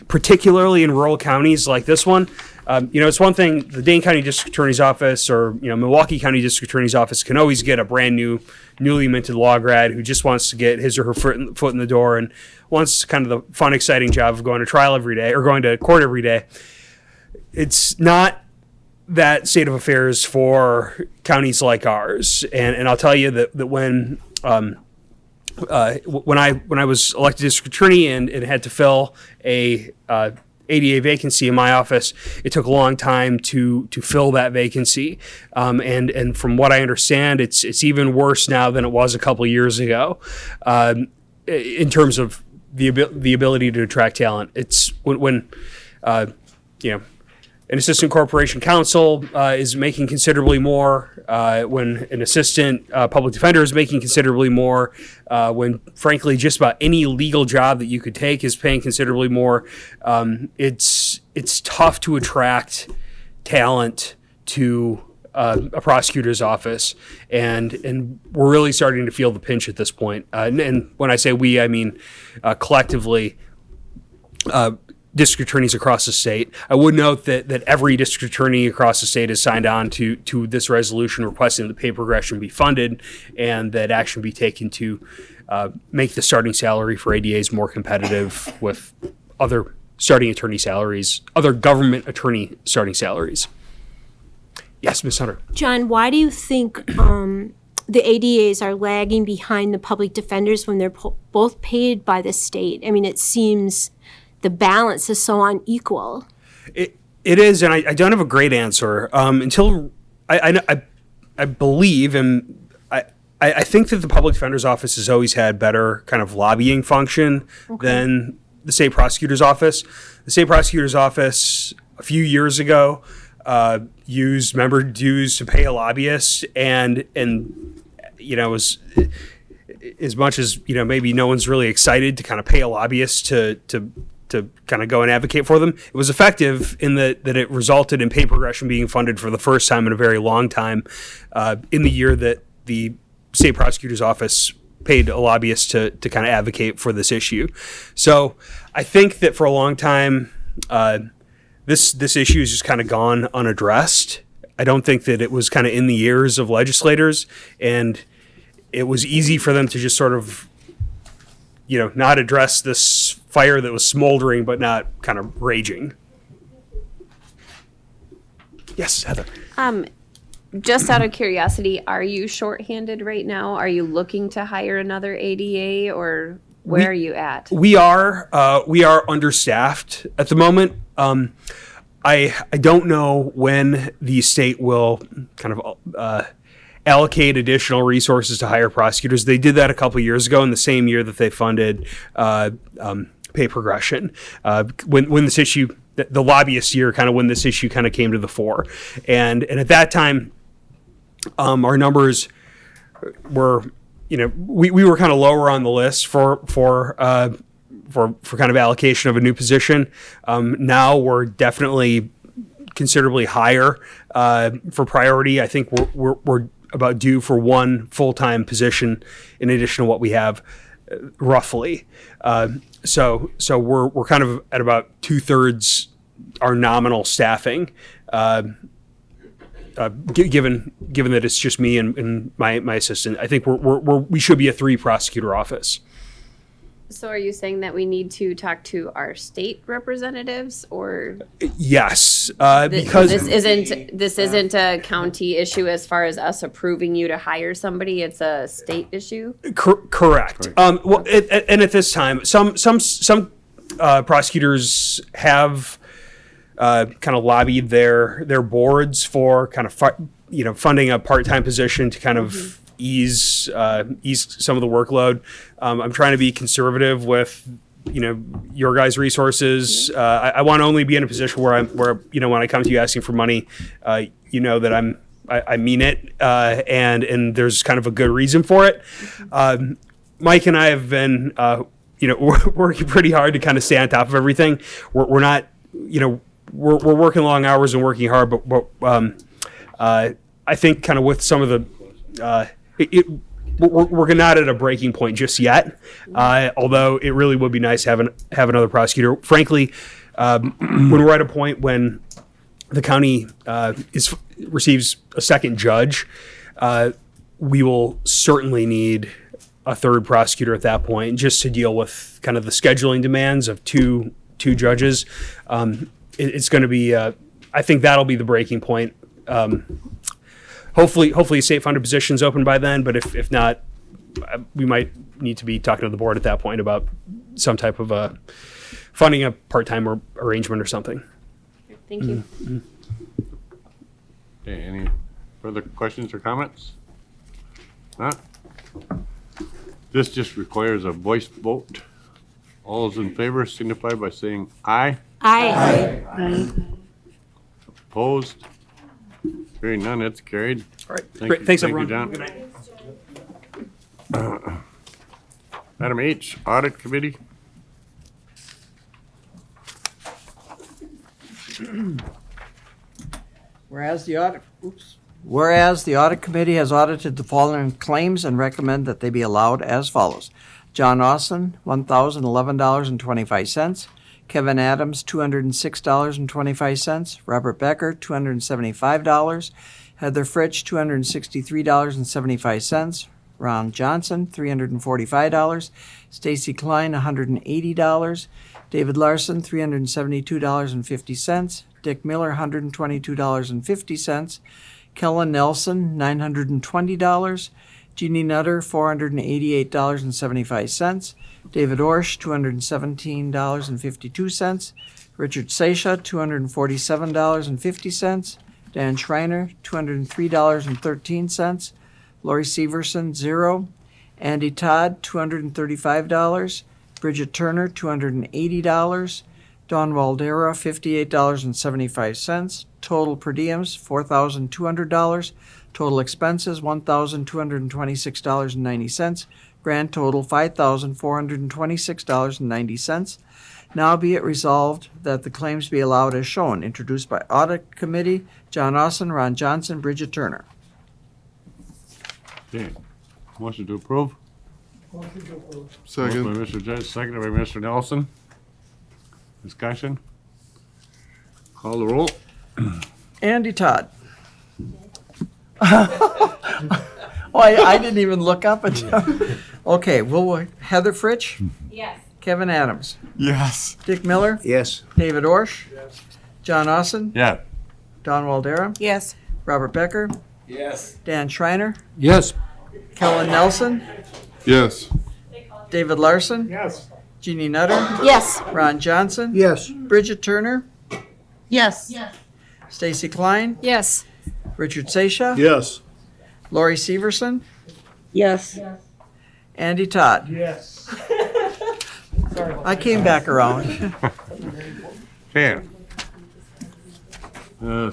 particularly in rural counties like this one. It's one thing, the Dane County District Attorney's Office or, Milwaukee County District Attorney's Office can always get a brand new, newly minted law grad who just wants to get his or her foot in the door and wants kind of the fun, exciting job of going to trial every day or going to court every day. It's not that state of affairs for counties like ours. And I'll tell you that when I was elected district attorney and had to fill a ADA vacancy in my office, it took a long time to fill that vacancy. And from what I understand, it's even worse now than it was a couple years ago in terms of the ability to attract talent. It's when an assistant corporation counsel is making considerably more, when an assistant public defender is making considerably more, when frankly just about any legal job that you could take is paying considerably more. It's tough to attract talent to a prosecutor's office, and we're really starting to feel the pinch at this point. And when I say we, I mean collectively. district attorneys across the state. I would note that every district attorney across the state has signed on to this resolution requesting that pay progression be funded and that action be taken to make the starting salary for ADAs more competitive with other starting attorney salaries, other government attorney starting salaries. Yes, Ms. Hunter. John, why do you think the ADAs are lagging behind the public defenders when they're both paid by the state? I mean, it seems the balance is so unequal. It is, and I don't have a great answer until I believe, and I think that the public defender's office has always had better kind of lobbying function than the state prosecutor's office. The state prosecutor's office a few years ago used member dues to pay a lobbyist, and as much as maybe no one's really excited to kind of pay a lobbyist to kind of go and advocate for them, it was effective in that it resulted in pay progression being funded for the first time in a very long time in the year that the state prosecutor's office paid a lobbyist to kind of advocate for this issue. So I think that for a long time, this issue has just kind of gone unaddressed. I don't think that it was kind of in the ears of legislators, and it was easy for them to just sort of, not address this fire that was smoldering but not kind of raging. Yes, Heather. Just out of curiosity, are you shorthanded right now? Are you looking to hire another ADA, or where are you at? We are understaffed at the moment. I don't know when the state will kind of allocate additional resources to hire prosecutors. They did that a couple years ago in the same year that they funded pay progression. When this issue, the lobbyist year, kind of when this issue kind of came to the fore, and at that time, our numbers were, we were kind of lower on the list for kind of allocation of a new position. Now we're definitely considerably higher for priority. I think we're about due for one full-time position in addition to what we have roughly. So we're kind of at about 2/3 our nominal staffing. Given that it's just me and my assistant, I think we should be a 3 prosecutor office. So are you saying that we need to talk to our state representatives, or? Yes, because this isn't a county issue as far as us approving you to hire somebody. It's a state issue. Correct. Well, and at this time, some prosecutors have kind of lobbied their boards for kind of funding a part-time position to kind of ease some of the workload. I'm trying to be conservative with your guys' resources. I want to only be in a position where when I come to you asking for money, that I mean it, and there's kind of a good reason for it. Mike and I have been working pretty hard to kind of stay on top of everything. We're not we're working long hours and working hard, but I think kind of with some of the we're not at a breaking point just yet. Although it really would be nice to have another prosecutor. Frankly, when we're at a point when the county receives a second judge, we will certainly need a third prosecutor at that point, just to deal with kind of the scheduling demands of two judges. It's going to be, I think that'll be the breaking point. Hopefully state funded positions open by then, but if not, we might need to be talking to the board at that point about some type of funding a part-time arrangement or something. Thank you. Mm-hmm. Okay, any further questions or comments? Not? This just requires a voice vote. All those in favor signify by saying aye. Aye. Opposed? Hearing none, it's carried. All right. Thank you. Thanks, Thank you, everyone. John. Good night. Item H, Audit Committee. Whereas the audit committee has audited the following claims and recommend that they be allowed as follows. John Austin, $1,011.25. Kevin Adams, $206.25. Robert Becker, $275. Heather Fritsch, $263.75. Ron Johnson, $345. Stacy Klein, $180. David Larson, $372.50. Dick Miller, $122.50. Kellen Nelson, $920. Jeannie Nutter, $488.75. David Orsh, $217.52. Richard Seisha, $247.50. Dan Schreiner, $203.13. Lori Severson, 0. Andy Todd, $235. Bridget Turner, $280. Dawn Waldera, $58.75. Total per diems, $4,200. Total expenses, $1,226.90. Grand total, $5,426.90. Now be it resolved that the claims be allowed as shown. Introduced by Audit Committee, John Austin, Ron Johnson, Bridget Turner. Okay. Motion to approve? Second. Motion by Mr. Judge, seconded by Mr. Nelson. Discussion? Call the roll. Andy Todd. Oh, I didn't even look up until. Okay, Heather Fritsch? Yes. Kevin Adams? Yes. Dick Miller? Yes. David Orsh? Yes. John Austin? Yeah. Don Waldera? Yes. Robert Becker? Yes. Dan Schreiner? Yes. Kellen Nelson? Yes. David Larson? Yes. Jeannie Nutter? Yes. Ron Johnson? Yes. Bridget Turner? Yes. Stacy Klein? Yes. Richard Seisha? Yes. Lori Severson? Yes. Andy Todd? Yes. I came back around. Okay.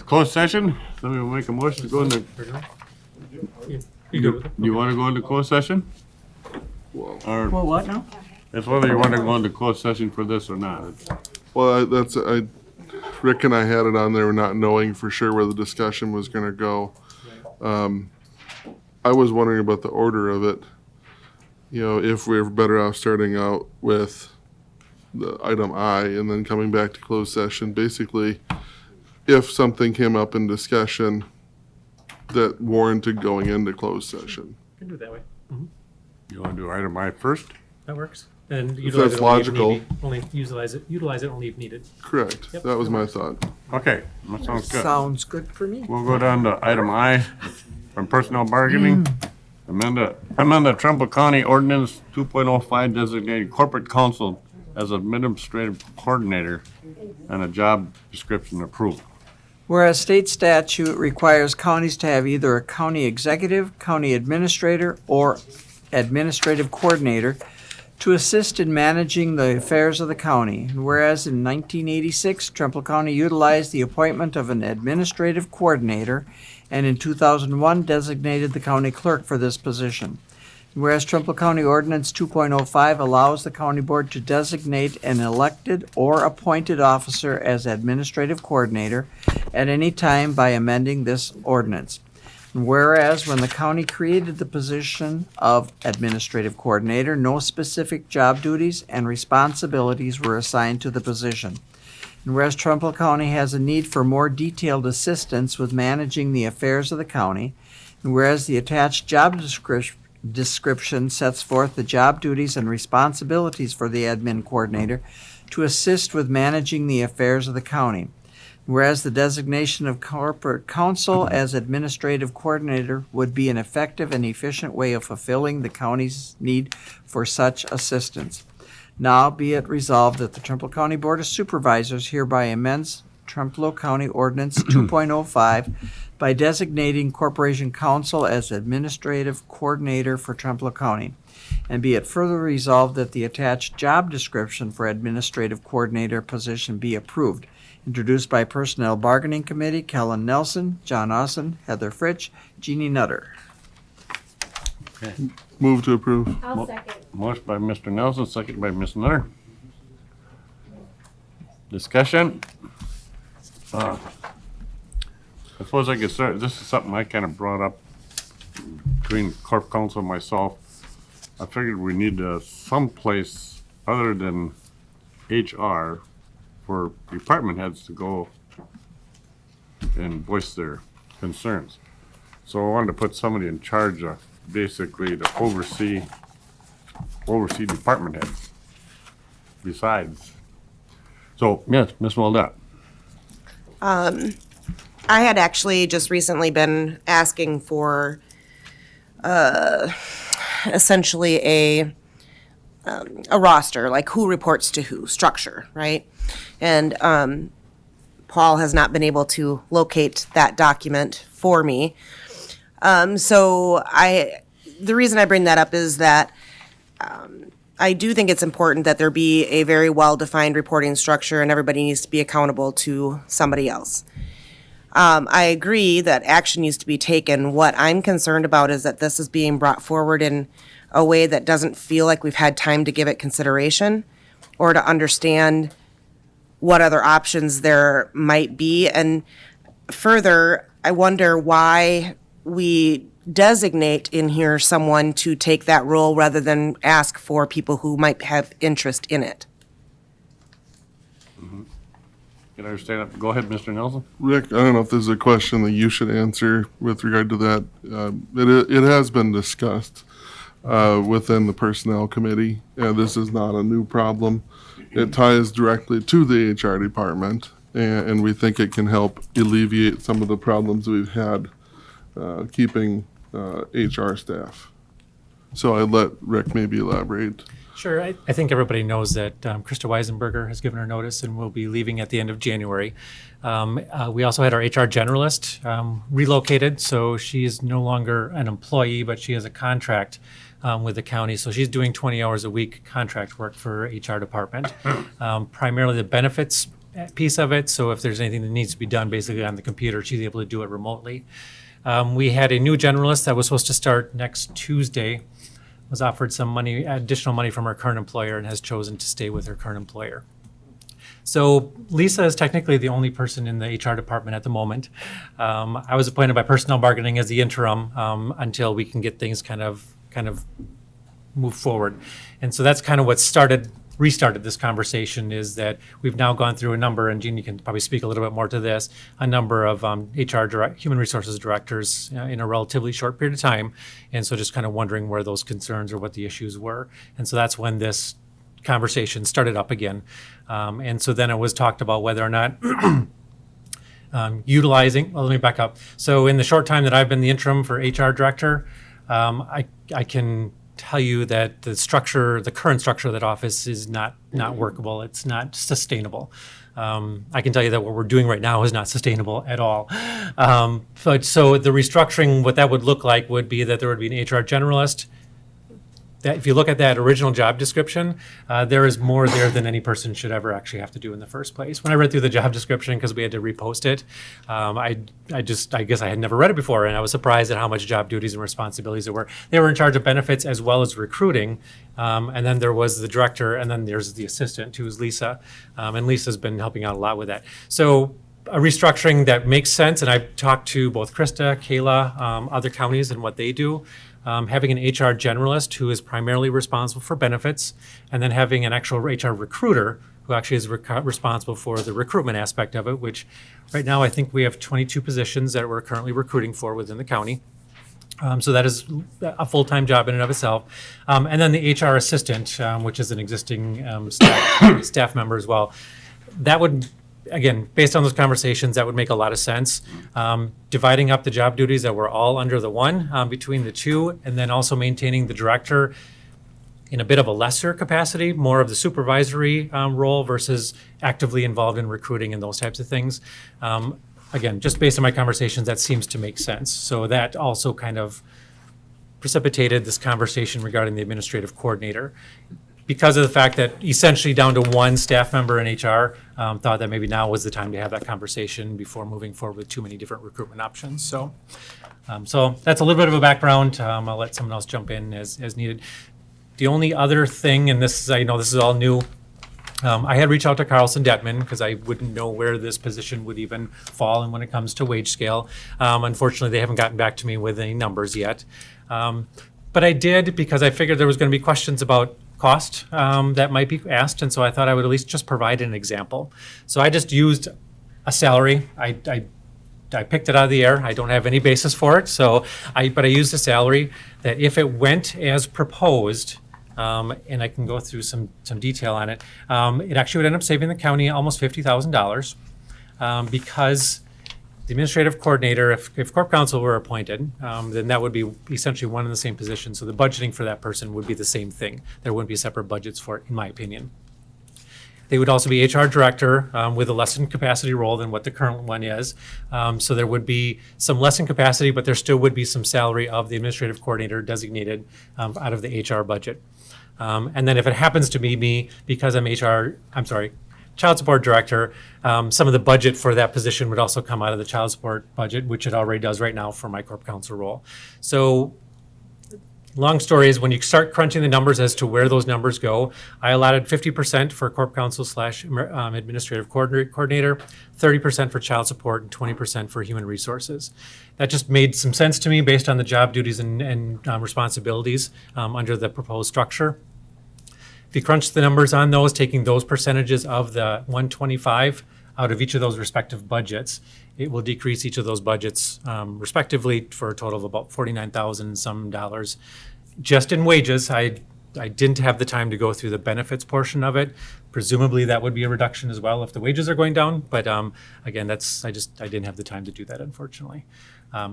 Closed session, somebody will make a motion to go into. You want to go into closed session? Or Well, what now? it's whether you want to go into closed session for this or not. Well, Rick and I had it on there not knowing for sure where the discussion was gonna go. I was wondering about the order of it. You know, if we're better off starting out with the item I and then coming back to closed session. Basically, if something came up in discussion that warranted going into closed session. Can do it that way. You want to do item I first? That works. And If utilize that's it only if logical. needed. Only utilize it only if needed. Correct. Yep. That was my thought. Okay, that sounds good. Sounds good for me. We'll go down to item I from personnel bargaining. Amend the Trumbull County Ordinance 2.05 designated corporate counsel as administrative coordinator and a job description approved. Whereas state statute requires counties to have either a county executive, county administrator, or administrative coordinator to assist in managing the affairs of the county. And whereas in 1986, Trumbull County utilized the appointment of an administrative coordinator, and in 2001 designated the county clerk for this position. Whereas Trumbull County Ordinance 2.05 allows the county board to designate an elected or appointed officer as administrative coordinator at any time by amending this ordinance. And whereas when the county created the position of administrative coordinator, no specific job duties and responsibilities were assigned to the position. And whereas Trumbull County has a need for more detailed assistance with managing the affairs of the county, and whereas the attached job description sets forth the job duties and responsibilities for the admin coordinator to assist with managing the affairs of the county. Whereas the designation of corporate counsel as administrative coordinator would be an effective and efficient way of fulfilling the county's need for such assistance. Now be it resolved that the Trumbull County Board of Supervisors hereby amends Trempealeau County Ordinance 2.05 by designating Corporation Counsel as administrative coordinator for Trempealeau County. And be it further resolved that the attached job description for administrative coordinator position be approved. Introduced by Personnel Bargaining Committee, Kellen Nelson, John Austin, Heather Fritsch, Jeannie Nutter. Okay. Move to approve. I'll second. Motion by Mr. Nelson, second by Ms. Nutter. Discussion? I suppose I could start, this is something I kind of brought up between Corp Counsel and myself. I figured we need some place other than HR for department heads to go and voice their concerns. So I wanted to put somebody in charge of basically to oversee department heads besides. So, yes, Ms. Waldeck. I had actually just recently been asking for essentially a roster, like who reports to who, structure, right? And Paul has not been able to locate that document for me. So the reason I bring that up is that I do think it's important that there be a very well-defined reporting structure and everybody needs to be accountable to somebody else. I agree that action needs to be taken. What I'm concerned about is that this is being brought forward in a way that doesn't feel like we've had time to give it consideration or to understand what other options there might be. And further, I wonder why we designate in here someone to take that role rather than ask for people who might have interest in it. Can I understand that? Go ahead, Mr. Nelson. Rick, I don't know if this is a question that you should answer with regard to that. It has been discussed within the Personnel Committee. This is not a new problem. It ties directly to the HR department, and we think it can help alleviate some of the problems we've had keeping HR staff. So I'd let Rick maybe elaborate. Sure. I think everybody knows that Krista Weisenberger has given her notice and will be leaving at the end of January. We also had our HR generalist relocated, so she is no longer an employee, but she has a contract with the county. So she's doing 20 hours a week contract work for HR department, primarily the benefits piece of it. So if there's anything that needs to be done basically on the computer, she's able to do it remotely. We had a new generalist that was supposed to start next Tuesday, was offered some money, additional money from her current employer, and has chosen to stay with her current employer. So Lisa is technically the only person in the HR department at the moment. I was appointed by personnel bargaining as the interim until we can get things kind of move forward. And so that's kind of what restarted this conversation, is that we've now gone through a number, and Jean, you can probably speak a little bit more to this, a number of human resources directors in a relatively short period of time. And so just kind of wondering where those concerns or what the issues were. And so that's when this conversation started up again. And so then it was talked about whether or not utilizing, well, let me back up. So in the short time that I've been the interim for HR director, I can tell you that the current structure of that office is not workable. It's not sustainable. I can tell you that what we're doing right now is not sustainable at all. But so the restructuring, what that would look like would be that there would be an HR generalist. That if you look at that original job description, there is more there than any person should ever actually have to do in the first place. When I read through the job description, because we had to repost it, I guess I had never read it before, and I was surprised at how much job duties and responsibilities there were. They were in charge of benefits as well as recruiting, and then there was the director, and then there's the assistant, who is Lisa, and Lisa's been helping out a lot with that. So a restructuring that makes sense, and I've talked to both Krista, Kayla, other counties and what they do. Having an HR generalist who is primarily responsible for benefits, and then having an actual HR recruiter who actually is responsible for the recruitment aspect of it, which right now I think we have 22 positions that we're currently recruiting for within the county. So that is a full-time job in and of itself. And then the HR assistant, which is an existing staff member as well. That would, again, based on those conversations, that would make a lot of sense. Dividing up the job duties that were all under the one between the two, and then also maintaining the director in a bit of a lesser capacity, more of the supervisory role versus actively involved in recruiting and those types of things. Again, just based on my conversations, that seems to make sense. So that also kind of precipitated this conversation regarding the administrative coordinator, because of the fact that essentially down to one staff member in HR, thought that maybe now was the time to have that conversation before moving forward with too many different recruitment options. So that's a little bit of a background. I'll let someone else jump in as needed. The only other thing, and this is, I know this is all new, I had reached out to Carlson Detman because I wouldn't know where this position would even fall and when it comes to wage scale. Unfortunately, they haven't gotten back to me with any numbers yet. But I did because I figured there was going to be questions about cost that might be asked, and so I thought I would at least just provide an example. So I just used a salary. I picked it out of the air. I don't have any basis for it, but I used a salary that if it went as proposed, and I can go through some detail on it, it actually would end up saving the county almost $50,000 because the administrative coordinator, if corp counsel were appointed, then that would be essentially one and the same position. So the budgeting for that person would be the same thing. There wouldn't be separate budgets for it, in my opinion. They would also be HR director with a lessened capacity role than what the current one is. So there would be some lessened capacity, but there still would be some salary of the administrative coordinator designated out of the HR budget. And then if it happens to be me, because I'm child support director, some of the budget for that position would also come out of the child support budget, which it already does right now for my corp counsel role. So long story is when you start crunching the numbers as to where those numbers go, I allotted 50% for corp counsel / administrative coordinator, 30% for child support, and 20% for human resources. That just made some sense to me based on the job duties and responsibilities under the proposed structure. If you crunch the numbers on those, taking those percentages of the 125 out of each of those respective budgets, it will decrease each of those budgets respectively for a total of about $49,000 some dollars. Just in wages, I didn't have the time to go through the benefits portion of it. Presumably that would be a reduction as well if the wages are going down. But again, I didn't have the time to do that, unfortunately.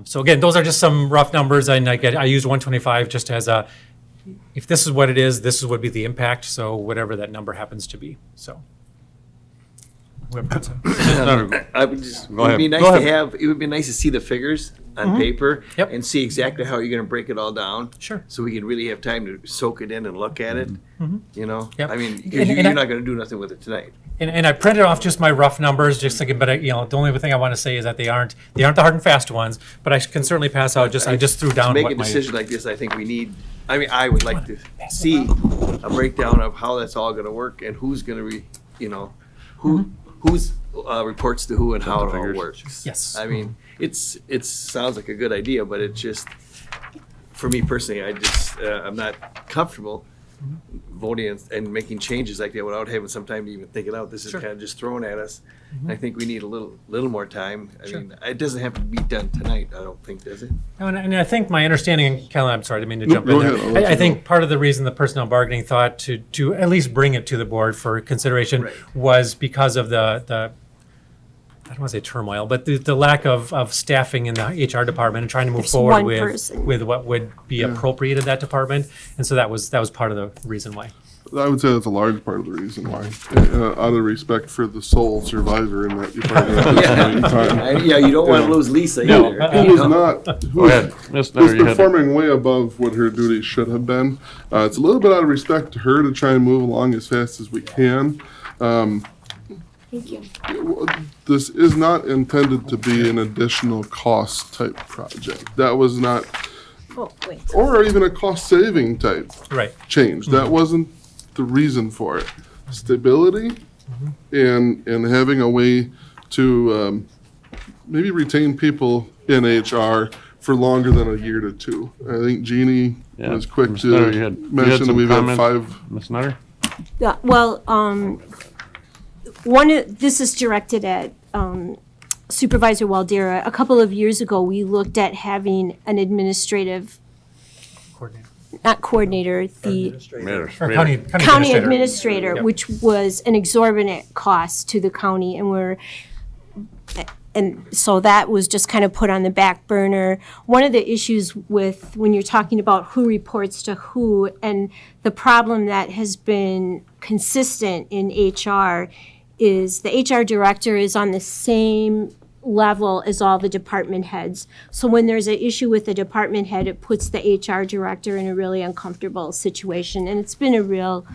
So again, those are just some rough numbers. And I used 125 just as if this is what it is, this would be the impact. So whatever that number happens to be. So. I would just, it would be nice to have, it would be nice to see the figures on paper and see exactly how you're gonna break it all down. Sure. So we can really have time to soak it in and look at it, you know? Yep. I mean, And you're not gonna do nothing with it tonight. And I printed off just my rough numbers, just thinking, but the only thing I want to say is that they aren't the hard and fast ones, but I can certainly pass out, I just threw down To what make a my. decision like this, I think we need, I would like to see a breakdown of how that's all gonna work and who's gonna be, who's reports to who and how it all works. Yes. I mean, it sounds like a good idea, but it just, for me personally, I'm not comfortable voting and making changes like that without having some time to even think it out. This is kind of just thrown at us. I think we need a little more time. I mean, it doesn't have to be done tonight, I don't think, does it? And I think my understanding, Kellen, I'm sorry, I didn't mean to jump in there. I think part of the reason the personnel bargaining thought to at least bring it to the board for consideration was because of the I don't want to say turmoil, but the lack of staffing in the HR department and trying to move forward with what would be appropriate in that department. And so that was part of the reason why. I would say that's a large part of the reason why, out of respect for the sole survivor in that department. Yeah, you don't want to lose Lisa either. Who's performing way above what her duties should have been. It's a little bit out of respect to her to try and move along as fast as we can. Thank you. This is not intended to be an additional cost type project. That was not, or even a cost saving type change. That wasn't the reason for it. Stability and having a way to maybe retain people in HR for longer than a year to two. I think Jeannie was quick to mention that we've had 5. Ms. Nutter? Yeah, well, this is directed at Supervisor Waldera. A couple of years ago, we looked at having an administrative county administrator, which was an exorbitant cost to the county, and so that was just kind of put on the back burner. One of the issues with when you're talking about who reports to who, and the problem that has been consistent in HR is the HR director is on the same level as all the department heads. So when there's an issue with the department head, it puts the HR director in a really uncomfortable situation. And it's been a real,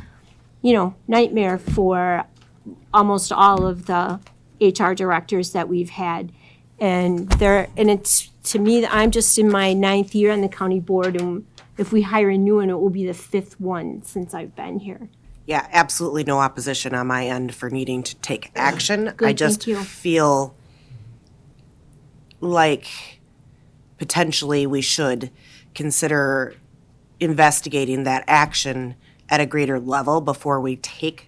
nightmare for almost all of the HR directors that we've had. And it's, to me, I'm just in my 9th year on the county board, and if we hire a new one, it will be the 5th one since I've been here. Yeah, absolutely no opposition on my end for needing to take action. Good, I just feel like potentially we should consider investigating that action at a greater level before we take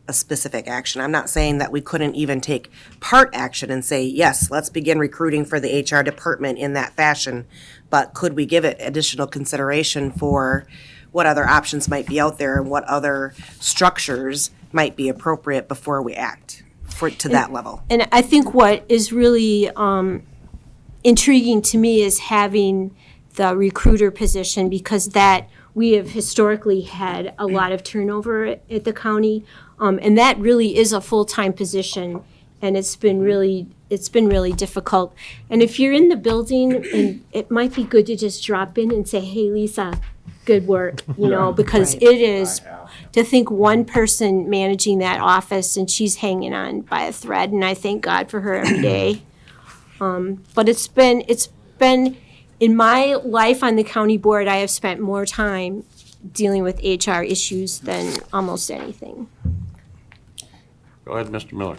a specific action. I'm not saying that we couldn't even take part action and say, yes, let's begin recruiting for the HR department in that fashion, but could we give it additional consideration for what other options might be out there and what other structures might be appropriate before we act to that level? And I think what is really intriguing to me is having the recruiter position, because that we have historically had a lot of turnover at the county, and that really is a full-time position, and it's been really difficult. And if you're in the building, and it might be good to just drop in and say, "Hey, Lisa, good work," because it is, to think one person managing that office and she's hanging on by a thread, and I thank God for her every day. But it's been in my life on the county board, I have spent more time dealing with HR issues than almost anything. Go ahead, Mr. Miller.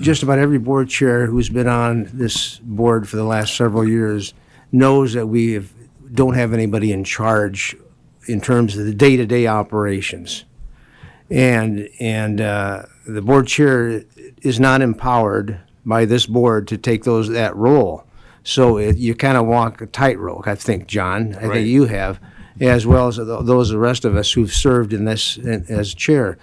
Just about every board chair who's been on this board for the last several years knows that don't have anybody in charge in terms of the day-to-day operations. And the board chair is not empowered by this board to take that role. So you kind of walk a tightrope, I think, John. I think you have, as well as the rest of us who've served in this as chair.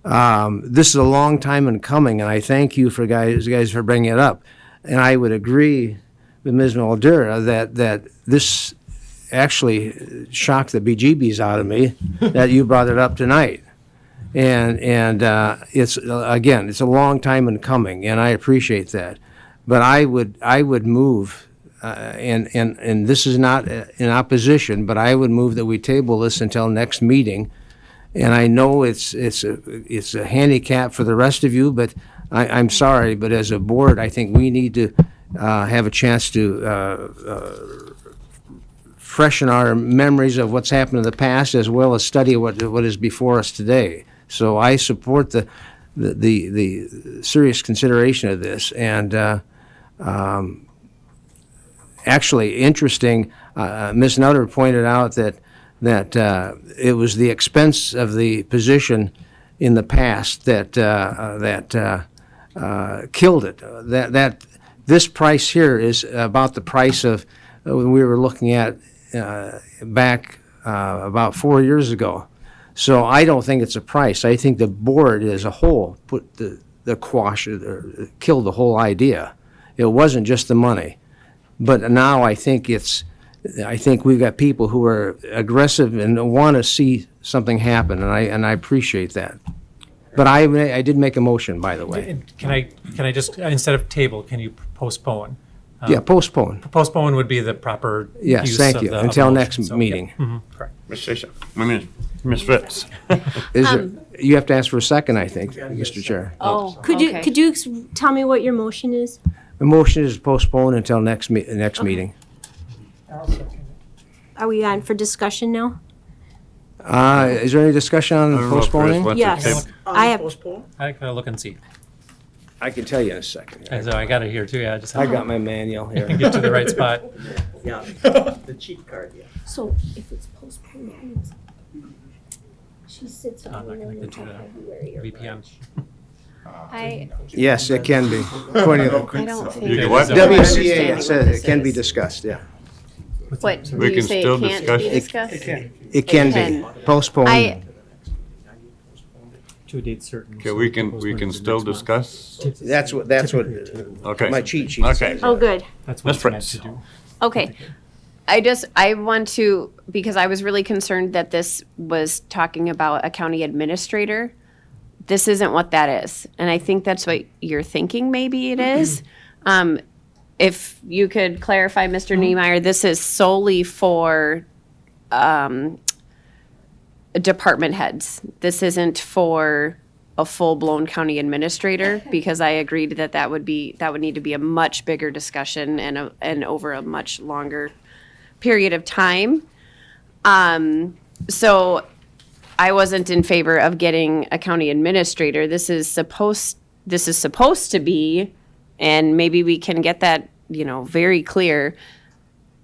This is a long time in coming, and I thank you guys for bringing it up. And I would agree with Ms. Maldura that this actually shocked the bejeebies out of me that you brought it up tonight. And it's a long time in coming, and I appreciate that. But I would move, and this is not in opposition, but I would move that we table this until next meeting. And I know it's a handicap for the rest of you, but I'm sorry, but as a board, I think we need to have a chance to freshen our memories of what's happened in the past, as well as study what is before us today. So I support the serious consideration of this. And actually, interesting, Ms. Nutter pointed out that it was the expense of the position in the past that killed it. That this price here is about the price of we were looking at back about 4 years ago. So I don't think it's a price. I think the board as a whole put the quash, or killed the whole idea. It wasn't just the money, but now I think we've got people who are aggressive and want to see something happen, and I appreciate that. But I did make a motion, by the way. Can I just, instead of table, can you postpone? Yeah, postpone. Postpone would be the proper Yes, use thank of you. the Until motion. next So, meeting. yeah. Mhm, correct. Ms. Fitz. You have to ask for a second, I think, Mr. Chair. Could you tell me what your motion is? The motion is postponed until next meeting. Are we on for discussion now? Is there any discussion on postponing? Yes. I have. I gotta look and see. I can tell you in a second. So I got it here too, yeah. I got my manual here. Get to the right spot. Yeah, the cheat card, yeah. So if it's postponed, that means she sits on I'm not gonna get to the VPN. Yes, it can be. According to I don't think. You can what? WCA, it says it can be discussed, yeah. What, do We you can say still it can't discuss- be discussed? It can can. be postponed. To a date certain. Okay, we can still discuss? That's what Okay. my cheat sheet Okay. says. Oh, good. That's Ms. what it's meant Fritz. to do. Okay. I want to, because I was really concerned that this was talking about a county administrator. This isn't what that is. And I think that's what you're thinking maybe it is. If you could clarify, Mr. Niemeyer, this is solely for department heads. This isn't for a full-blown county administrator, because I agreed that would need to be a much bigger discussion and over a much longer period of time. So I wasn't in favor of getting a county administrator. This is supposed to be, and maybe we can get that, very clear,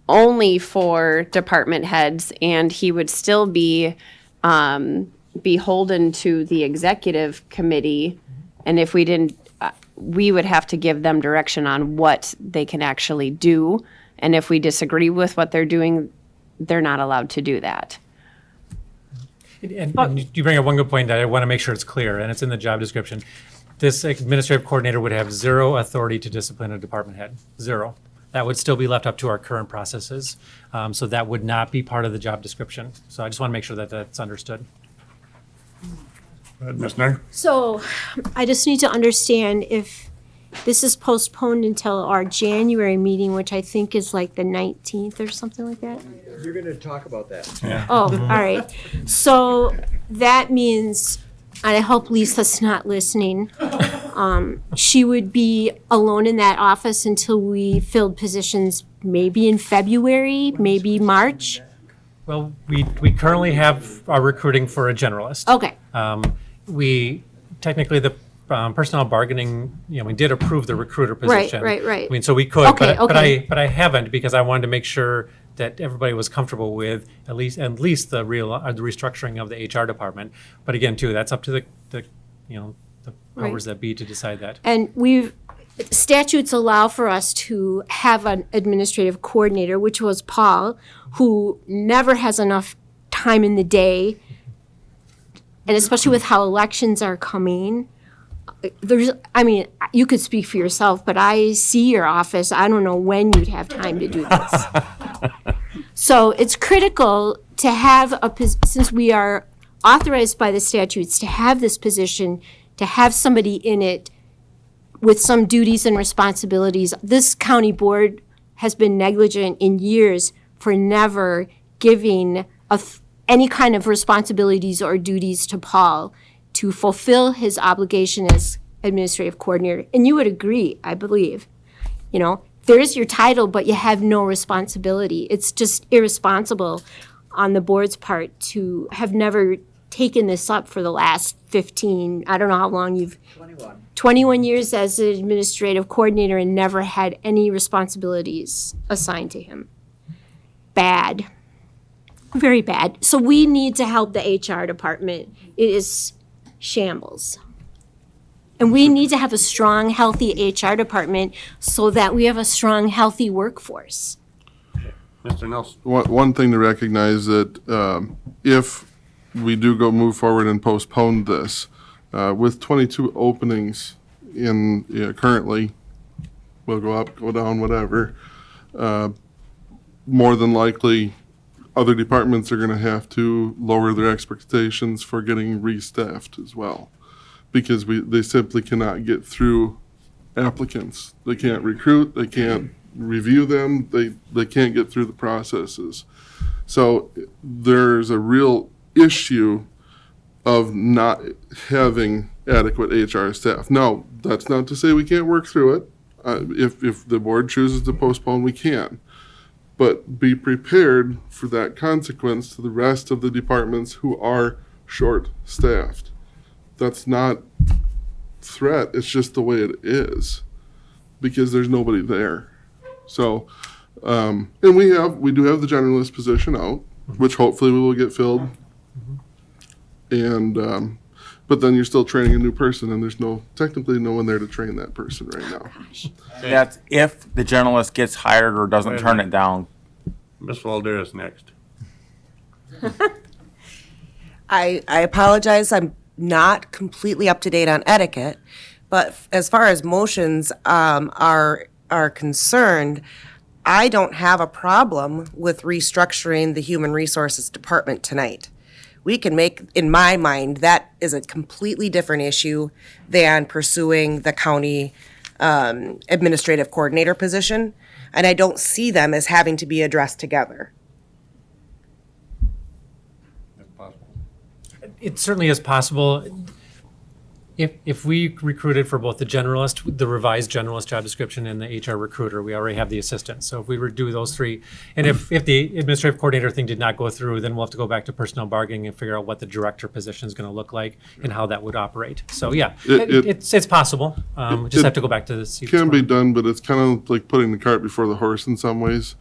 only for department heads, and he would still be beholden to the executive committee. And if we didn't, we would have to give them direction on what they can actually do. And if we disagree with what they're doing, they're not allowed to do that. And you bring up one good point that I want to make sure it's clear, and it's in the job description. This administrative coordinator would have zero authority to discipline a department head, zero. That would still be left up to our current processes. So that would not be part of the job description. So I just want to make sure that that's understood. Go ahead, Ms. Nair. So I just need to understand if this is postponed until our January meeting, which I think is like the 19th or something like that. You're going to talk about that. Oh, all right. So that means, and I hope Lisa's not listening, she would be alone in that office until we filled positions maybe in February, maybe March. Well, we currently have our recruiting for a generalist. Okay. We, technically, the personnel bargaining, we did approve the recruiter position. Right. I mean, so we could, Okay, but I haven't, because I wanted to make sure that everybody was comfortable with at least the the restructuring of the HR department. But again, too, that's up to the powers that be to decide that. And statutes allow for us to have an administrative coordinator, which was Paul, who never has enough time in the day. And especially with how elections are coming, you could speak for yourself, but I see your office. I don't know when you'd have time to do this. So it's critical to have since we are authorized by the statutes to have this position, to have somebody in it with some duties and responsibilities. This county board has been negligent in years for never giving any kind of responsibilities or duties to Paul to fulfill his obligation as administrative coordinator. And you would agree, I believe. There is your title, but you have no responsibility. It's just irresponsible on the board's part to have never taken this up for the last 15, I don't know how long 21 years as an administrative coordinator and never had any responsibilities assigned to him. Bad. Very bad. So we need to help the HR department. It is shambles. And we need to have a strong, healthy HR department so that we have a strong, healthy workforce. Mr. Nelson. One thing to recognize that if we do move forward and postpone this, with 22 openings currently, we'll go up, go down, whatever, more than likely other departments are going to have to lower their expectations for getting restaffed as well, because they simply cannot get through applicants. They can't recruit, they can't review them, they can't get through the processes. So there's a real issue of not having adequate HR staff. Now, that's not to say we can't work through it. If the board chooses to postpone, we can. But be prepared for that consequence to the rest of the departments who are short-staffed. That's not threat, it's just the way it is, because there's nobody there. So, and we do have the generalist position out, which hopefully we will get filled. And, but then you're still training a new person, and there's technically no one there to train that person right now. That's if the journalist gets hired or doesn't turn it down. Ms. Valderas next. I apologize, I'm not completely up to date on etiquette, but as far as motions are concerned, I don't have a problem with restructuring the Human Resources Department tonight. We can make, in my mind, that is a completely different issue than pursuing the county administrative coordinator position, and I don't see them as having to be addressed together. It certainly is possible. If we recruited for both the revised generalist job description and the HR recruiter, we already have the assistant. So if we were to do those three, and if the administrative coordinator thing did not go through, then we'll have to go back to personnel bargaining and figure out what the director position is going to look like and how that would operate. So yeah, it's possible. We just have to go back to the seat. It can be done, but it's kind of like putting the cart before the horse in some ways.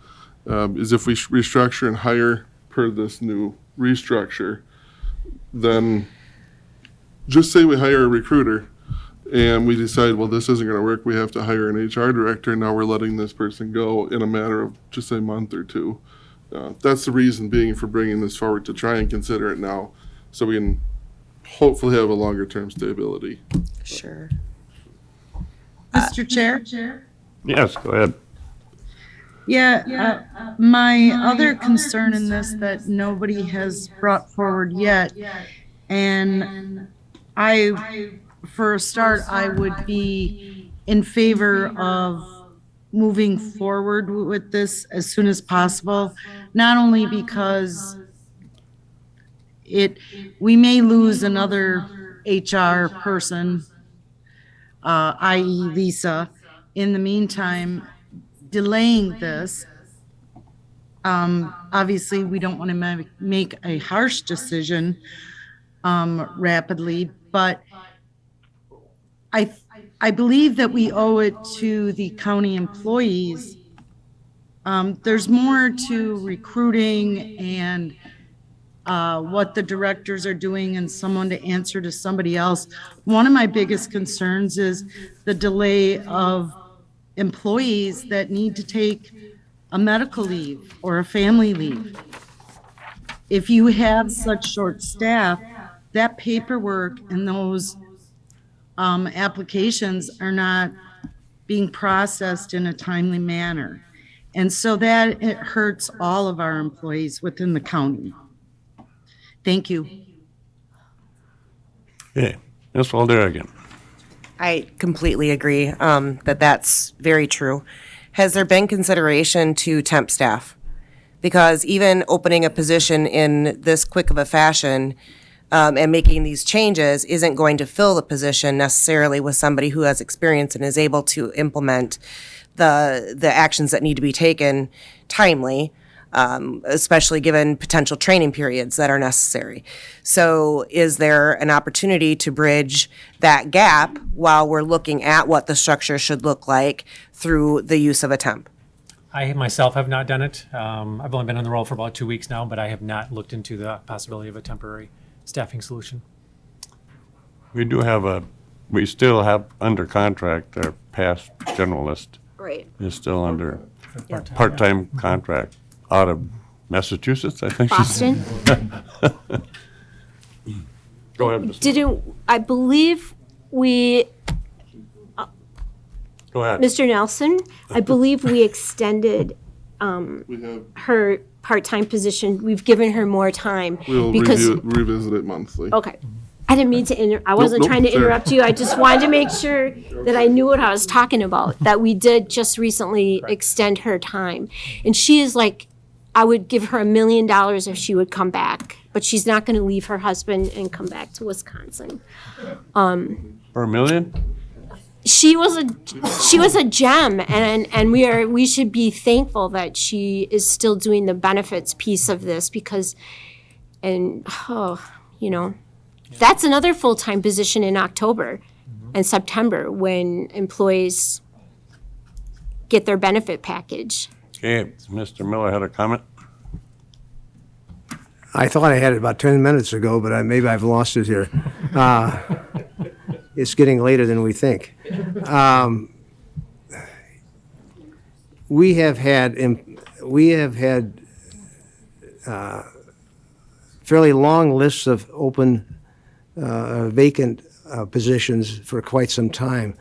is if we restructure and hire per this new restructure, then just say we hire a recruiter and we decide, well, this isn't going to work. We have to hire an HR director. Now we're letting this person go in a matter of just a month or two. That's the reason being for bringing this forward, to try and consider it now so we can hopefully have a longer term stability. Sure. Mr. Chair? Yes, go ahead. Yeah, my other concern in this that nobody has brought forward yet, and for a start, I would be in favor of moving forward with this as soon as possible, not only because we may lose another HR person, i.e. Lisa. In the meantime, delaying this, obviously we don't want to make a harsh decision rapidly, but I believe that we owe it to the county employees. There's more to recruiting and what the directors are doing and someone to answer to somebody else. One of my biggest concerns is the delay of employees that need to take a medical leave or a family leave. If you have such short staff, that paperwork and those applications are not being processed in a timely manner. And so that it hurts all of our employees within the county. Thank you. Okay, Ms. Waldera again. I completely agree that that's very true. Has there been consideration to temp staff? Because even opening a position in this quick of a fashion and making these changes isn't going to fill the position necessarily with somebody who has experience and is able to implement the actions that need to be taken timely, especially given potential training periods that are necessary. So is there an opportunity to bridge that gap while we're looking at what the structure should look like through the use of a temp? I myself have not done it. I've only been on the role for about 2 weeks now, but I have not looked into the possibility of a temporary staffing solution. We still have under contract, our past generalist Right. is still under part-time contract out of Massachusetts, I think. Boston? Go ahead. I believe we, Go ahead. Mr. Nelson, I believe we extended We have, her part-time position. We've given her more time. we'll because revisit it monthly. Okay. I didn't mean to I wasn't Nope, trying to sure. interrupt you. I just wanted to make sure that I knew what I was talking about, that we did just recently extend her time. And she is like, I would give her $1 million if she would come back, but she's not going to leave her husband and come back to Wisconsin. For $1 million? She was a gem, and we should be thankful that she is still doing the benefits piece of this because, that's another full-time position in October and September when employees get their benefit package. Okay, Mr. Miller had a comment? I thought I had it about 10 minutes ago, but maybe I've lost it here. It's getting later than we think. We have had fairly long lists of open, vacant positions for quite some time.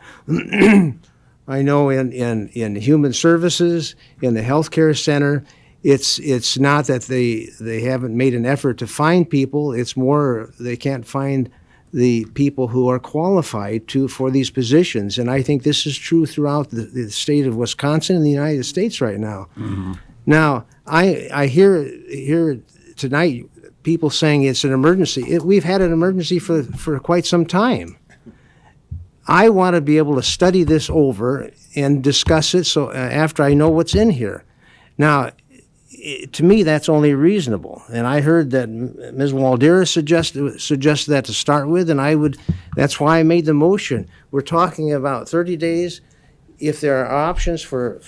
I know in human services, in the healthcare center, it's not that they haven't made an effort to find people. It's more they can't find the people who are qualified for these positions. And I think this is true throughout the state of Wisconsin and the United States right now. Mm-hmm. Now, I hear tonight people saying it's an emergency. We've had an emergency for quite some time. I want to be able to study this over and discuss it so after I know what's in here. Now, to me, that's only reasonable. And I heard that Ms. Waldera suggested that to start with, and that's why I made the motion. We're talking about 30 days. If there are options for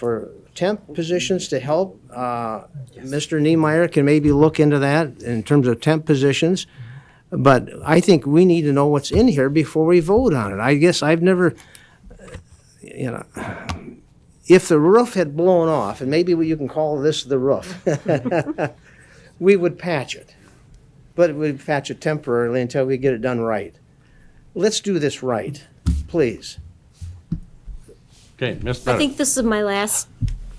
temp positions to help, Mr. Niemeyer can maybe look into that in terms of temp positions. But I think we need to know what's in here before we vote on it. I guess I've never, if the roof had blown off, and maybe you can call this the roof, we would patch it. But we'd patch it temporarily until we get it done right. Let's do this right, please. Okay, Ms. I Bennett. think this is my last.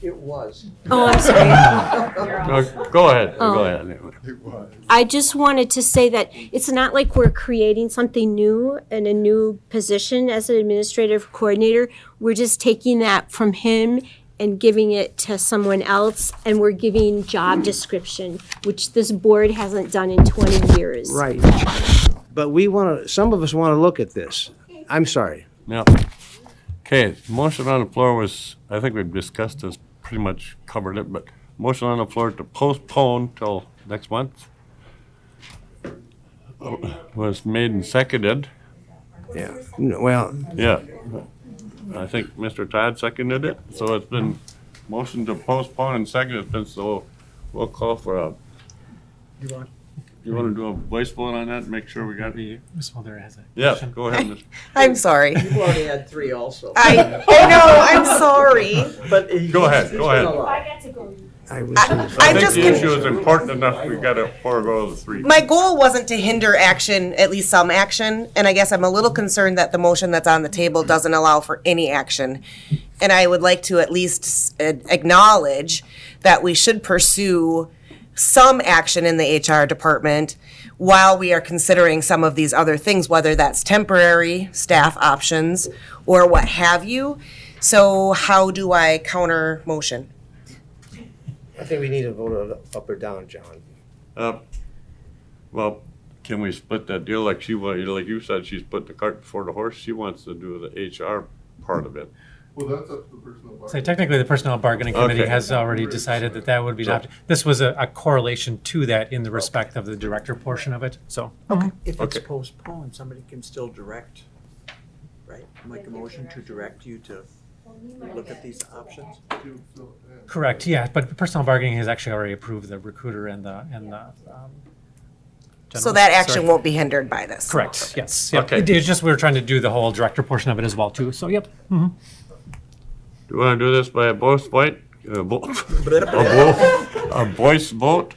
It was. Oh, I'm sorry. Go ahead, Oh. go ahead. I just wanted to say that it's not like we're creating something new and a new position as an administrative coordinator. We're just taking that from him and giving it to someone else, and we're giving job description, which this board hasn't done in 20 years. Right. But some of us want to look at this. I'm sorry. Yeah. Okay, motion on the floor was, I think we've discussed this, pretty much covered it, but motion on the floor to postpone till next month was made and seconded. Yeah, well. Yeah. I think Mr. Todd seconded it, so it's been motion to postpone and seconded, it's been, so we'll call for a. You want to do a voice vote on that, make sure we got. Ms. Mulder has it. Yeah, go ahead, Ms. I'm sorry. You've already had 3 also. I know, I'm sorry. But Go ahead, go ahead. I'm I just think the con- issue is important enough, we gotta forego the 3. My goal wasn't to hinder action, at least some action, and I guess I'm a little concerned that the motion that's on the table doesn't allow for any action. And I would like to at least acknowledge that we should pursue some action in the HR department while we are considering some of these other things, whether that's temporary staff options or what have you. So how do I counter motion? I think we need to vote it up or down, John. Well, can we split that deal like like you said, she's put the cart before the horse, she wants to do the HR part of it. Well, that's up to the personnel bargaining. So technically, the Personnel Bargaining Committee Okay. has already decided that that would be an option. This was a correlation to that in the respect of the director portion of it, so. If it's Okay. postponed, somebody can still direct, right? Make a motion to direct you to look at these options. Correct, yeah, but Personnel Bargaining has actually already approved the recruiter and the So that action sorry. won't be hindered by this? Correct, yes. Yep. Okay. It's just, we were trying to do the whole director portion of it as well, too, so, yep. Mhm. Do you wanna do this by a voice vote? A voice vote?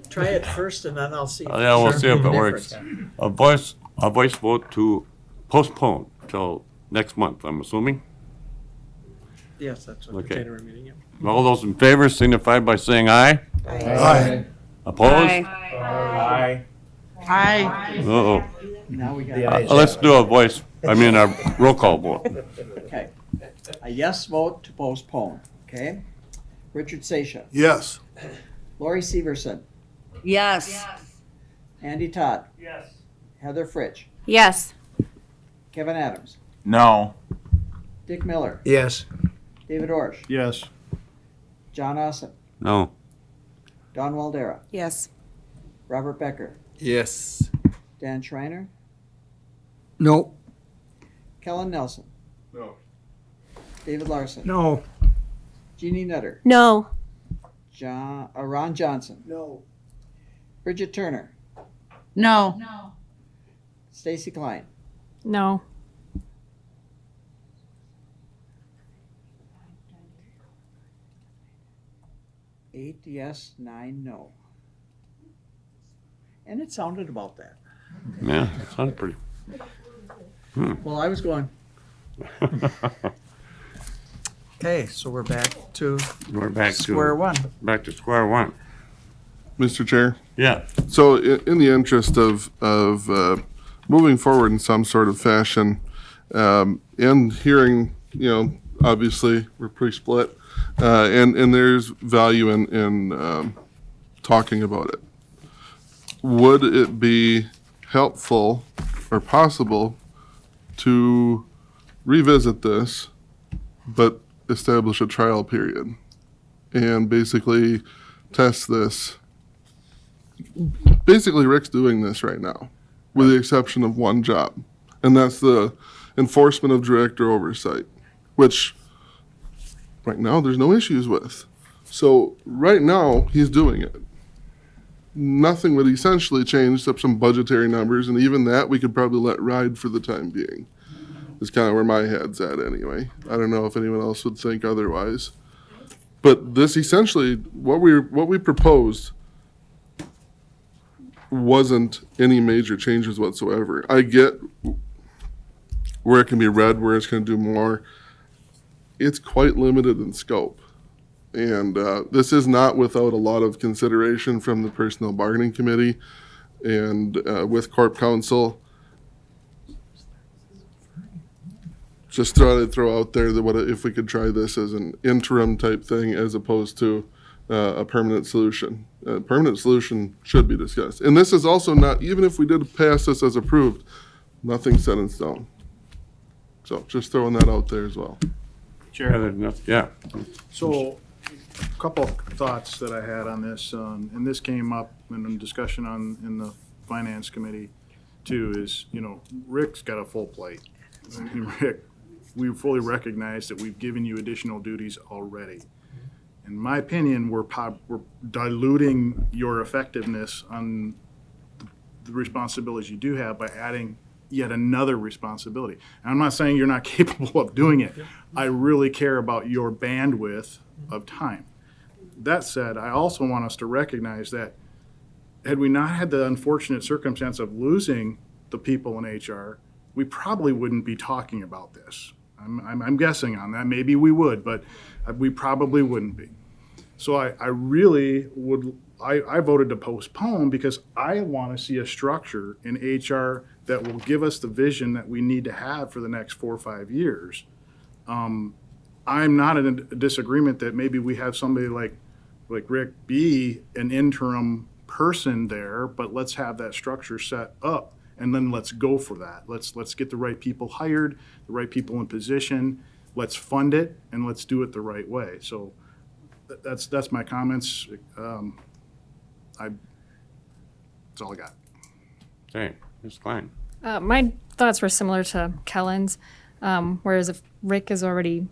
Try it first and then I'll see. Yeah, we'll see if it Different. works. A voice vote to postpone till next month, I'm assuming. Yes, that's what. Okay. All those in favor signify by saying aye. Aye. Opposed? Aye. Uh-oh. Now we got. Let's do a roll call vote. Okay. A yes vote to postpone, okay? Richard Seisha. Yes. Lori Severson. Yes. Andy Todd. Yes. Heather Fritsch. Yes. Kevin Adams. No. Dick Miller. Yes. David Orsh. Yes. John Ossopp. No. Don Waldera. Yes. Robert Becker. Yes. Dan Schreiner. No. Kellen Nelson. No. David Larson. No. Jeannie Nutter. No. Ron Johnson. No. Bridget Turner. No. Stacy Klein. No. Eight yes, 9 no. And it sounded about that. Yeah, it sounded pretty. Well, I was going. Okay, so we're back to We're back to. square one. Back to square one. Mr. Chair? Yeah. So in the interest of moving forward in some sort of fashion, and hearing, obviously, we're pretty split, and there's value in talking about it. Would it be helpful or possible to revisit this, but establish a trial period and basically test this? Basically, Rick's doing this right now, with the exception of one job, and that's the enforcement of director oversight, which right now there's no issues with. So right now he's doing it. Nothing would essentially change except some budgetary numbers, and even that we could probably let ride for the time being. Is kind of where my head's at anyway. I don't know if anyone else would think otherwise. But this essentially, what we proposed wasn't any major changes whatsoever. I get where it can be read, where it's going to do more. It's quite limited in scope. And this is not without a lot of consideration from the Personnel Bargaining Committee and with Corp Counsel. Just throw out there that if we could try this as an interim type thing as opposed to a permanent solution. A permanent solution should be discussed. And this is also not, even if we did pass this as approved, nothing's set in stone. So just throwing that out there as well. Chair. Yeah. So, a couple of thoughts that I had on this, and this came up in discussion in the Finance Committee too, is, Rick's got a full plate. And Rick, we fully recognize that we've given you additional duties already. In my opinion, we're diluting your effectiveness on the responsibilities you do have by adding yet another responsibility. And I'm not saying you're not capable of doing it. I really care about your bandwidth of time. That said, I also want us to recognize that had we not had the unfortunate circumstance of losing the people in HR, we probably wouldn't be talking about this. I'm guessing on that. Maybe we would, but we probably wouldn't be. So I really would, I voted to postpone because I want to see a structure in HR that will give us the vision that we need to have for the next 4 or 5 years. I'm not in a disagreement that maybe we have somebody like Rick be an interim person there, but let's have that structure set up. And then let's go for that. Let's get the right people hired, the right people in position. Let's fund it, and let's do it the right way. So that's my comments. That's all I got. Okay, Ms. Klein. My thoughts were similar to Kellen's, whereas if Rick is already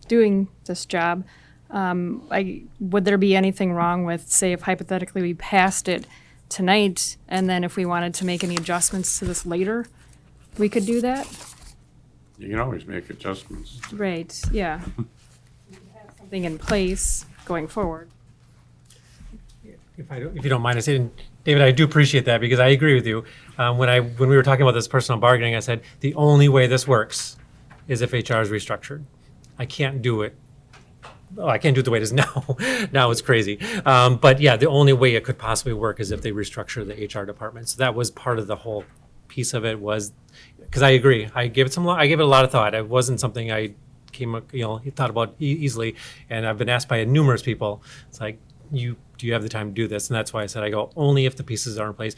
doing this job, would there be anything wrong with, say, if hypothetically we passed it tonight, and then if we wanted to make any adjustments to this later, we could do that? You can always make adjustments. Right, yeah. Have something in place going forward. If you don't mind, I said, David, I do appreciate that because I agree with you. When we were talking about this personal bargaining, I said the only way this works is if HR is restructured. I can't do it. Oh, I can't do it the way it is now. Now it's crazy. But yeah, the only way it could possibly work is if they restructure the HR department. So that was part of the whole piece of it, was because I agree. I gave it a lot of thought. It wasn't something I thought about easily. And I've been asked by numerous people. It's like, do you have the time to do this? And that's why I said I go only if the pieces are in place.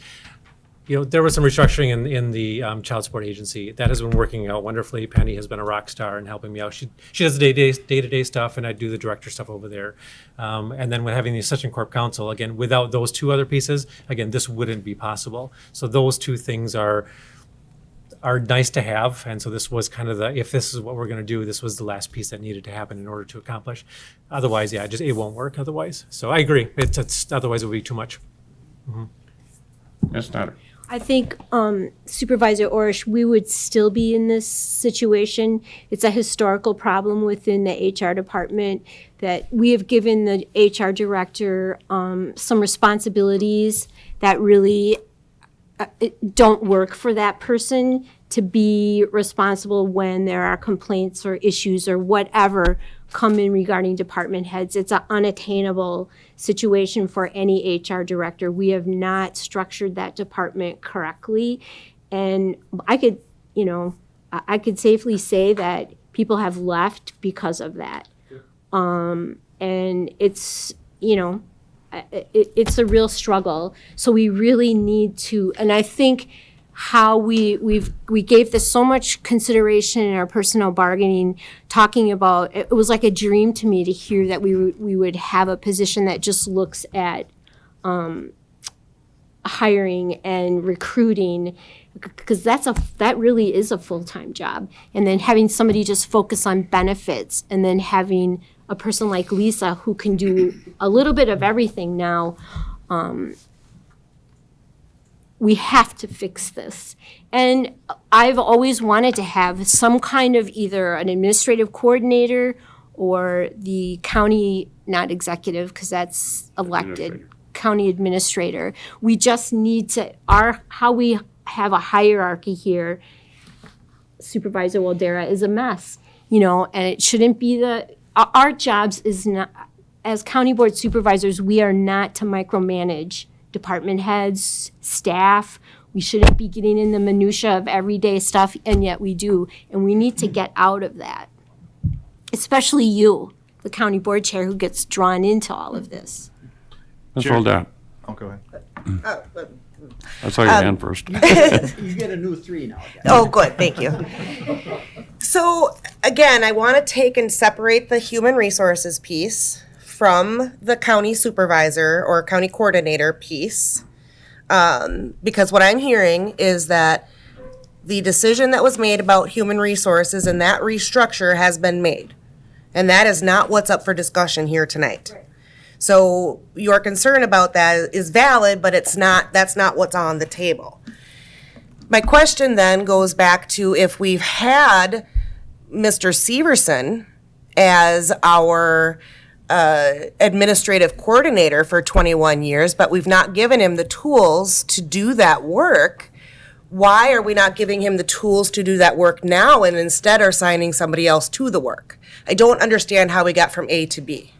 There was some restructuring in the child support agency. That has been working out wonderfully. Penny has been a rock star in helping me out. She does the day-to-day stuff, and I do the director stuff over there. And then with having the assistant corp counsel, again, without those two other pieces, again, this wouldn't be possible. So those two things are nice to have. And so this was kind of if this is what we're going to do, this was the last piece that needed to happen in order to accomplish. Otherwise, yeah, it won't work otherwise. So I agree. It's otherwise it would be too much. Mm-hmm. Yes, Nader. I think Supervisor Orish, we would still be in this situation. It's a historical problem within the HR department that we have given the HR director some responsibilities that really don't work for that person to be responsible when there are complaints or issues or whatever come in regarding department heads. It's an unattainable situation for any HR director. We have not structured that department correctly. And I could safely say that people have left because of that. And it's, it's a real struggle. So we really need to, and I think how we gave this so much consideration in our personnel bargaining, talking about, it was like a dream to me to hear that we would have a position that just looks at hiring and recruiting, because that really is a full-time job. And then having somebody just focus on benefits, and then having a person like Lisa who can do a little bit of everything now, we have to fix this. And I've always wanted to have some kind of either an administrative coordinator or the county, not executive, because that's elected, county administrator. We just need to, how we have a hierarchy here, Supervisor Waldera, is a mess, and it shouldn't be our jobs is not, as county board supervisors, we are not to micromanage department heads, staff. We shouldn't be getting in the minutia of everyday stuff, and yet we do. And we need to get out of that. Especially you, the county board chair, who gets drawn into all of this. Let's hold that. Oh, go ahead. I saw your hand first. You get a new 3 now. Again. Oh, good, thank you. So, again, I want to take and separate the human resources piece from the county supervisor or county coordinator piece. Because what I'm hearing is that the decision that was made about human resources and that restructure has been made. And that is not what's up for discussion here tonight. So your concern about that is valid, but that's not what's on the table. My question then goes back to if we've had Mr. Severson as our administrative coordinator for 21 years, but we've not given him the tools to do that work. Why are we not giving him the tools to do that work now and instead are assigning somebody else to the work? I don't understand how we got from A to B.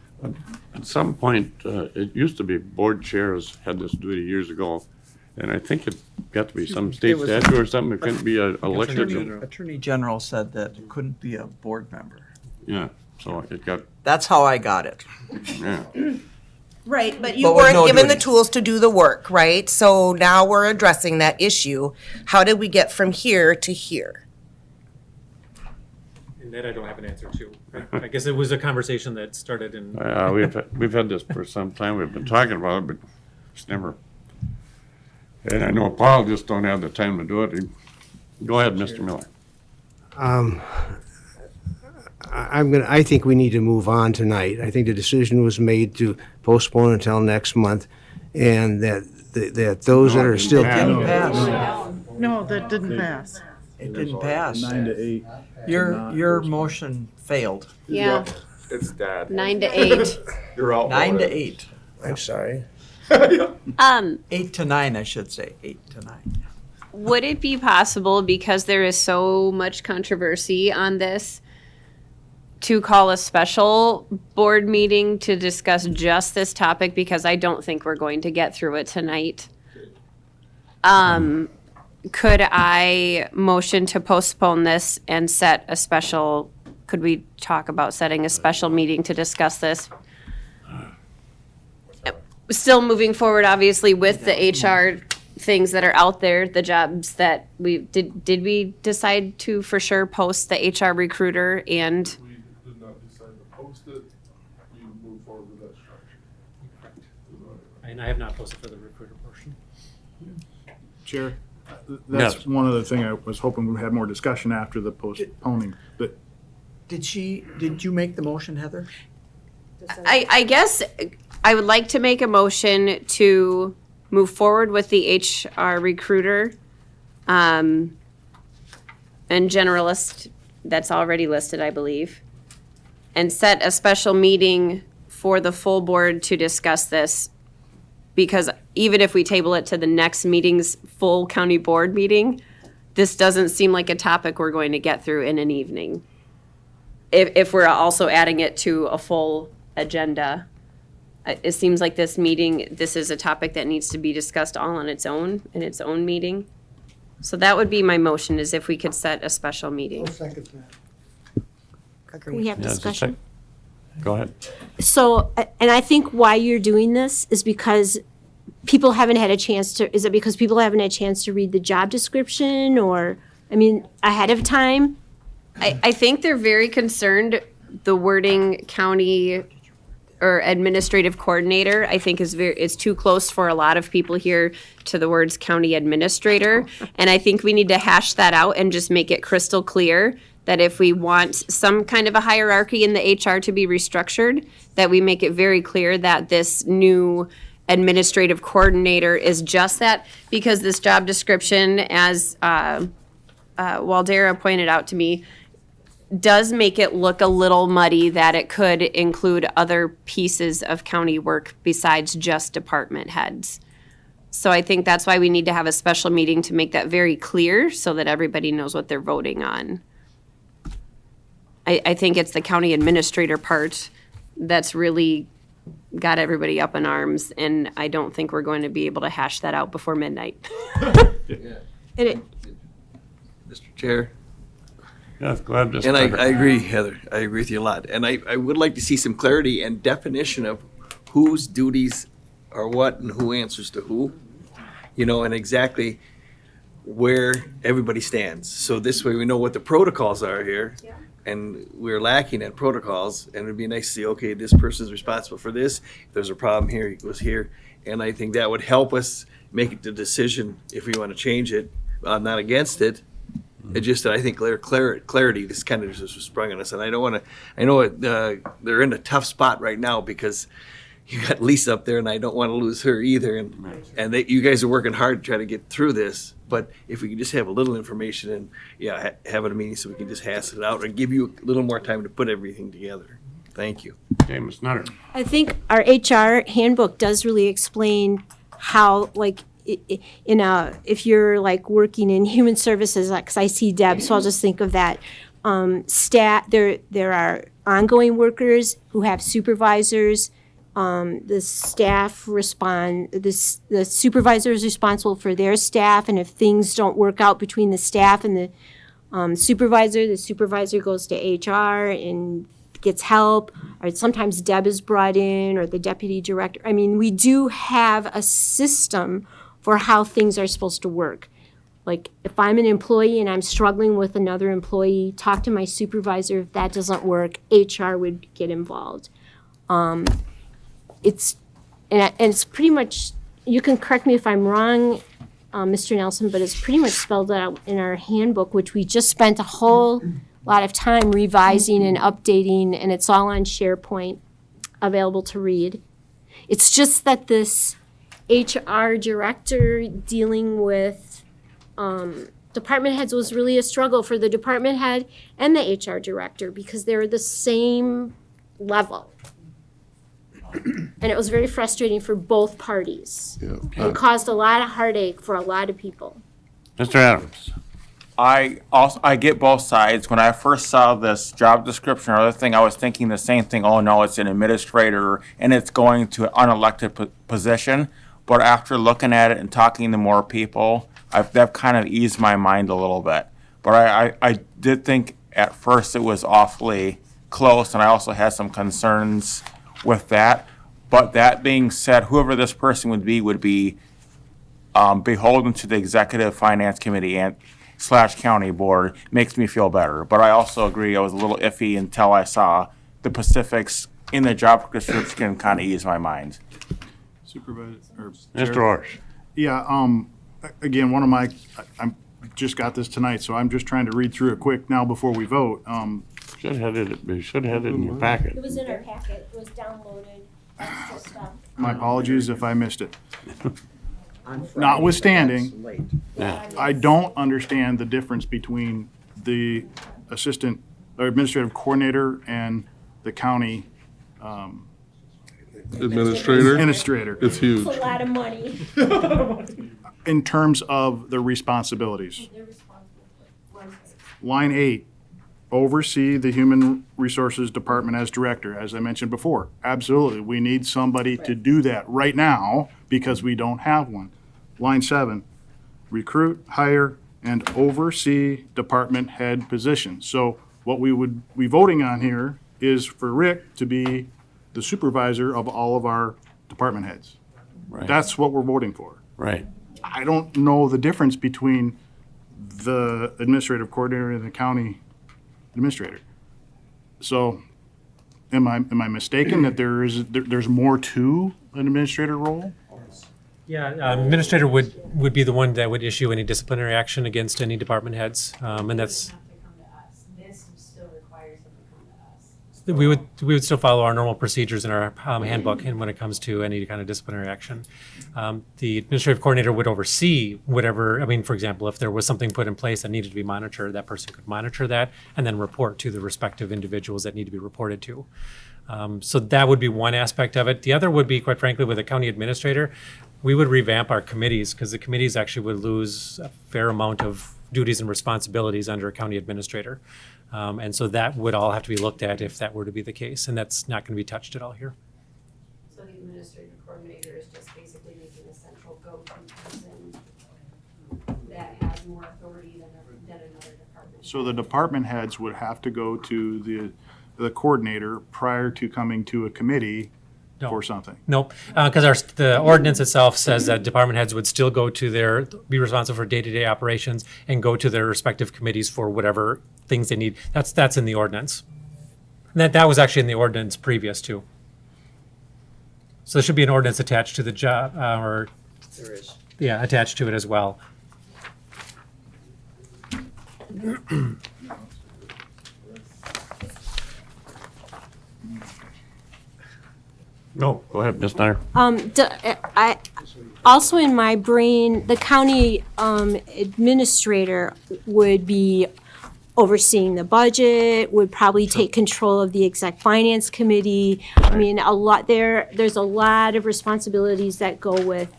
At some point, it used to be board chairs had this duty years ago, and I think it got to be some state It was- statute or something, it couldn't be elected. Attorney General said that it couldn't be a board member. Yeah, so it got, That's how I got it. yeah. Right, but you But with weren't no given the duties. tools to do the work, right? So now we're addressing that issue. How did we get from here to here? And that I don't have an answer to. I guess it was a conversation that started in. We've had this for some time, we've been talking about it, but it's never, and I know Paul just don't have the time to do it. Go ahead, Mr. Miller. I think we need to move on tonight. I think the decision was made to postpone until next month, and that those that are still. Didn't pass. No, that didn't pass. It didn't pass. 9 to 8. Your motion failed. Yeah, It's dead. 9 to 8. You're out. 9 to 8. I'm sorry. 8 to 9, I should say. 8 to 9. Would it be possible, because there is so much controversy on this, to call a special board meeting to discuss just this topic? Because I don't think we're going to get through it tonight. Could I motion to postpone this and set a special, could we talk about setting a special meeting to discuss this? Still moving forward, obviously, with the HR things that are out there, the jobs that did we decide to for sure post the HR recruiter and? We did not decide to post it. We moved forward with that structure. And I have not posted for the recruiter portion. Chair, that's Yes. one other thing I was hoping we had more discussion after the postponing. But Did you make the motion, Heather? I guess I would like to make a motion to move forward with the HR recruiter and generalist that's already listed, I believe, and set a special meeting for the full board to discuss this, because even if we table it to the next meeting's full county board meeting, this doesn't seem like a topic we're going to get through in an evening. If we're also adding it to a full agenda, it seems like this is a topic that needs to be discussed all on its own, in its own meeting. So that would be my motion, is if we could set a special meeting. We have Yeah, it's a discussion. Go ahead. So, and I think why you're doing this is because people haven't had a chance to, is it because people haven't had a chance to read the job description or, I mean, ahead of time? I think they're very concerned, the wording county or administrative coordinator, I think is too close for a lot of people here to the words county administrator. And I think we need to hash that out and just make it crystal clear that if we want some kind of a hierarchy in the HR to be restructured, that we make it very clear that this new administrative coordinator is just that, because this job description, as Waldera pointed out to me, does make it look a little muddy that it could include other pieces of county work besides just department heads. So I think that's why we need to have a special meeting to make that very clear so that everybody knows what they're voting on. I think it's the county administrator part that's really got everybody up in arms, and I don't think we're going to be able to hash that out before midnight. Yeah. And Mr. Chair. Yes, go ahead, Mr. And I Tucker. agree, Heather. I agree with you a lot. And I would like to see some clarity and definition of whose duties are what and who answers to who, you know, and exactly where everybody stands. So this way we know what the protocols are here. Yeah. And we're lacking in protocols, and it'd be nice to see, okay, this person's responsible for this. If there's a problem here, it goes here. And I think that would help us make the decision if we want to change it. I'm not against it. It's just that I think clarity just kind of just sprung on us. And I don't want to, I know they're in a tough spot right now because you got Lisa up there, and I don't want to lose her either. And you guys are working hard to try to get through this. But if we could just have a little information and, have a meeting so we can just hash it out and give you a little more time to put everything together. Thank you. Okay, Ms. Nutter. I think our HR handbook does really explain how, like, if you're like working in human services, like, 'cause I see Deb, so I'll just think of that. There are ongoing workers who have supervisors. The staff the supervisor is responsible for their staff, and if things don't work out between the staff and the supervisor goes to HR and gets help, or sometimes Deb is brought in, or the deputy director. I mean, we do have a system for how things are supposed to work. Like, if I'm an employee and I'm struggling with another employee, talk to my supervisor. If that doesn't work, HR would get involved. It's pretty much, you can correct me if I'm wrong, Mr. Nelson, but it's pretty much spelled out in our handbook, which we just spent a whole lot of time revising and updating, and it's all on SharePoint, available to read. It's just that this HR director dealing with department heads was really a struggle for the department head and the HR director, because they're the same level. And it was very frustrating for both parties. Yeah. And caused a lot of heartache for a lot of people. Mr. Adams. I get both sides. When I first saw this job description or other thing, I was thinking the same thing. Oh no, it's an administrator and it's going to an unelected position. But after looking at it and talking to more people, that kind of eased my mind a little bit. But I did think at first it was awfully close, and I also had some concerns with that. But that being said, whoever this person would be beholden to the executive finance committee and / county board. Makes me feel better. But I also agree I was a little iffy until I saw the specifics in the job description, kind of ease my mind. Supervisor, or Mr. Chair? Orsh. Yeah, again, I'm just got this tonight, so I'm just trying to read through it quick now before we vote. Should have it in your packet. It was in our packet, it was downloaded, extra stuff. My apologies if I missed it. Notwithstanding, I don't understand the difference between the assistant or administrative coordinator and the county administrator. It's huge. It's a lot of money. In terms of the responsibilities. Line 8, oversee the Human Resources Department as director, as I mentioned before. Absolutely, we need somebody to do that right now because we don't have one. Line 7, recruit, hire, and oversee department head positions. So what we would be voting on here is for Rick to be the supervisor of all of our department heads. Right. That's what we're voting for. Right. I don't know the difference between the administrative coordinator and the county administrator. So am I mistaken that there's more to an administrator role? Yeah, administrator would be the one that would issue any disciplinary action against any department heads, and that's. We would still follow our normal procedures in our handbook and when it comes to any kind of disciplinary action. The administrative coordinator would oversee whatever, I mean, for example, if there was something put in place that needed to be monitored, that person could monitor that and then report to the respective individuals that need to be reported to. So that would be one aspect of it. The other would be, quite frankly, with the county administrator, we would revamp our committees because the committees actually would lose a fair amount of duties and responsibilities under a county administrator. And so that would all have to be looked at if that were to be the case, and that's not going to be touched at all here. So the administrative coordinator is just basically making a central go-to person that has more authority than another department. So the department heads would have to go to the coordinator prior to coming to a committee for something? Nope, because the ordinance itself says that department heads would still go to be responsible for day-to-day operations and go to their respective committees for whatever things they need. That's in the ordinance. And that was actually in the ordinance previous too. So there should be an ordinance attached to the job, or There is. yeah, attached to it as well. No, go ahead, Ms. Snyder. I, also in my brain, the county administrator would be overseeing the budget, would probably take control of the exec finance committee. I mean, there's a lot of responsibilities that go with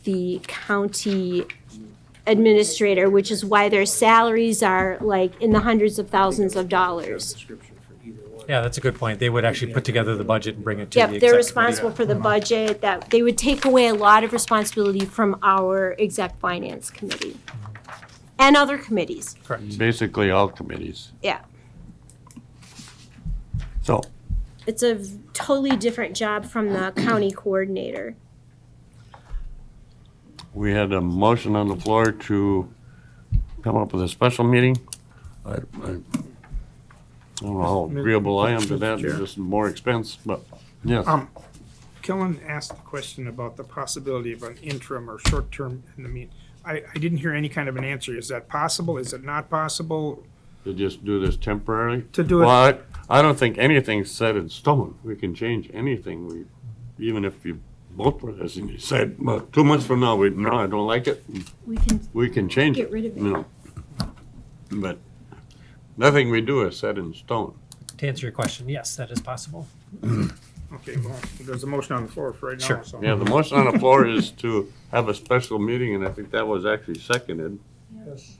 the county administrator, which is why their salaries are like in the hundreds of thousands of dollars. Yeah, that's a good point. They would actually put together the budget and bring it to the Yep, exec they're committee. responsible for the budget, that they would take away a lot of responsibility from our exec finance committee and other committees. Correct. Basically, all committees. Yeah, So, it's a totally different job from the county coordinator. we had a motion on the floor to come up with a special meeting. I don't know how agreeable I am to that, it's just more expense, but, yes. Kellen asked a question about the possibility of an interim or short-term in the mean. I didn't hear any kind of an answer. Is that possible? Is it not possible? To just do this temporarily? To do it- Well, I don't think anything's set in stone. We can change anything. Even if you vote for this and you said, well, 2 months from now, no, I don't like it, we can change it. Get rid of it. You know. But nothing we do is set in stone. To answer your question, yes, that is possible. Okay, well, there's a motion on the floor for right now, Sure. so. Yeah, the motion on the floor is to have a special meeting, and I think that was actually seconded. Yes.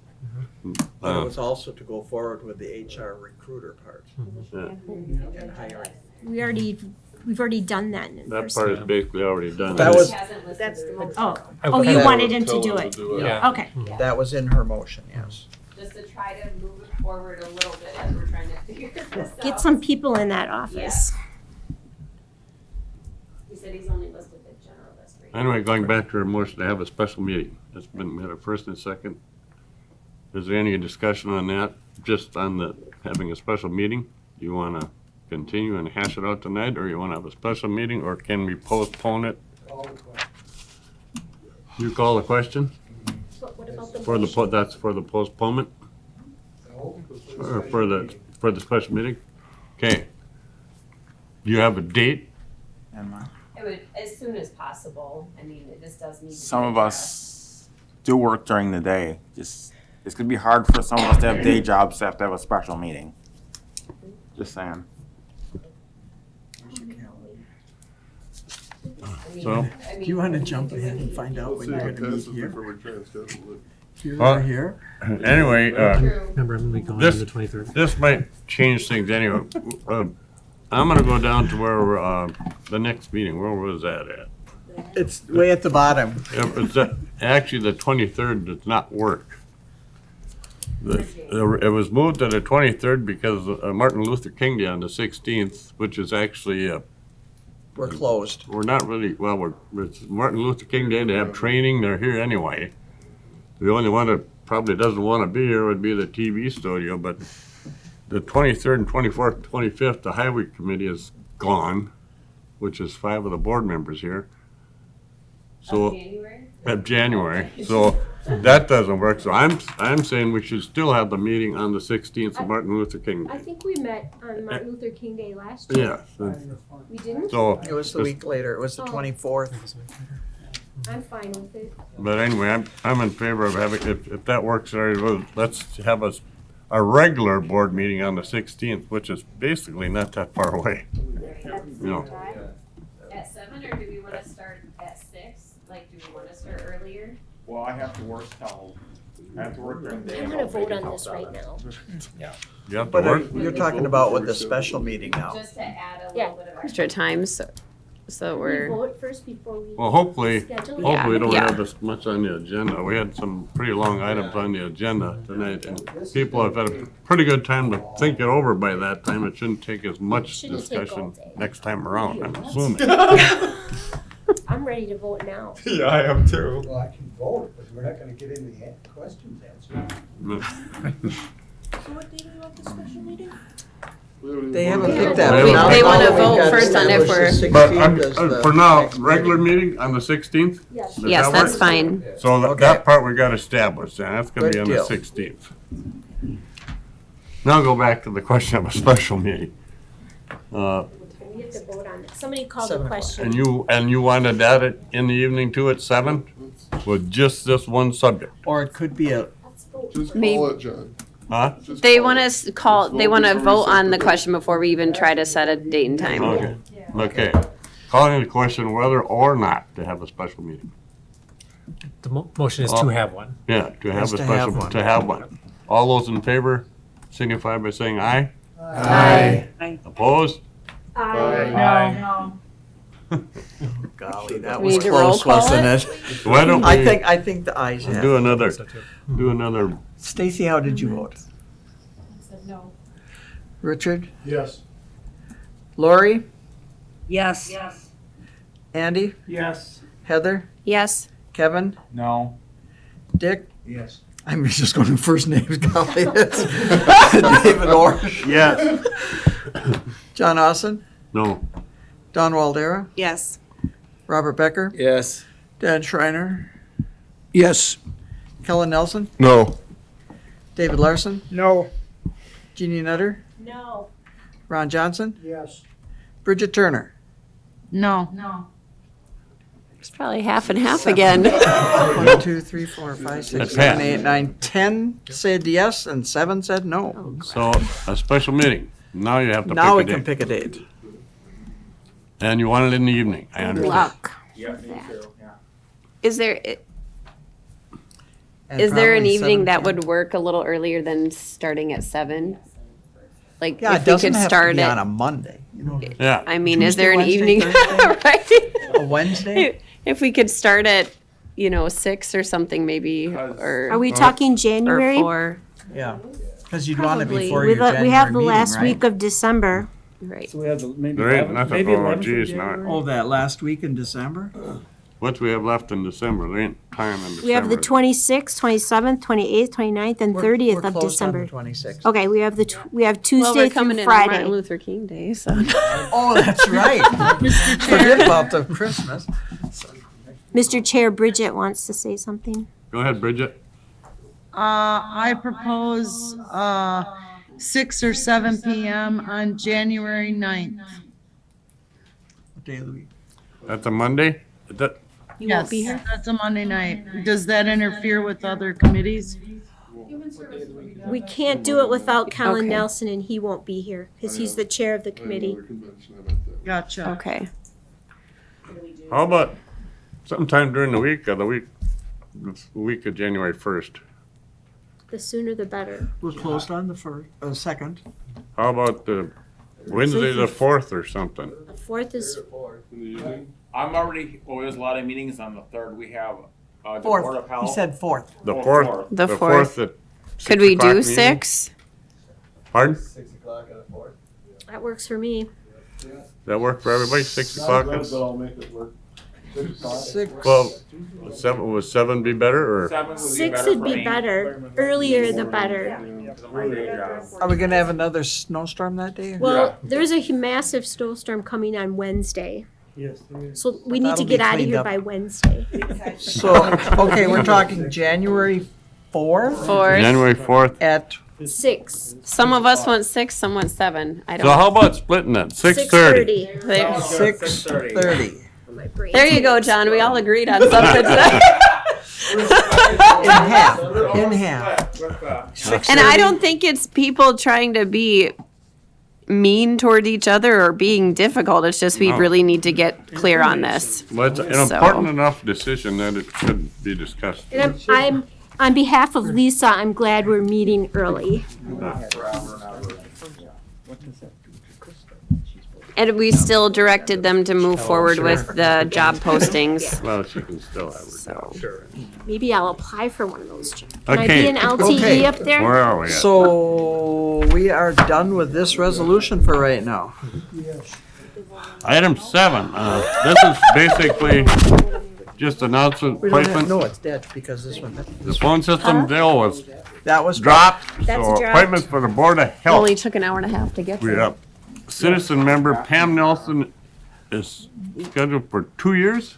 Uh, But it was also to go forward with the HR recruiter part Yeah. and hiring. We've already done that in That person. part is basically already done. That was, That's the motion. I Oh, you would- wanted him to do it? Yeah. Okay. that was in her motion, yes. Just to try to move it forward a little bit as we're trying to figure this out. Get some people in that office. He said he's only listed the general list right now. Anyway, going back to our motion to have a special meeting, it's been, we had a first and a second. Is there any discussion on that, just on the, having a special meeting? Do you want to continue and hash it out tonight, or you want to have a special meeting, or can we postpone it? You call the question? What about the For the, that's for the postponement? Or for the special meeting? Okay. Do you have a date? It would, as soon as possible. I mean, this does need to be Some of addressed. us do work during the day. Just, it's gonna be hard for some of us to have day jobs to have a special meeting. Just saying. So? Do you want to jump ahead and find out when you're going to meet here? Here Well, or here? Anyway, Remember, I'm going to be gone on the 23rd. this might change things anyway. I'm gonna go down to where, the next meeting, where was that at? It's way at the bottom. Actually, the 23rd does not work. It was moved to the 23rd because Martin Luther King Day on the 16th, which is actually, We're closed. we're not really, well, it's Martin Luther King Day, they have training, they're here anyway. The only one that probably doesn't want to be here would be the TV studio, but the 23rd and 24th, and 25th, the Highway Committee is gone, which is 5 of the board members here. So, January? of January. So That doesn't work, so I'm saying we should still have the meeting on the 16th of Martin Luther King I Day. think we met on Martin Luther King Day last year. Yeah, We didn't? so, It was the week later, it was the 24th. I'm fine with it. but anyway, I'm in favor of having, if that works, let's have a regular board meeting on the 16th, which is basically not that far away. You know, At 7, or do we want to start at 6? Like, do we want to start earlier? Well, I have to work during the day. I want to vote on this right now. you have to But work. you're talking about with the special meeting now. Just to add a Yeah. little bit of extra time, so We we're. vote first before we. Well, hopefully schedule? we don't Yeah. have this much on the agenda. We had some pretty long items on the agenda tonight, and people have had a pretty good time to think it over by that time. It shouldn't take as much Shouldn't take all discussion day. next time around, I'm assuming. I'm ready to vote now. Yeah, I am too. Well, I can vote, but we're not gonna get any questions answered. So what day do you want the special meeting? They haven't picked that. They Now wanna we've vote got first on if established the But 16th as the for now, next regular meeting. meeting on the 16th? Yes. Does Yes, that that's work? fine. So Okay. that part we got established, and that's gonna be Good on the deal. 16th. Now go back to the question of a special meeting. We have to vote on it. Somebody called the 7 o'clock. question. And you wanted that in the evening too at 7? With just this one subject, Or it could be a, Let's vote. Just Maybe- call it, John. huh? Just They call want it. us call. Let's They vote want to before we vote set on the date. question before we even try to set a date and time. Okay, okay. Calling the question whether or not to have a special meeting. The motion is to have one. Yeah, to have Yes, a to have special, one. to have one. All those in favor signify by saying aye. Aye. Opposed? golly, that We was need to roll close, call wasn't it? Why don't I we think the ayes have do it. another, Stacy, how did you vote? No. Richard? Yes. Lori? Yes. Andy? Yes. Heather? Yes. Kevin? No. Dick? Yes. I'm just going first names, golly. It's David Orr. Yes. John Austin? no, Don Waldera? Yes. Robert Becker? Yes. Dan Schreiner? Yes. Kellen Nelson? No. David Larson? No. Jeannie Nutter? No. Ron Johnson? Yes. Bridget Turner? No. It's probably half and half again. 1, 2, 3, 4, 5, 6, That's 7, half. 8, 9, 10 said yes, and 7 said no. so a special meeting. Now you have to pick Now a we can date. pick a date. And you want it in the evening, I understand. Luck. Yeah, me too, yeah. Is there And is there an probably evening 7 that p.m. would work a little earlier than starting at 7? Like Yeah, it if we doesn't could have to start be it. on a Monday. You know, Yeah, I mean, is there an Tuesday, evening? Wednesday, Right. a Wednesday? If we could start at 6 or something maybe, or Are we talking or January? 4. Yeah, because you'd want it Probably. before We your we January have the meeting, last right? week of December. Right. So we have maybe there ain't nothing, oh geez, not. Oh, that last week in December? What we have left in December, there ain't time in December. We have the 26th, 27th, 28th, 29th, and 30th of We're closed on December. the 26th. Okay, we have we have Well, Tuesday we're coming through in on Martin Friday. Luther King Day, so. Oh, that's right. Forget about the Christmas. Mr. Chair, Bridget wants to say something. Go ahead, Bridget. I propose 6 or 7 p.m. on January 9th. What day of the week? That's a Monday? Is that, You won't be here? That's a Monday night. Does that interfere with other committees? We can't do it without Colin Okay. Nelson, and he won't be here because he's the chair of the committee. Gotcha. Okay. how about sometime during the week of the January 1st? The sooner the better. We're closed on the first, second. How about the Wednesday the 4th or something? The 4th is, In the evening? I'm already, there's a lot of meetings on the 3rd. We have, the Board of Fourth. Health. He said fourth. The Oh, 4th? The The 4th. 4th at 6 Could we o'clock do meeting? 6? Pardon? that works for me. That work for everybody? 6 o'clock? But I'll make it work. 6. Well, would 7 be better, or? 7 would be 6 better would for be me. better. Earlier the better. My day job. Are we gonna have another snowstorm that day? Well, there's a massive snowstorm coming on Wednesday. So we need to That'll get be out of cleaned here up. by Wednesday. So, okay, we're talking January 4th January 4th. at 6. Some of us want 6, some want 7. I don't. So how about splitting it? 6:30. 6:30. There you go, John. We all agreed on something today. In half. And I don't think it's people trying to be mean toward each other or being difficult. It's just we No. really need to get clear on this. Well, it's an So- important enough decision that it should be discussed. And I'm on behalf of Lisa, I'm glad we're meeting early. And we still directed them to move forward with the job postings. Well, she can still have her job. Sure. Maybe I'll apply for one of those jobs. Can I Okay. be an LTE Okay. up there? Where are we at? So we are done with this resolution for right now. Item 7, this is basically just announcement, We don't have, appointment. no, it's dead because this one, The phone system deal was that was dropped, That's so dropped. appointments for the Board of It Health. only took an hour and a half to get We there. up. Citizen member Pam Nelson is scheduled for 2 years.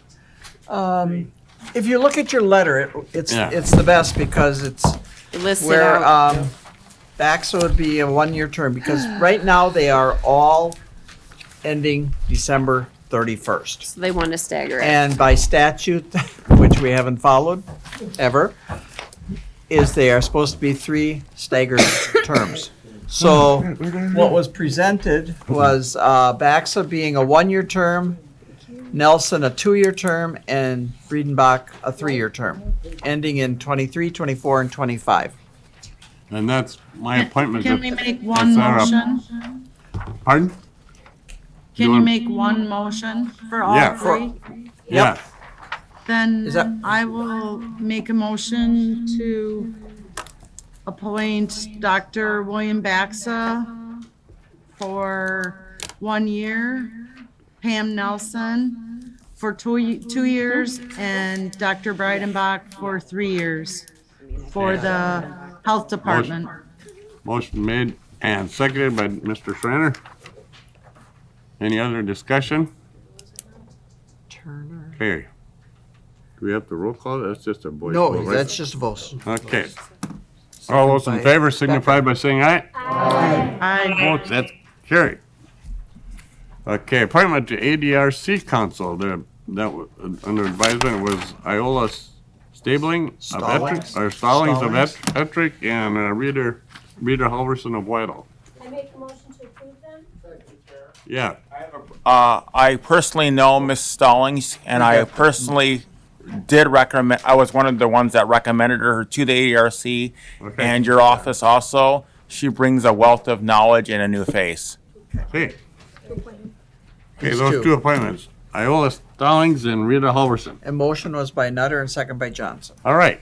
If you look at your letter, it's Yeah. the best because it's Listed where out. Baxa would be a 1-year term because right now they are all ending December 31st. So they want to stagger it. And by statute, which we haven't followed ever, is they are supposed to be 3 staggered terms. So what was presented was Baxa being a 1-year term, Nelson a 2-year term, and Friedenbach a 3-year term, ending in 23, 24, and 25. And that's my appointment. Can we make one motion? Pardon? Can you want- make one motion for all Yeah. 3? Yeah. Then Is that- I will make a motion to appoint Dr. William Baxa for 1 year, Pam Nelson for 2 years, and Dr. Breidenbach for 3 years for the Health Department. Motion made and seconded by Mr. Schreiner. Any other discussion? Turner. Okay. Do we have to roll call? That's just a voice No, vote, right? that's just a vote. Okay. All those in favor signify by saying aye. Aye. Vote, that's carried. Okay, appointment to ADRC Council, that was, under advisement was Iola Stabling of Stallings. Ettrick, or Stallings of Stallings. Ettrick, and Rita Halverson of Whittle. Can I make a motion to approve them? Yeah, I personally know Miss Stallings, and I personally did recommend, I was one of the ones that recommended her to the ARC Okay. and your office also. She brings a wealth of knowledge and a new face. okay. Okay, These those two. 2 appointments, Iola Stallings and Rita Halverson. And motion was by Nutter and second by Johnson. All right.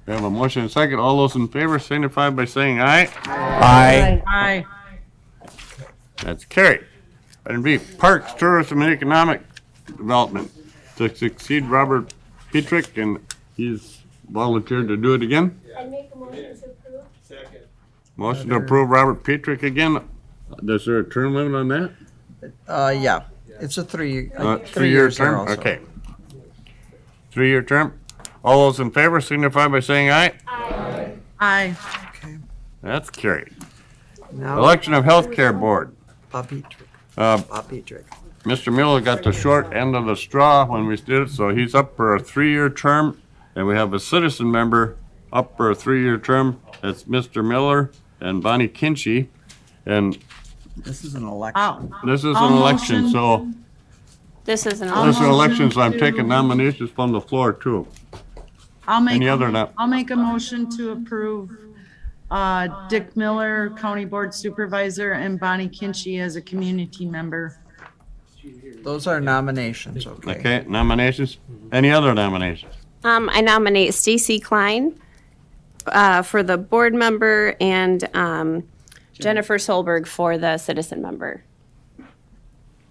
We have a motion and second. All those in favor signify by saying aye. Aye. Aye. That's carried. Item B, Parks, Tourism, and Economic Development to succeed Robert Petrick, and he's volunteered to do it again. I make a motion to approve? Motion to approve Robert Petrick again. Is there a term limit on that? Yeah, it's a 3 3-year years there term? also. Okay. 3-year term. All those in favor signify by saying aye. Aye. That's carried. Now, Election of Healthcare Board. Bob Petrick. Bob Petrick. Mr. Miller got the short end of the straw when we did it, so he's up for a 3-year term. And we have a citizen member up for a 3-year term. That's Mr. Miller and Bonnie Kinchy. And This is an election. this is an I'll election, motion. so This is an this is an election, so I'm to- taking nominations from the floor too. Any other I'll make a motion to approve Dick Miller, County Board Supervisor, and Bonnie Kinchy as a community member. Those are nominations, okay? Okay, nominations? Any other nominations? I nominate Stacy Klein for the board member and Jennifer Solberg for the citizen member.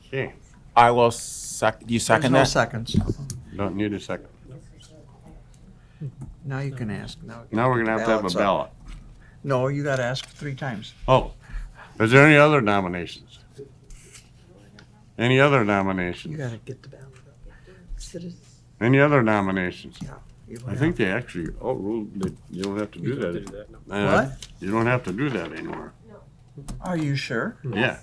Okay, I will you There's second no that? seconds. don't need a second. Now you can ask. Now we're gonna have to have a Ballots up. ballot. No, you gotta ask 3 times. Oh, is there any other nominations? Any other You nominations? gotta get the ballot up. Citizens. Any other nominations? you I think they actually, you don't have to do that. What? You don't have to do that anymore. Are you sure? Yeah.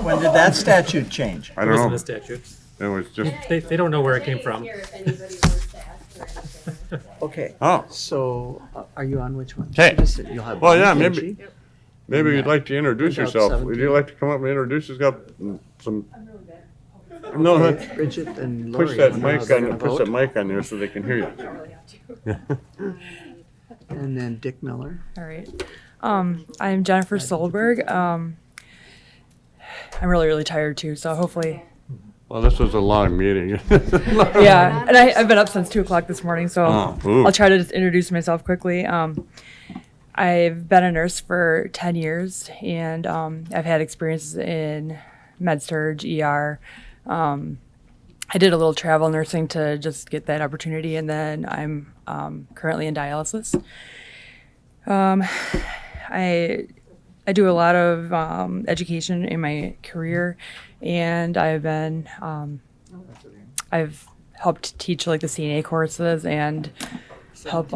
When did that statute change? I It don't wasn't know. a statute. It was just, They don't know where it came from. Okay. oh, So, are you on which one? okay. You'll have Well, yeah, one, maybe, Kenji. maybe you'd like to introduce Without yourself. 17. Would you like to come up and introduce yourself? Some, no, Okay, Bridget and Lori. push that wanna know how mic they're on, gonna push vote? that mic on there so they can hear you. And then Dick Miller. All right. I'm Jennifer Solberg. I'm really, really tired too, so hopefully. Well, this was a long meeting. Yeah, and I've been up since 2 o'clock this morning, so Oh, ooh. I'll try to just introduce myself quickly. I've been a nurse for 10 years, and I've had experiences in med-surg, ER. I did a little travel nursing to just get that opportunity, and then I'm currently in dialysis. I do a lot of education in my career, and I've helped teach like the CNA courses and help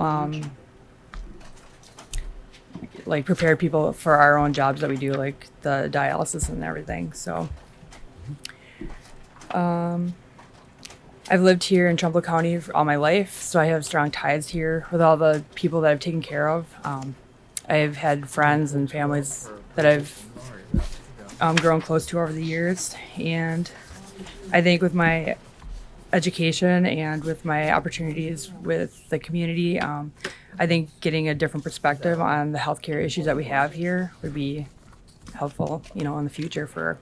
like prepare people for our own jobs that we do, like the dialysis and everything. So I've lived here in Trempealeau County for all my life, so I have strong ties here with all the people that I've taken care of. I've had friends and families that I've grown close to over the years, and I think with my education and with my opportunities with the community, I think getting a different perspective on the healthcare issues that we have here would be helpful, in the future for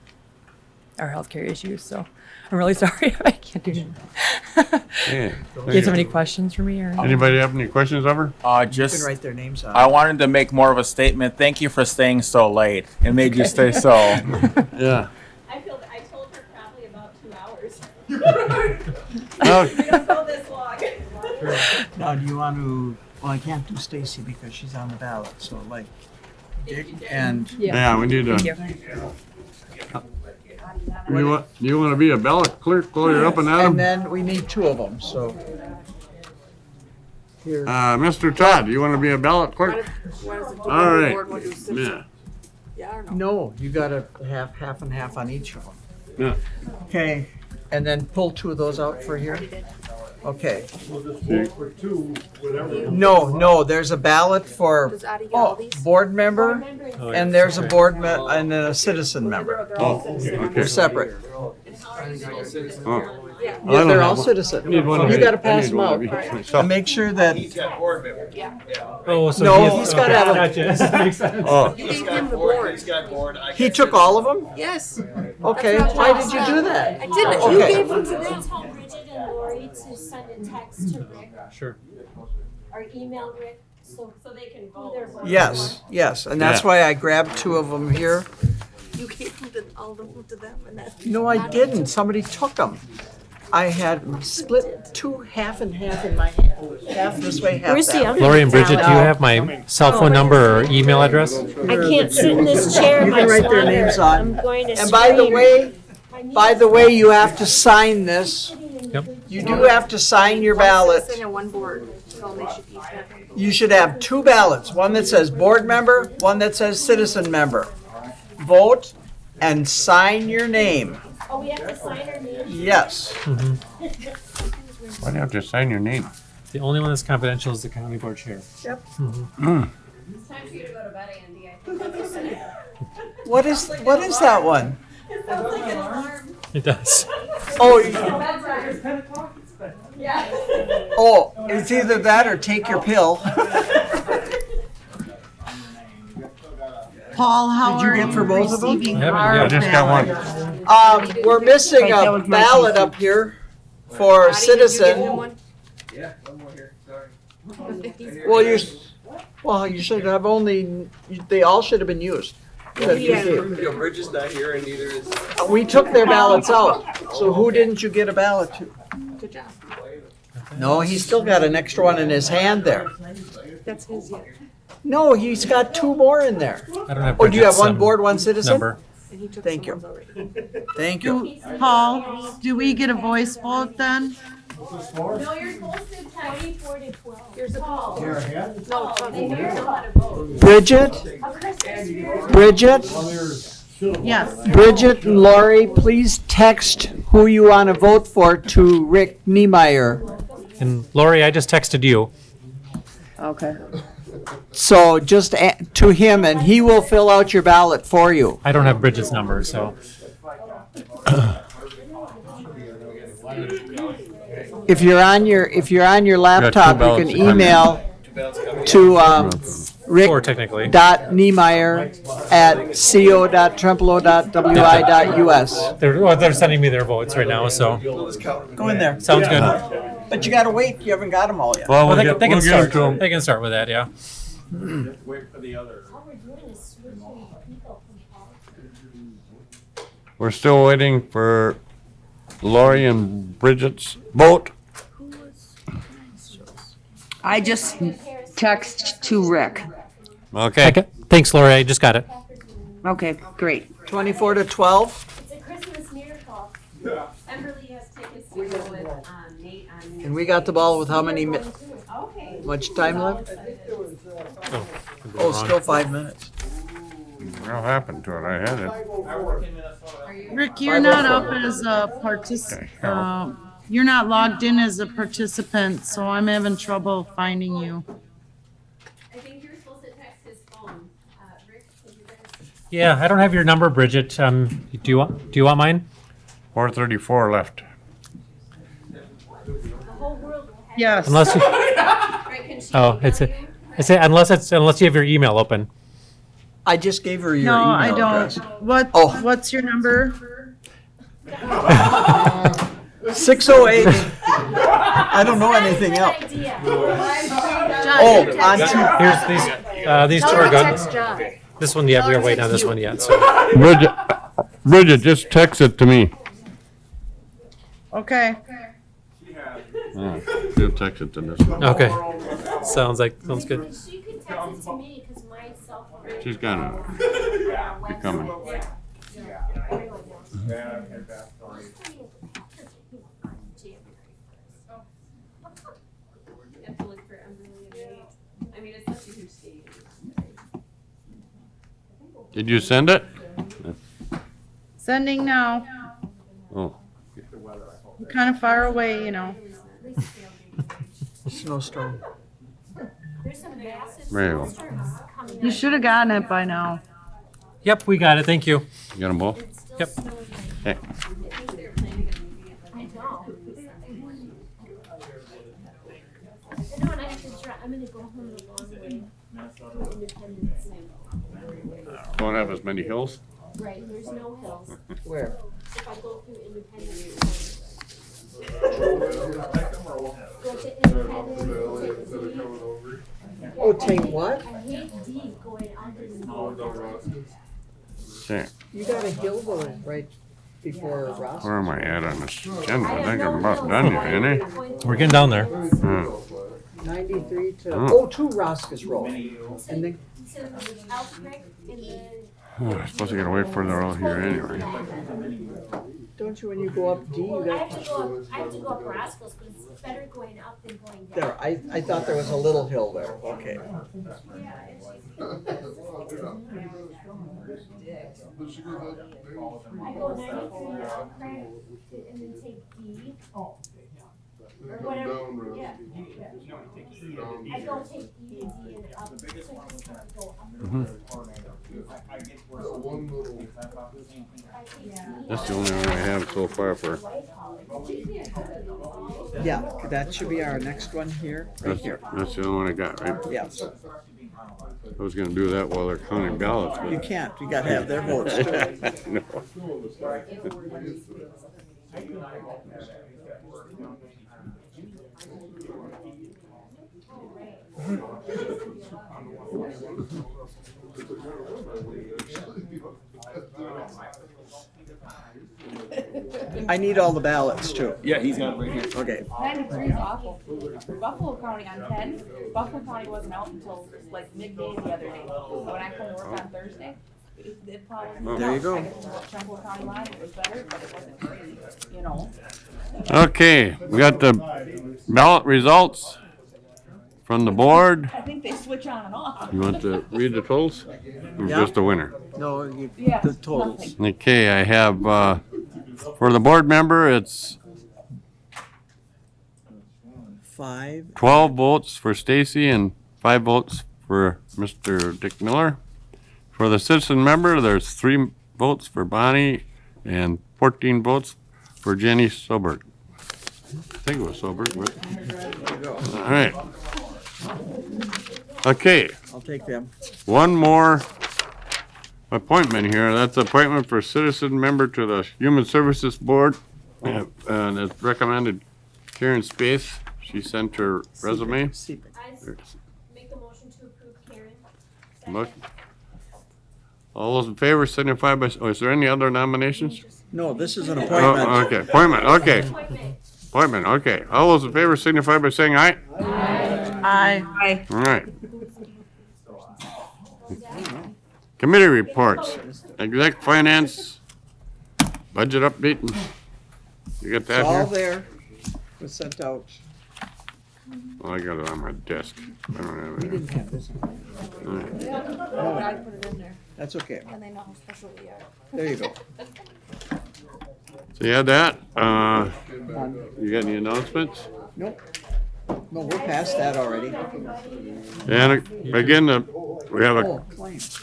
our healthcare issues. So I'm really sorry if I can't do it. Yeah. Do you guys have any questions for me? Or Anybody have any questions of her? You Just, can write their names on. I wanted to make more of a statement. Thank you for staying so late. It made you stay so. Yeah. I told her probably about 2 hours. No. We don't go this long. Now, do you want to, well, I can't do Stacy because she's on the ballot, so like Dick and. Yeah, we need to. Thank you. You want to be a ballot clerk while you're up and at 'em? And then we need 2 of them, so. Here. Mr. Todd, you want to be a ballot clerk? All right. Yeah. No, you gotta have half and half on each of them. Yeah. Okay, and then pull 2 of those out for here. Okay. No, there's a ballot for, board member, and there's a and then a citizen member. Oh, okay. They're separate. Oh. Yeah, they're all citizens. Need one of You each. gotta I pass need them one out. of each myself. And make sure that, Oh, so No, he's gotta have a- Gotcha. Makes sense. Oh. You gave him the board. he took all of them? Yes. Okay, That's why not did you awesome. do that? I didn't. You Okay. gave them to them. Tell Bridget and Lori to send a text to Rick Sure. or email Rick so they can vote. Yes, and that's Yeah. why I grabbed 2 of them here. You gave them all of them to them, and that's. No, I didn't. Somebody took them. I had split 2 half and half in my hand. Half this way, half Where's the that other way. Lori and Bridget, do you have my cell phone number or email address? I can't sit in this chair You much can write their longer. names on. I'm going to And by the scream. way, you have to sign this. Yep. You do have to sign your ballot. One citizen and one board, so they should each have one vote. You should have 2 ballots, one that says board member, one that says citizen member. Vote and sign your name. Oh, we have to sign our name? Yes. Why do you have to sign your name? The only one that's confidential is the county board chair. Yep. It's time for you to go to bed, Andy. I think that's it. What is that one? It sounds like an alarm. It does. Oh, Yeah. oh, it's either that or take your pill. Paul, how Did you are get for both of them? receiving I haven't our yet. I just got one. We're missing Right, that a was my ballot question. up here for citizen. Yeah, one more here, sorry. Well, you should have they all should have been used. That you gave. Bridge is not here and neither is. We took their ballots out, so who didn't you get a ballot to? Good job. No, he's still got an extra one in his hand there. That's his, yeah. No, he's got 2 more in there. I don't have. Oh, do you have Bridget's, one board, one citizen? Number. Thank you. Thank you. Paul, do we get a voice vote then? No, you're supposed to text 24 to 12. You're supposed. No, No, Bridget? Bridget? Yes. Bridget and Lori, please text who you want to vote for to Rick Niemeyer. And Lori, I just texted you. Okay. So just to him, and he will fill out your ballot for you. I don't have Bridget's number, so. If you're on your laptop, you can ballots coming. email to Four, technically. rick.niemeyer@co.trempealeau.wi.us. They're sending me their votes right now, so. Go in there. Sounds good. But you gotta wait, you haven't got them all yet. Well, they we'll can get start. to 'em. They can start with that, yeah. We're still waiting for Lori and Bridget's vote. I just text to Rick. Okay. Thanks, Lori, I just got it. Okay, great. 24 to 12? It's a Christmas miracle. Emberly has tickets to go with Nate on. And we got the ball with how many, Okay. much time left? Oh, Oh, still 5 minutes. What happened to it? I had it. Rick, you're not up as a participant. You're not logged in as a participant, so I'm having trouble finding you. I think you were supposed to text his phone. Rick, can you guys? Yeah, I don't have your number, Bridget. Do you want mine? 434 left. The whole world will have. Yes. Unless you, Right, can she oh, email you? unless you have your email open. I just gave her your No, email I address. don't. What, Oh. what's your number? 608. I don't know anything else. Oh, on two. Here's these two are good. This one, yeah, we are waiting on this one yet. So Bridget, just text it to me. Okay. You text it to this one. okay, sounds good. She could text it to me because my cell phone. She's gonna be coming. You have to look for Emberly and Nate. I mean, it's such a huge state. Did you send it? Sending now. Oh, We're kind of far away, you know. Snowstorm. There's some massive there you go. snowstorms coming You should have gotten it by now. Yep, we got it. Thank you. You got them both? Yep. Okay. No, and I have to drive. I'm gonna go home the long way to Independence. Don't have as many hills? Right, there's no hills. Where? If I go through Independence. Go to Independence, take D. Oh, take what? I hate D going up and. Okay. You got a hill though, right before Ross. Where am I at on this agenda? I think I'm about done here, ain't I? We're getting down there. 93 to, Oh. to Roscas Road. And then, To Elk Creek and then. I'm supposed to get away further out here anyway. don't you, when you go up D, you I have got, to go up, I have to go up Roscoe's, but it's better going up than going down. there, I thought there was a little hill there, okay. I go 93 Elk Creek and then take D. Or whatever, yeah. I go take E and D and up, so I just have to go up. That's the only one I have so far for, Yeah, that should be our next one here, right here. that's the only one I got, right? Yes, I was gonna do that while they're counting ballots, but. you can't, you gotta have their votes too. No. I need all the ballots too. Yeah, he's got it right here. Okay. 93 is awful. Buffalo County on 10, Buffalo County wasn't out until like midday the other day. So when I come to work on Thursday, There you go. Okay, we got the ballot results from the board. I think they switch on and off. You want to read the totals? Or Yeah. just the winner? No, Yeah, the totals. Okay, I have, for the board member, it's 5. 12 votes for Stacy and 5 votes for Mr. Dick Miller. For the citizen member, there's 3 votes for Bonnie and 14 votes for Jenny Soberg. I think it was Soberg, but, all right. Okay, I'll take them. one more appointment here. That's appointment for citizen member to the Human Services Board. And it's recommended Karen Space. She sent her resume. Make a motion to approve Karen. Motion. All those in favor signify by, oh, is there any other nominations? No, this is an appointment. Oh, okay, appointment, okay. Appointment, okay. All those in favor signify by saying aye. Aye. All right. Committee reports, exec finance, budget update. You got It's that all here? there. It was sent out. Oh, I got it on my desk. I don't have We it. didn't have this. All right. No, Put it in there. that's okay. And they know how special we are. There you go. So you had that. You got any announcements? Nope. No, we're past that already. And again, we have Oh, a, claims.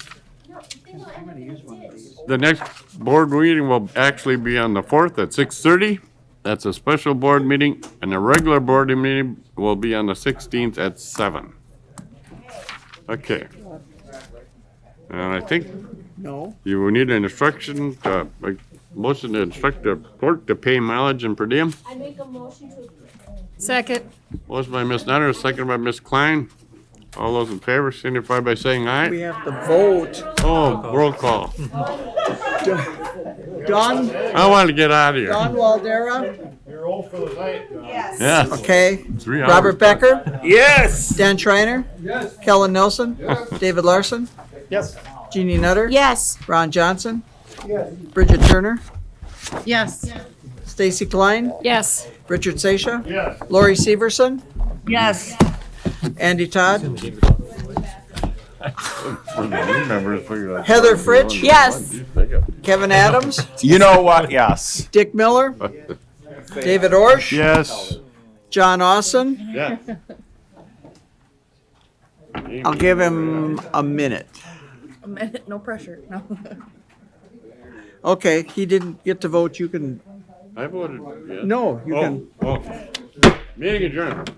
I'm gonna use one of these. the next board meeting will actually be on the 4th at 6:30. That's a special board meeting, and the regular board meeting will be on the 16th at 7. Okay. And I think No. you will need an instruction, like, motion to instruct the clerk to pay mileage and per diem. I make a motion to approve. Second. Motion by Ms. Nutter, second by Ms. Klein. All those in favor signify by saying We aye. have to vote. Oh, roll call. Don, I want to get out of here. Don Waldera, You're old for the night. yes. Okay. 3 hours. Robert Becker, Yes. Dan Schreiner, Yes. Kellen Nelson, David Larson, Yes. Jeannie Nutter, Yes. Ron Johnson, Bridget Turner, Yes. Stacy Klein, Yes. Richard Seisha, Yes. Lori Severson, Yes. Andy Todd, For the new members, figure out- Heather Fritsch, Yes. Kevin Adams, You know what? Yes. Dick Miller, David Orsh, Yes. John Austin. Yeah. I'll give him a minute. A minute, no pressure. No. Okay, he didn't get to vote. You can, I voted yes. no, you can. Oh, meeting adjourned.